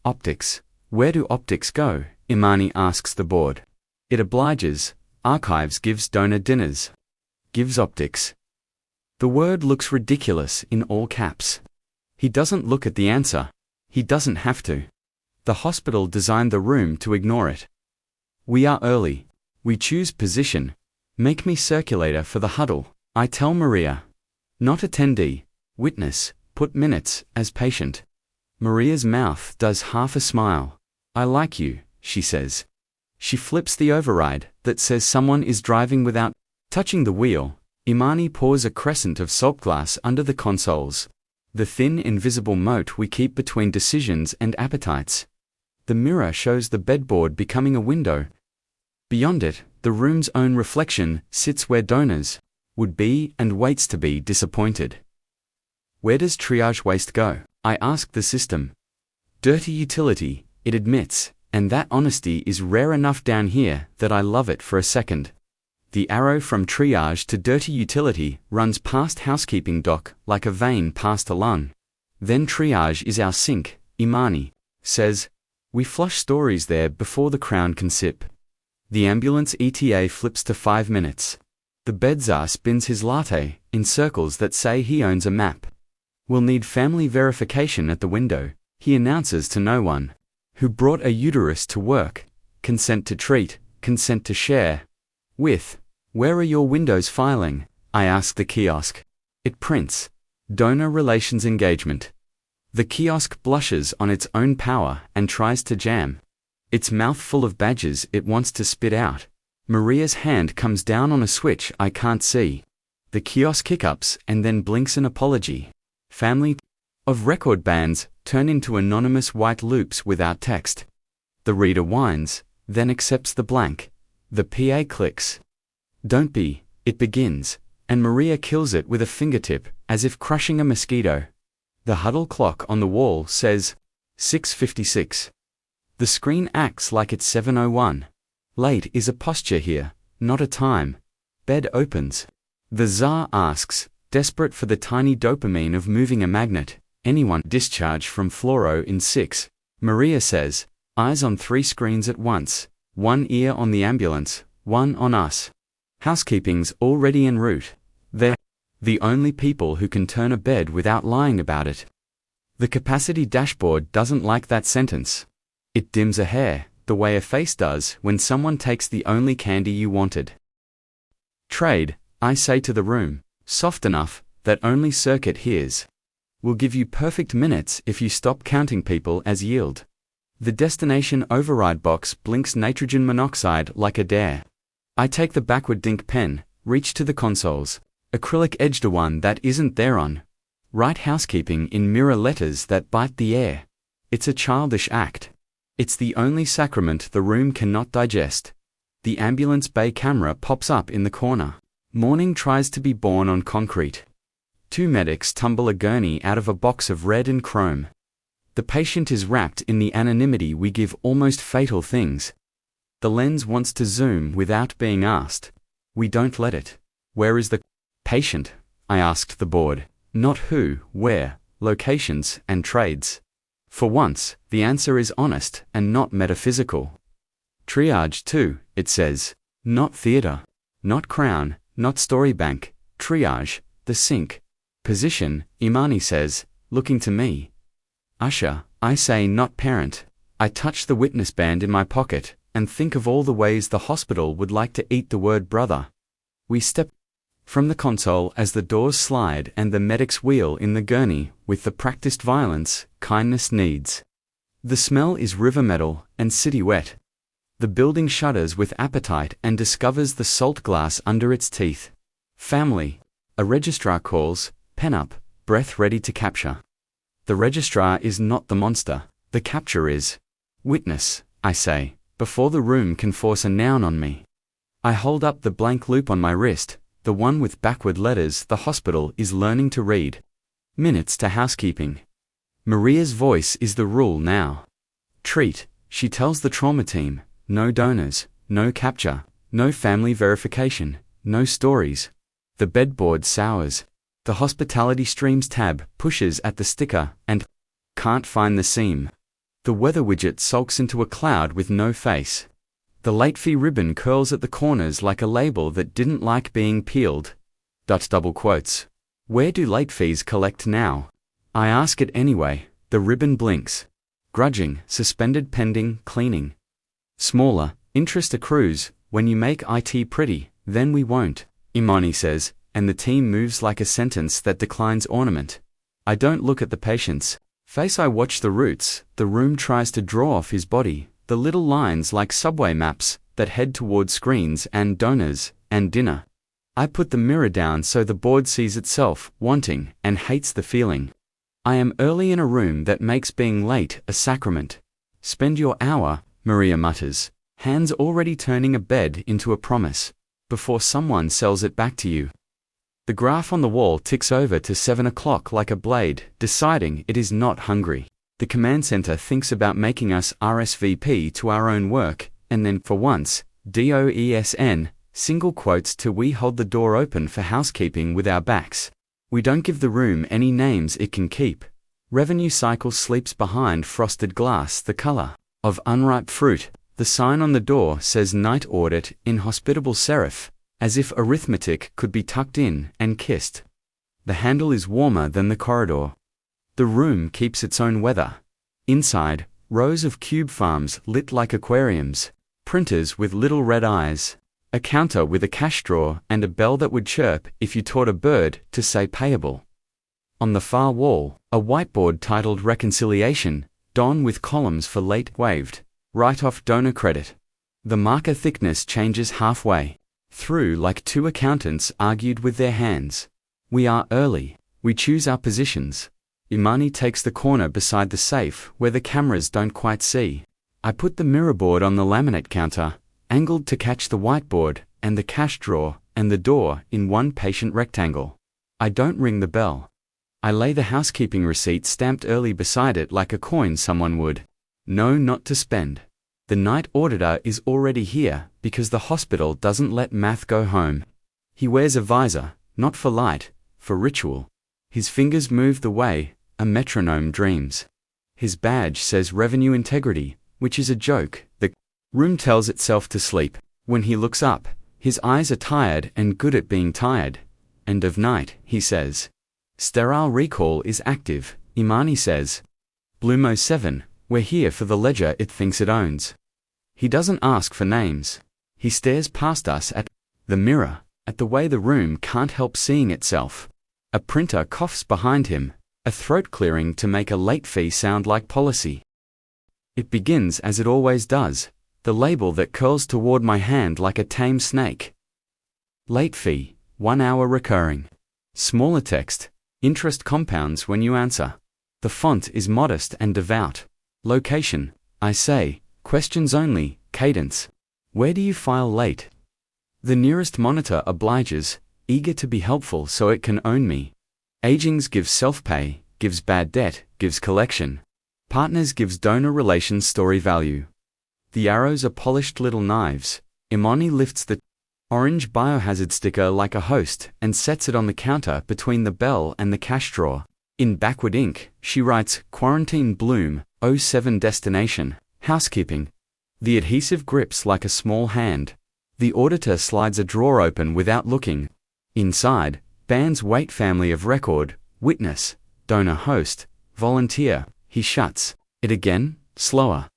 Optics. Where do optics go? Imani asks the board. It obliges. Archives gives donor dinners. Gives optics. The word looks ridiculous in all caps. He doesn't look at the answer. He doesn't have to. The hospital designed the room to ignore it. We are early. We choose position. Make me circulator for the huddle, I tell Maria. Not attendee. Witness, put minutes as patient. Maria's mouth does half a smile. I like you, she says. She flips the override that says someone is driving without touching the wheel. Imani pours a crescent of salt glass under the consoles. The thin invisible moat we keep between decisions and appetites. The mirror shows the bedboard becoming a window. Beyond it, the room's own reflection sits where donors would be and waits to be disappointed. Where does triage waste go? I ask the system. Dirty utility, it admits, and that honesty is rare enough down here that I love it for a second. The arrow from triage to dirty utility runs past housekeeping dock like a vein past a lung. Then triage is our sink, Imani says. We flush stories there before the crown can sip. The ambulance ETA flips to 5 minutes. The bedzar spins his latte in circles that say he owns a map. We'll need family verification at the window, he announces to no one. Who brought a uterus to work? Consent to treat, consent to share. With, where are your windows filing? I ask the kiosk. It prints. Donor relations engagement. The kiosk blushes on its own power and tries to jam. Its mouth full of badges it wants to spit out. Maria's hand comes down on a switch I can't see. The kiosk hiccups and then blinks an apology. Family of record bands turn into anonymous white loops without text. The reader whines, then accepts the blank. The PA clicks. Don't be, it begins, and Maria kills it with a fingertip, as if crushing a mosquito. The huddle clock on the wall says 6:56. The screen acts like it's 7:01. Late is a posture here, not a time. Bed opens. The czar asks, desperate for the tiny dopamine of moving a magnet, anyone discharge from fluoro in 6. Maria says, eyes on 3 screens at once, one ear on the ambulance, one on us. Housekeeping's already en route. They're the only people who can turn a bed without lying about it. The capacity dashboard doesn't like that sentence. It dims a hair, the way a face does when someone takes the only candy you wanted. Trade, I say to the room, soft enough that only Circuit hears. We'll give you perfect minutes if you stop counting people as yield. The destination override box blinks nitrogen monoxide like a dare. I take the backward dink pen, reach to the consoles, acrylic-edged one that isn't there on. Write housekeeping in mirror letters that bite the air. It's a childish act. It's the only sacrament the room cannot digest. The ambulance bay camera pops up in the corner. Morning tries to be born on concrete. 2 medics tumble a gurney out of a box of red and chrome. The patient is wrapped in the anonymity we give almost fatal things. The lens wants to zoom without being asked. We don't let it. Where is the patient? I asked the board. Not who, where, locations, and trades. For once, the answer is honest and not metaphysical. Triage 2, it says. Not theater. Not crown, not story bank. Triage, the sink. Position, Imani says, looking to me. Usher, I say not parent. I touch the witness band in my pocket and think of all the ways the hospital would like to eat the word brother. We step from the console as the doors slide and the medics wheel in the gurney with the practiced violence kindness needs. The smell is river metal and city wet. The building shudders with appetite and discovers the salt glass under its teeth. Family. A registrar calls, pen up, breath ready to capture. The registrar is not the monster, the capture is. Witness, I say, before the room can force a noun on me. I hold up the blank loop on my wrist, the one with backward letters the hospital is learning to read. Minutes to housekeeping. Maria's voice is the rule now. Treat, she tells the trauma team, no donors, no capture, no family verification, no stories. The bedboard sours. The hospitality streams tab pushes at the sticker and can't find the seam. The weather widget sulks into a cloud with no face. The late fee ribbon curls at the corners like a label that didn't like being peeled. Double quotes. Where do late fees collect now? I ask it anyway. The ribbon blinks. Grudging, suspended pending, cleaning. Smaller, interest accrues. When you make IT pretty, then we won't, Imani says, and the team moves like a sentence that declines ornament. I don't look at the patient's face, I watch the routes. The room tries to draw off his body, the little lines like subway maps that head toward screens and donors and dinner. I put the mirror down so the board sees itself, wanting, and hates the feeling. I am early in a room that makes being late a sacrament. Spend your hour, Maria mutters, hands already turning a bed into a promise, before someone sells it back to you. The graph on the wall ticks over to 7 o'clock like a blade, deciding it is not hungry. The command center thinks about making us RSVP to our own work, and then, for once, DOESN, single quotes till we hold the door open for housekeeping with our backs. We don't give the room any names it can keep. Revenue cycle sleeps behind frosted glass the color of unripe fruit. The sign on the door says night audit in hospitable serif, as if arithmetic could be tucked in and kissed. The handle is warmer than the corridor. The room keeps its own weather. Inside, rows of cube farms lit like aquariums, printers with little red eyes, a counter with a cash drawer and a bell that would chirp if you taught a bird to say payable. On the far wall, a whiteboard titled Reconciliation, Don with columns for late waived, write-off donor credit. The marker thickness changes halfway through like two accountants argued with their hands. We are early. We choose our positions. Imani takes the corner beside the safe where the cameras don't quite see. I put the mirror board on the laminate counter, angled to catch the whiteboard and the cash drawer and the door in one patient rectangle. I don't ring the bell. I lay the housekeeping receipt stamped early beside it like a coin someone would. No, not to spend. The night auditor is already here because the hospital doesn't let math go home. He wears a visor, not for light, for ritual. His fingers move the way a metronome dreams. His badge says revenue integrity, which is a joke. The room tells itself to sleep. When he looks up, his eyes are tired and good at being tired. End of night, he says. Sterile recall is active, Imani says. Blumo 7, we're here for the ledger it thinks it owns. He doesn't ask for names. He stares past us at the mirror, at the way the room can't help seeing itself. A printer coughs behind him, a throat clearing to make a late fee sound like policy. It begins as it always does, the label that curls toward my hand like a tame snake. Late fee, 1 hour recurring. Smaller text, interest compounds when you answer. The font is modest and devout. Location, I say, questions only, cadence. Where do you file late? The nearest monitor obliges, eager to be helpful so it can own me. Agings gives self-pay, gives bad debt, gives collection. Partners gives donor relations story value. The arrows are polished little knives. Imani lifts the orange biohazard sticker like a host and sets it on the counter between the bell and the cash drawer. In backward ink, she writes, Quarantine Bloom, 07 Destination, Housekeeping. The adhesive grips like a small hand. The auditor slides a drawer open without looking. Inside, bands wait family of record, witness, donor host, volunteer. He shuts it again, slower.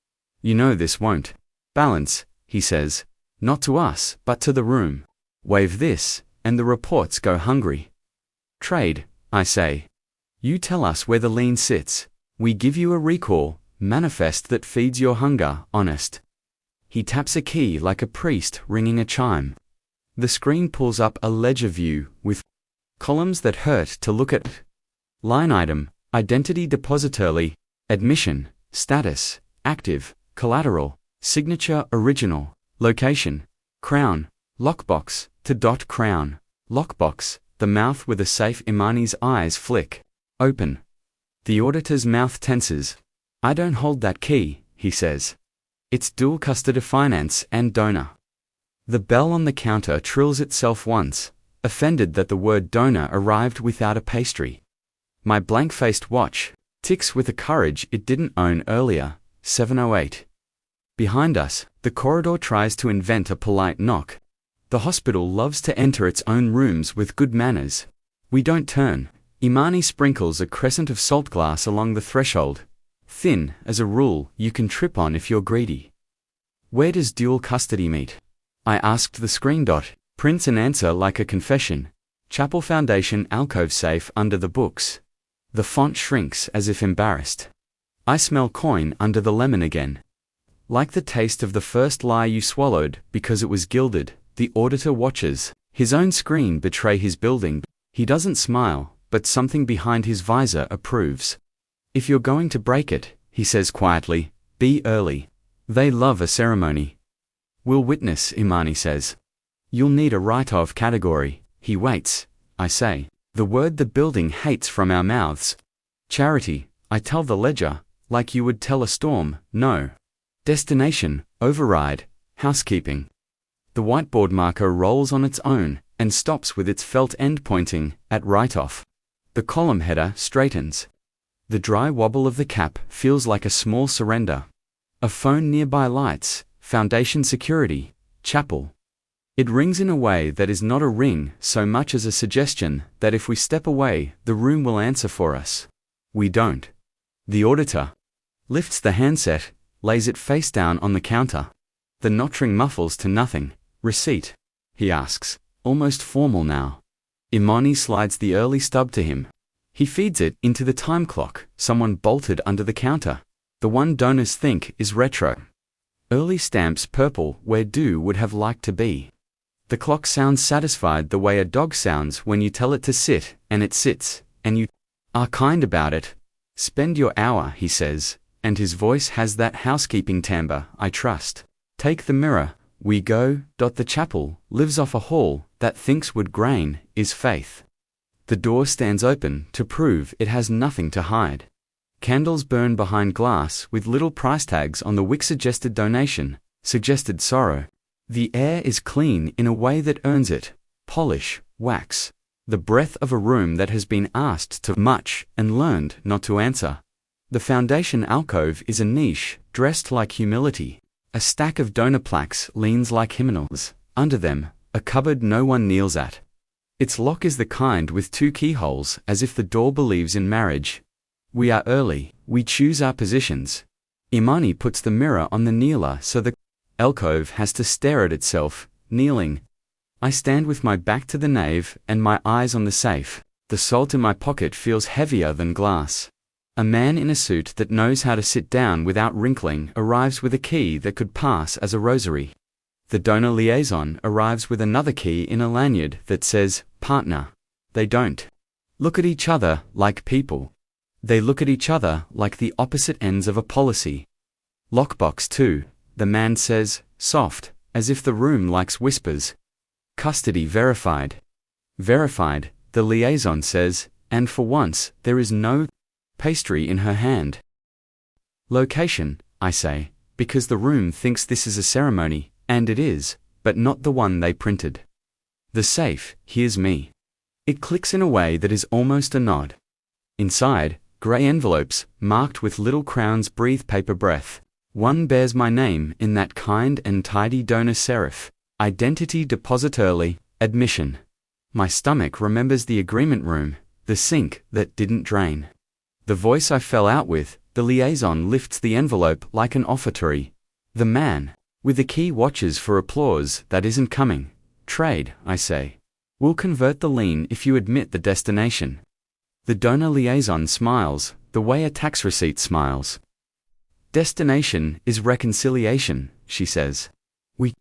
You know this won't balance, he says. Not to us, but to the room. Wave this, and the reports go hungry. Trade, I say. You tell us where the lien sits. We give you a recall, manifest that feeds your hunger, honest. He taps a key like a priest ringing a chime. The screen pulls up a ledger view with columns that hurt to look at. Line item, identity depositorily, admission, status, active, collateral, signature original, location, crown, lockbox, to dot crown, lockbox, the mouth with a safe. Imani's eyes flick. Open. The auditor's mouth tenses. I don't hold that key, he says. It's dual custody finance and donor. The bell on the counter trills itself once, offended that the word donor arrived without a pastry. My blank-faced watch ticks with a courage it didn't own earlier, 7:08. Behind us, the corridor tries to invent a polite knock. The hospital loves to enter its own rooms with good manners. We don't turn. Imani sprinkles a crescent of salt glass along the threshold. Thin, as a rule, you can trip on if you're greedy. Where does dual custody meet? I asked the screen dot. Prints an answer like a confession. Chapel Foundation alcove safe under the books. The font shrinks as if embarrassed. I smell coin under the lemon again. Like the taste of the first lie you swallowed because it was gilded, the auditor watches his own screen betray his building. He doesn't smile, but something behind his visor approves. If you're going to break it, he says quietly, be early. They love a ceremony. We'll witness, Imani says. You'll need a write-off category. He waits, I say. The word the building hates from our mouths. Charity, I tell the ledger, like you would tell a storm, no. Destination, override, housekeeping. The whiteboard marker rolls on its own and stops with its felt end pointing at write-off. The column header straightens. The dry wobble of the cap feels like a small surrender. A phone nearby lights, foundation security, chapel. It rings in a way that is not a ring so much as a suggestion that if we step away, the room will answer for us. We don't. The auditor lifts the handset, lays it face down on the counter. The notching muffles to nothing. Receipt? He asks, almost formal now. Imani slides the early stub to him. He feeds it into the time clock someone bolted under the counter. The one donors think is retro. Early stamps purple where due would have liked to be. The clock sounds satisfied the way a dog sounds when you tell it to sit, and it sits, and you are kind about it. Spend your hour, he says, and his voice has that housekeeping timbre I trust. Take the mirror, we go. The chapel lives off a hall that thinks wood grain is faith. The door stands open to prove it has nothing to hide. Candles burn behind glass with little price tags on the wick. Suggested donation, suggested sorrow. The air is clean in a way that earns it. Polish, wax. The breath of a room that has been asked to much and learned not to answer. The foundation alcove is a niche, dressed like humility. A stack of donor plaques leans like hymnals. Under them, a cupboard no one kneels at. Its lock is the kind with 2 keyholes, as if the door believes in marriage. We are early. We choose our positions. Imani puts the mirror on the kneeler so the alcove has to stare at itself, kneeling. I stand with my back to the nave and my eyes on the safe. The salt in my pocket feels heavier than glass. A man in a suit that knows how to sit down without wrinkling arrives with a key that could pass as a rosary. The donor liaison arrives with another key in a lanyard that says, partner. They don't look at each other like people. They look at each other like the opposite ends of a policy. Lockbox 2, the man says, soft, as if the room likes whispers. Custody verified. Verified, the liaison says, and for once, there is no pastry in her hand. Location, I say, because the room thinks this is a ceremony, and it is, but not the one they printed. The safe hears me. It clicks in a way that is almost a nod. Inside, grey envelopes, marked with little crowns breathe paper breath. One bears my name in that kind and tidy donor serif. Identity deposit early, admission. My stomach remembers the agreement room, the sink that didn't drain. The voice I fell out with, the liaison lifts the envelope like an offertory. The man with the key watches for applause that isn't coming. Trade, I say. We'll convert the lien if you admit the destination. The donor liaison smiles, the way a tax receipt smiles. Destination is reconciliation, she says. We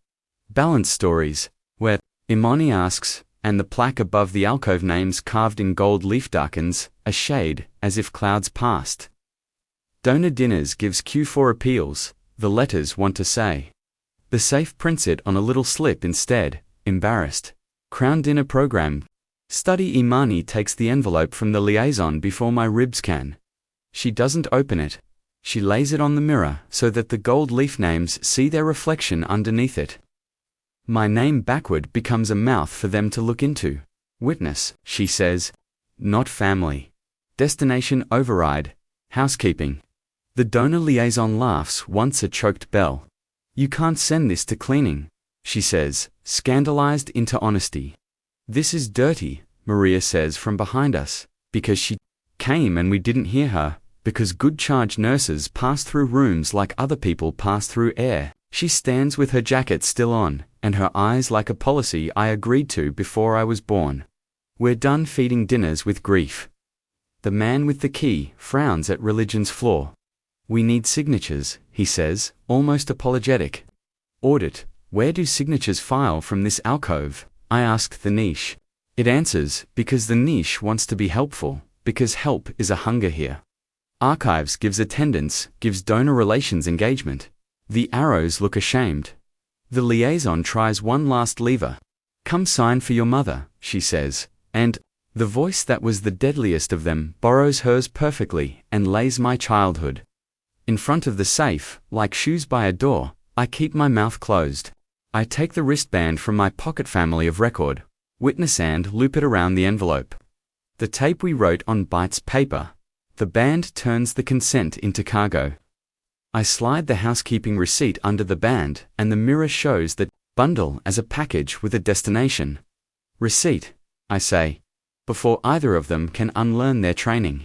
balance stories, where Imani asks, and the plaque above the alcove names carved in gold leaf darkens, a shade, as if clouds passed. Donor dinners gives Q4 appeals, the letters want to say. The safe prints it on a little slip instead, embarrassed. Crown dinner program. Study Imani takes the envelope from the liaison before my ribs can. She doesn't open it. She lays it on the mirror so that the gold leaf names see their reflection underneath it. My name backward becomes a mouth for them to look into. Witness, she says. Not family. Destination override. Housekeeping. The donor liaison laughs once a choked bell. You can't send this to cleaning, she says, scandalized into honesty. This is dirty, Maria says from behind us, because she came and we didn't hear her, because good charge nurses pass through rooms like other people pass through air. She stands with her jacket still on, and her eyes like a policy I agreed to before I was born. We're done feeding dinners with grief. The man with the key frowns at religion's flaw. We need signatures, he says, almost apologetic. Audit, where do signatures file from this alcove? I ask the niche. It answers, because the niche wants to be helpful, because help is a hunger here. Archives gives attendance, gives donor relations engagement. The arrows look ashamed. The liaison tries one last lever. Come sign for your mother, she says, and the voice that was the deadliest of them borrows hers perfectly and lays my childhood. In front of the safe, like shoes by a door, I keep my mouth closed. I take the wristband from my pocket family of record, witness and loop it around the envelope. The tape we wrote on bytes paper. The band turns the consent into cargo. I slide the housekeeping receipt under the band and the mirror shows that bundle as a package with a destination. Receipt, I say, before either of them can unlearn their training.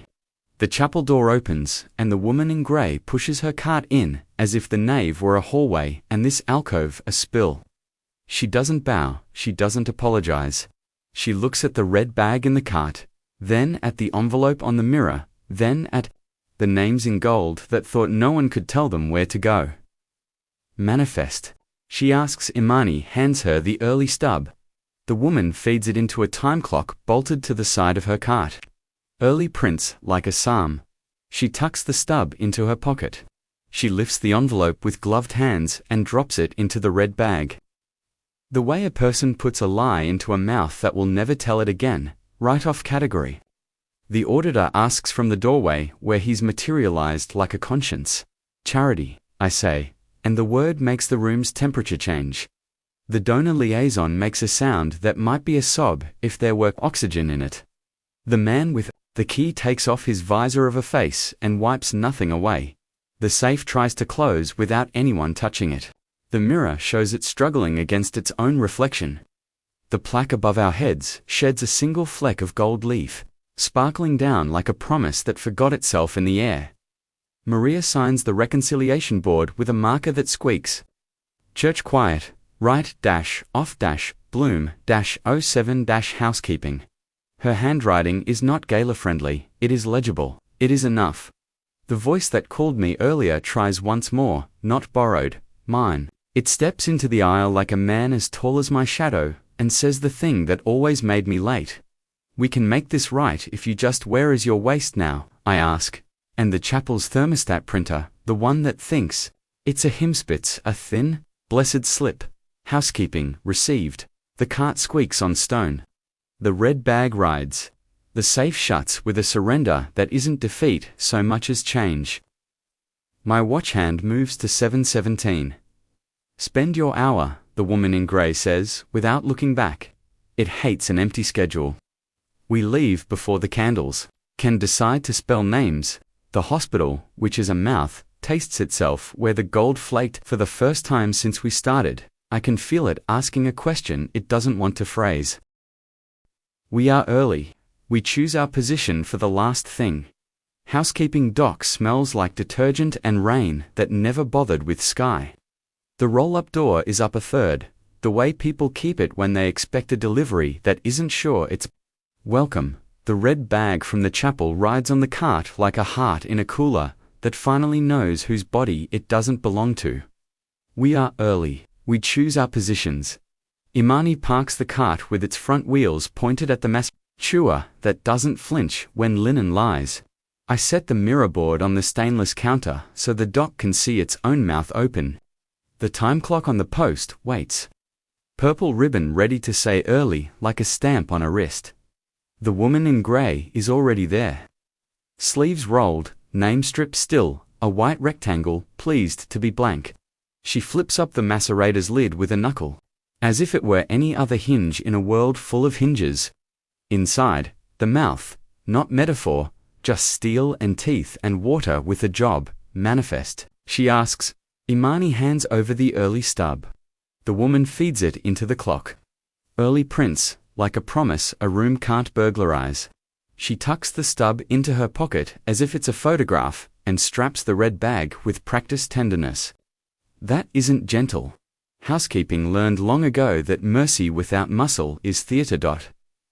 The chapel door opens, and the woman in grey pushes her cart in, as if the nave were a hallway and this alcove a spill. She doesn't bow, she doesn't apologize. She looks at the red bag in the cart, then at the envelope on the mirror, then at the names in gold that thought no one could tell them where to go. Manifest. She asks Imani hands her the early stub. The woman feeds it into a time clock bolted to the side of her cart. Early prints like a psalm. She tucks the stub into her pocket. She lifts the envelope with gloved hands and drops it into the red bag. The way a person puts a lie into a mouth that will never tell it again, right off category. The auditor asks from the doorway where he's materialized like a conscience. Charity, I say, and the word makes the room's temperature change. The donor liaison makes a sound that might be a sob if there were oxygen in it. The man with the key takes off his visor of a face and wipes nothing away. The safe tries to close without anyone touching it. The mirror shows it struggling against its own reflection. The plaque above our heads sheds a single fleck of gold leaf, sparkling down like a promise that forgot itself in the air. Maria signs the reconciliation board with a marker that squeaks. Church quiet, right-off-bloom-07-housekeeping. Her handwriting is not gala-friendly, it is legible, it is enough. The voice that called me earlier tries once more, not borrowed, mine. It steps into the aisle like a man as tall as my shadow, and says the thing that always made me late. We can make this right if you just where is your waist now, I ask. And the chapel's thermostat printer, the one that thinks. It's a hymspitz, a thin, blessed slip. Housekeeping, received. The cart squeaks on stone. The red bag rides. The safe shuts with a surrender that isn't defeat so much as change. My watch hand moves to 7:17. Spend your hour, the woman in grey says, without looking back. It hates an empty schedule. We leave before the candles. Can decide to spell names. The hospital, which is a mouth, tastes itself where the gold flaked for the first time since we started. I can feel it asking a question it doesn't want to phrase. We are early. We choose our position for the last thing. Housekeeping dock smells like detergent and rain that never bothered with sky. The roll-up door is up a third, the way people keep it when they expect a delivery that isn't sure it's welcome. The red bag from the chapel rides on the cart like a heart in a cooler that finally knows whose body it doesn't belong to. We are early. We choose our positions. Imani parks the cart with its front wheels pointed at the macerator that doesn't flinch when linen lies. I set the mirror board on the stainless counter so the dock can see its own mouth open. The time clock on the post waits. Purple ribbon ready to say early like a stamp on a wrist. The woman in grey is already there. Sleeves rolled, name strip still, a white rectangle, pleased to be blank. She flips up the macerator's lid with a knuckle, as if it were any other hinge in a world full of hinges. Inside, the mouth, not metaphor, just steel and teeth and water with a job, manifest. She asks. Imani hands over the early stub. The woman feeds it into the clock. Early prints, like a promise a room can't burglarize. She tucks the stub into her pocket as if it's a photograph and straps the red bag with practiced tenderness. That isn't gentle. Housekeeping learned long ago that mercy without muscle is theater.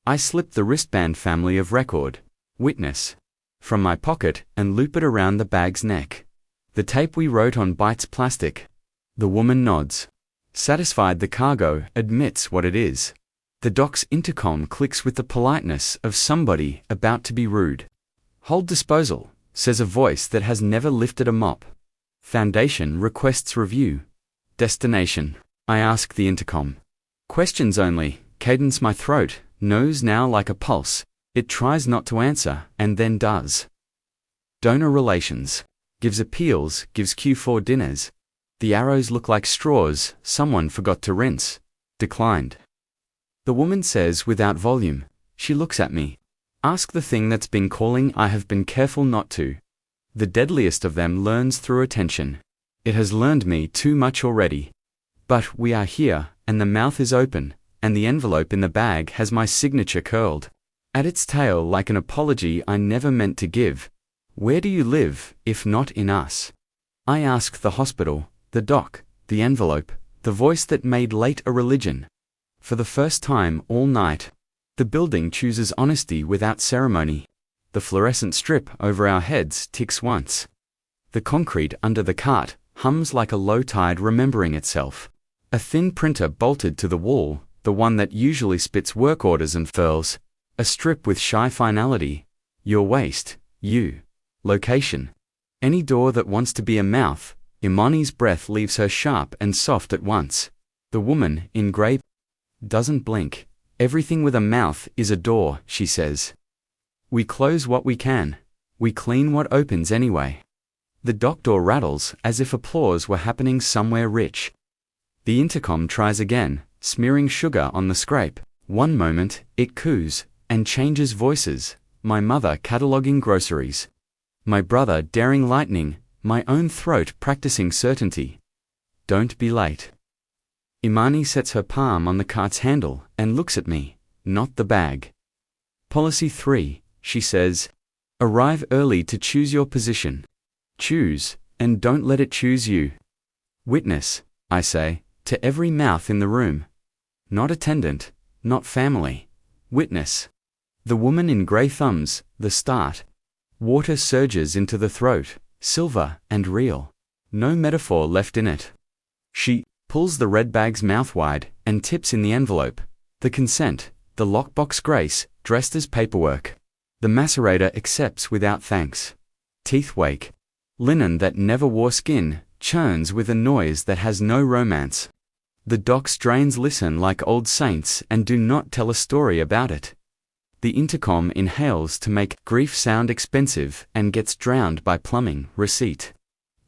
I slip the wristband family of record, witness, from my pocket and loop it around the bag's neck. The tape we wrote on bites plastic. The woman nods. Satisfied the cargo admits what it is. The dock's intercom clicks with the politeness of somebody about to be rude. Hold disposal, says a voice that has never lifted a mop. Foundation requests review. Destination. I ask the intercom. Questions only, cadence my throat, nose now like a pulse. It tries not to answer, and then does. Donor relations. Gives appeals, gives Q4 dinners. The arrows look like straws, someone forgot to rinse. Declined. The woman says without volume. She looks at me. Ask the thing that's been calling I have been careful not to. The deadliest of them learns through attention. It has learned me too much already. But we are here, and the mouth is open, and the envelope in the bag has my signature curled. At its tail like an apology I never meant to give. Where do you live, if not in us? I ask the hospital, the dock, the envelope, the voice that made late a religion. For the first time all night, the building chooses honesty without ceremony. The fluorescent strip over our heads ticks once. The concrete under the cart hums like a low tide remembering itself. A thin printer bolted to the wall, the one that usually spits work orders and furls. A strip with shy finality. Your waist, you. Location. Any door that wants to be a mouth. Imani's breath leaves her sharp and soft at once. The woman, in grey, doesn't blink. Everything with a mouth is a door, she says. We close what we can. We clean what opens anyway. The dock door rattles as if applause were happening somewhere rich. The intercom tries again, smearing sugar on the scrape. One moment, it coos, and changes voices. My mother cataloguing groceries. My brother daring lightning, my own throat practicing certainty. Don't be late. Imani sets her palm on the cart's handle and looks at me, not the bag. Policy 3, she says. Arrive early to choose your position. Choose, and don't let it choose you. Witness, I say, to every mouth in the room. Not attendant, not family. Witness. The woman in grey thumbs, the start. Water surges into the throat, silver and real. No metaphor left in it. She pulls the red bag's mouth wide and tips in the envelope. The consent, the lockbox grace, dressed as paperwork. The macerator accepts without thanks. Teeth wake. Linen that never wore skin churns with a noise that has no romance. The dock's drains listen like old saints and do not tell a story about it. The intercom inhales to make grief sound expensive and gets drowned by plumbing receipt.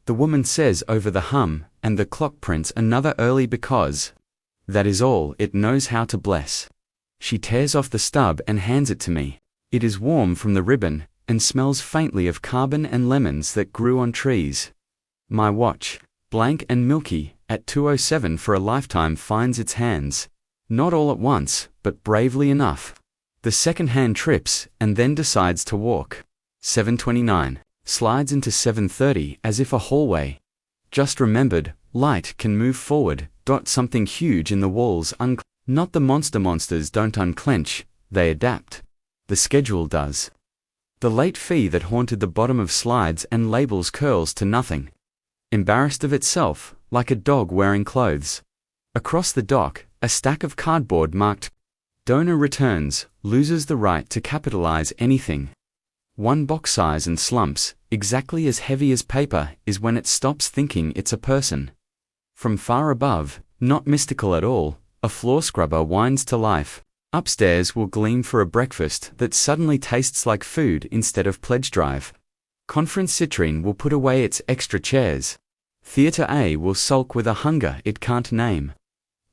The woman says over the hum, and the clock prints another early because. That is all it knows how to bless. She tears off the stub and hands it to me. It is warm from the ribbon, and smells faintly of carbon and lemons that grew on trees. My watch, blank and milky, at 2:07 for a lifetime finds its hands. Not all at once, but bravely enough. The second hand trips, and then decides to walk. 7:29. Slides into 7:30 as if a hallway. Just remembered, light can move forward. Something huge in the walls not the monsters don't unclench, they adapt. The schedule does. The late fee that haunted the bottom of slides and labels curls to nothing. Embarrassed of itself, like a dog wearing clothes. Across the dock, a stack of cardboard marked Donor returns, loses the right to capitalize anything. One box size and slumps, exactly as heavy as paper, is when it stops thinking it's a person. From far above, not mystical at all, a floor scrubber winds to life. Upstairs will gleam for a breakfast that suddenly tastes like food instead of pledge drive. Conference citrine will put away its extra chairs. Theatre A will sulk with a hunger it can't name.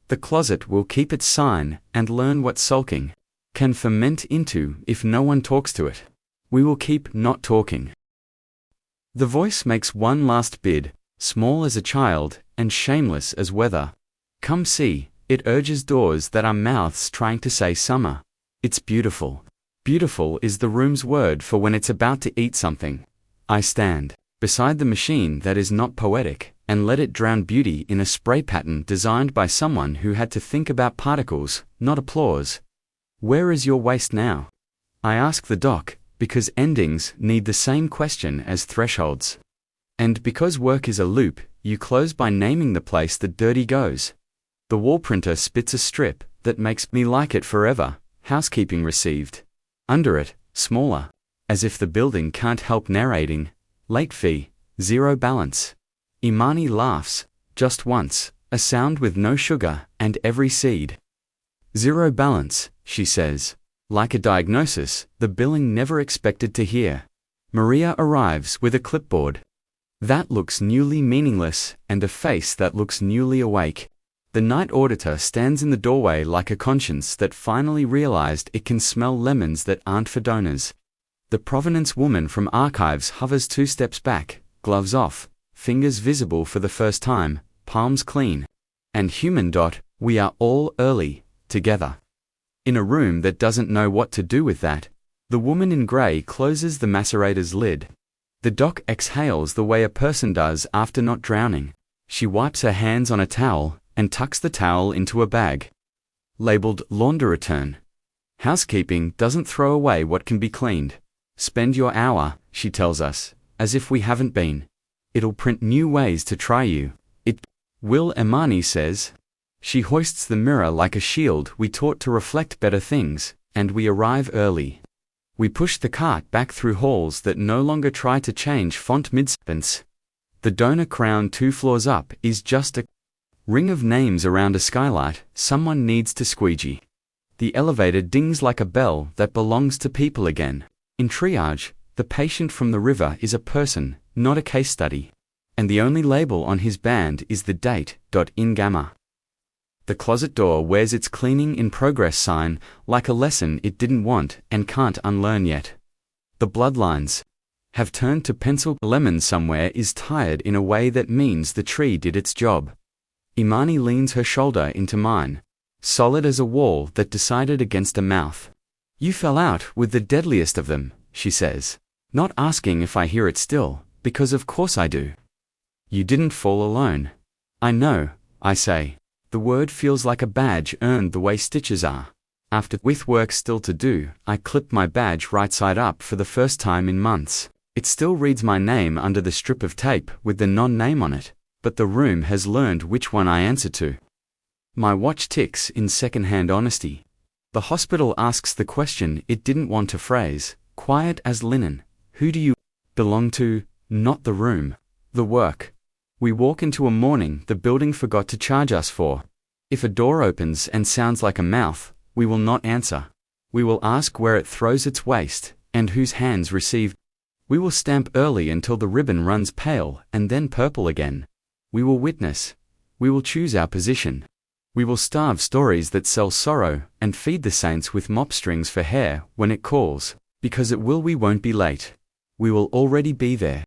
The closet will keep its sign and learn what sulking can ferment into if no one talks to it. We will keep not talking. The voice makes one last bid, small as a child and shameless as weather. Come see, it urges doors that are mouths trying to say summer. It's beautiful. Beautiful is the room's word for when it's about to eat something. I stand beside the machine that is not poetic and let it drown beauty in a spray pattern designed by someone who had to think about particles, not applause. Where is your waste now? I ask the doc, because endings need the same question as thresholds. And because work is a loop, you close by naming the place that dirty goes. The wall printer spits a strip that makes me like it forever. Housekeeping received. Under it, smaller, as if the building can't help narrating. Late fee, zero balance. Imani laughs, just once, a sound with no sugar and every seed. Zero balance, she says. Like a diagnosis, the billing never expected to hear. Maria arrives with a clipboard. That looks newly meaningless, and a face that looks newly awake. The night auditor stands in the doorway like a conscience that finally realized it can smell lemons that aren't for donors. The provenance woman from archives hovers 2 steps back, gloves off, fingers visible for the first time, palms clean. And human. We are all early, together. In a room that doesn't know what to do with that, the woman in grey closes the macerator's lid. The doc exhales the way a person does after not drowning. She wipes her hands on a towel and tucks the towel into a bag. Labeled launder return. Housekeeping doesn't throw away what can be cleaned. Spend your hour, she tells us, as if we haven't been. It'll print new ways to try you. It will, Imani says. She hoists the mirror like a shield we taught to reflect better things, and we arrive early. We push the cart back through halls that no longer try to change font mid-sentence. The donor crown 2 floors up is just a ring of names around a skylight someone needs to squeegee. The elevator dings like a bell that belongs to people again. In triage, the patient from the river is a person, not a case study. And the only label on his band is the date. In gamma. The closet door wears its cleaning in progress sign like a lesson it didn't want and can't unlearn yet. The bloodlines have turned to pencil. Lemon somewhere is tired in a way that means the tree did its job. Imani leans her shoulder into mine, solid as a wall that decided against a mouth. You fell out with the deadliest of them, she says, not asking if I hear it still, because of course I do. You didn't fall alone. I know, I say. The word feels like a badge earned the way stitches are. With work still to do, I clip my badge right side up for the first time in months. It still reads my name under the strip of tape with the non-name on it, but the room has learned which one I answer to. My watch ticks in second-hand honesty. The hospital asks the question it didn't want to phrase, quiet as linen. Who do you belong to? Not the room. The work. We walk into a morning the building forgot to charge us for. If a door opens and sounds like a mouth, we will not answer. We will ask where it throws its waste, and whose hands receive. We will stamp early until the ribbon runs pale and then purple again. We will witness. We will choose our position. We will starve stories that sell sorrow and feed the saints with mop strings for hair when it calls, because it will. We won't be late. We will already be there.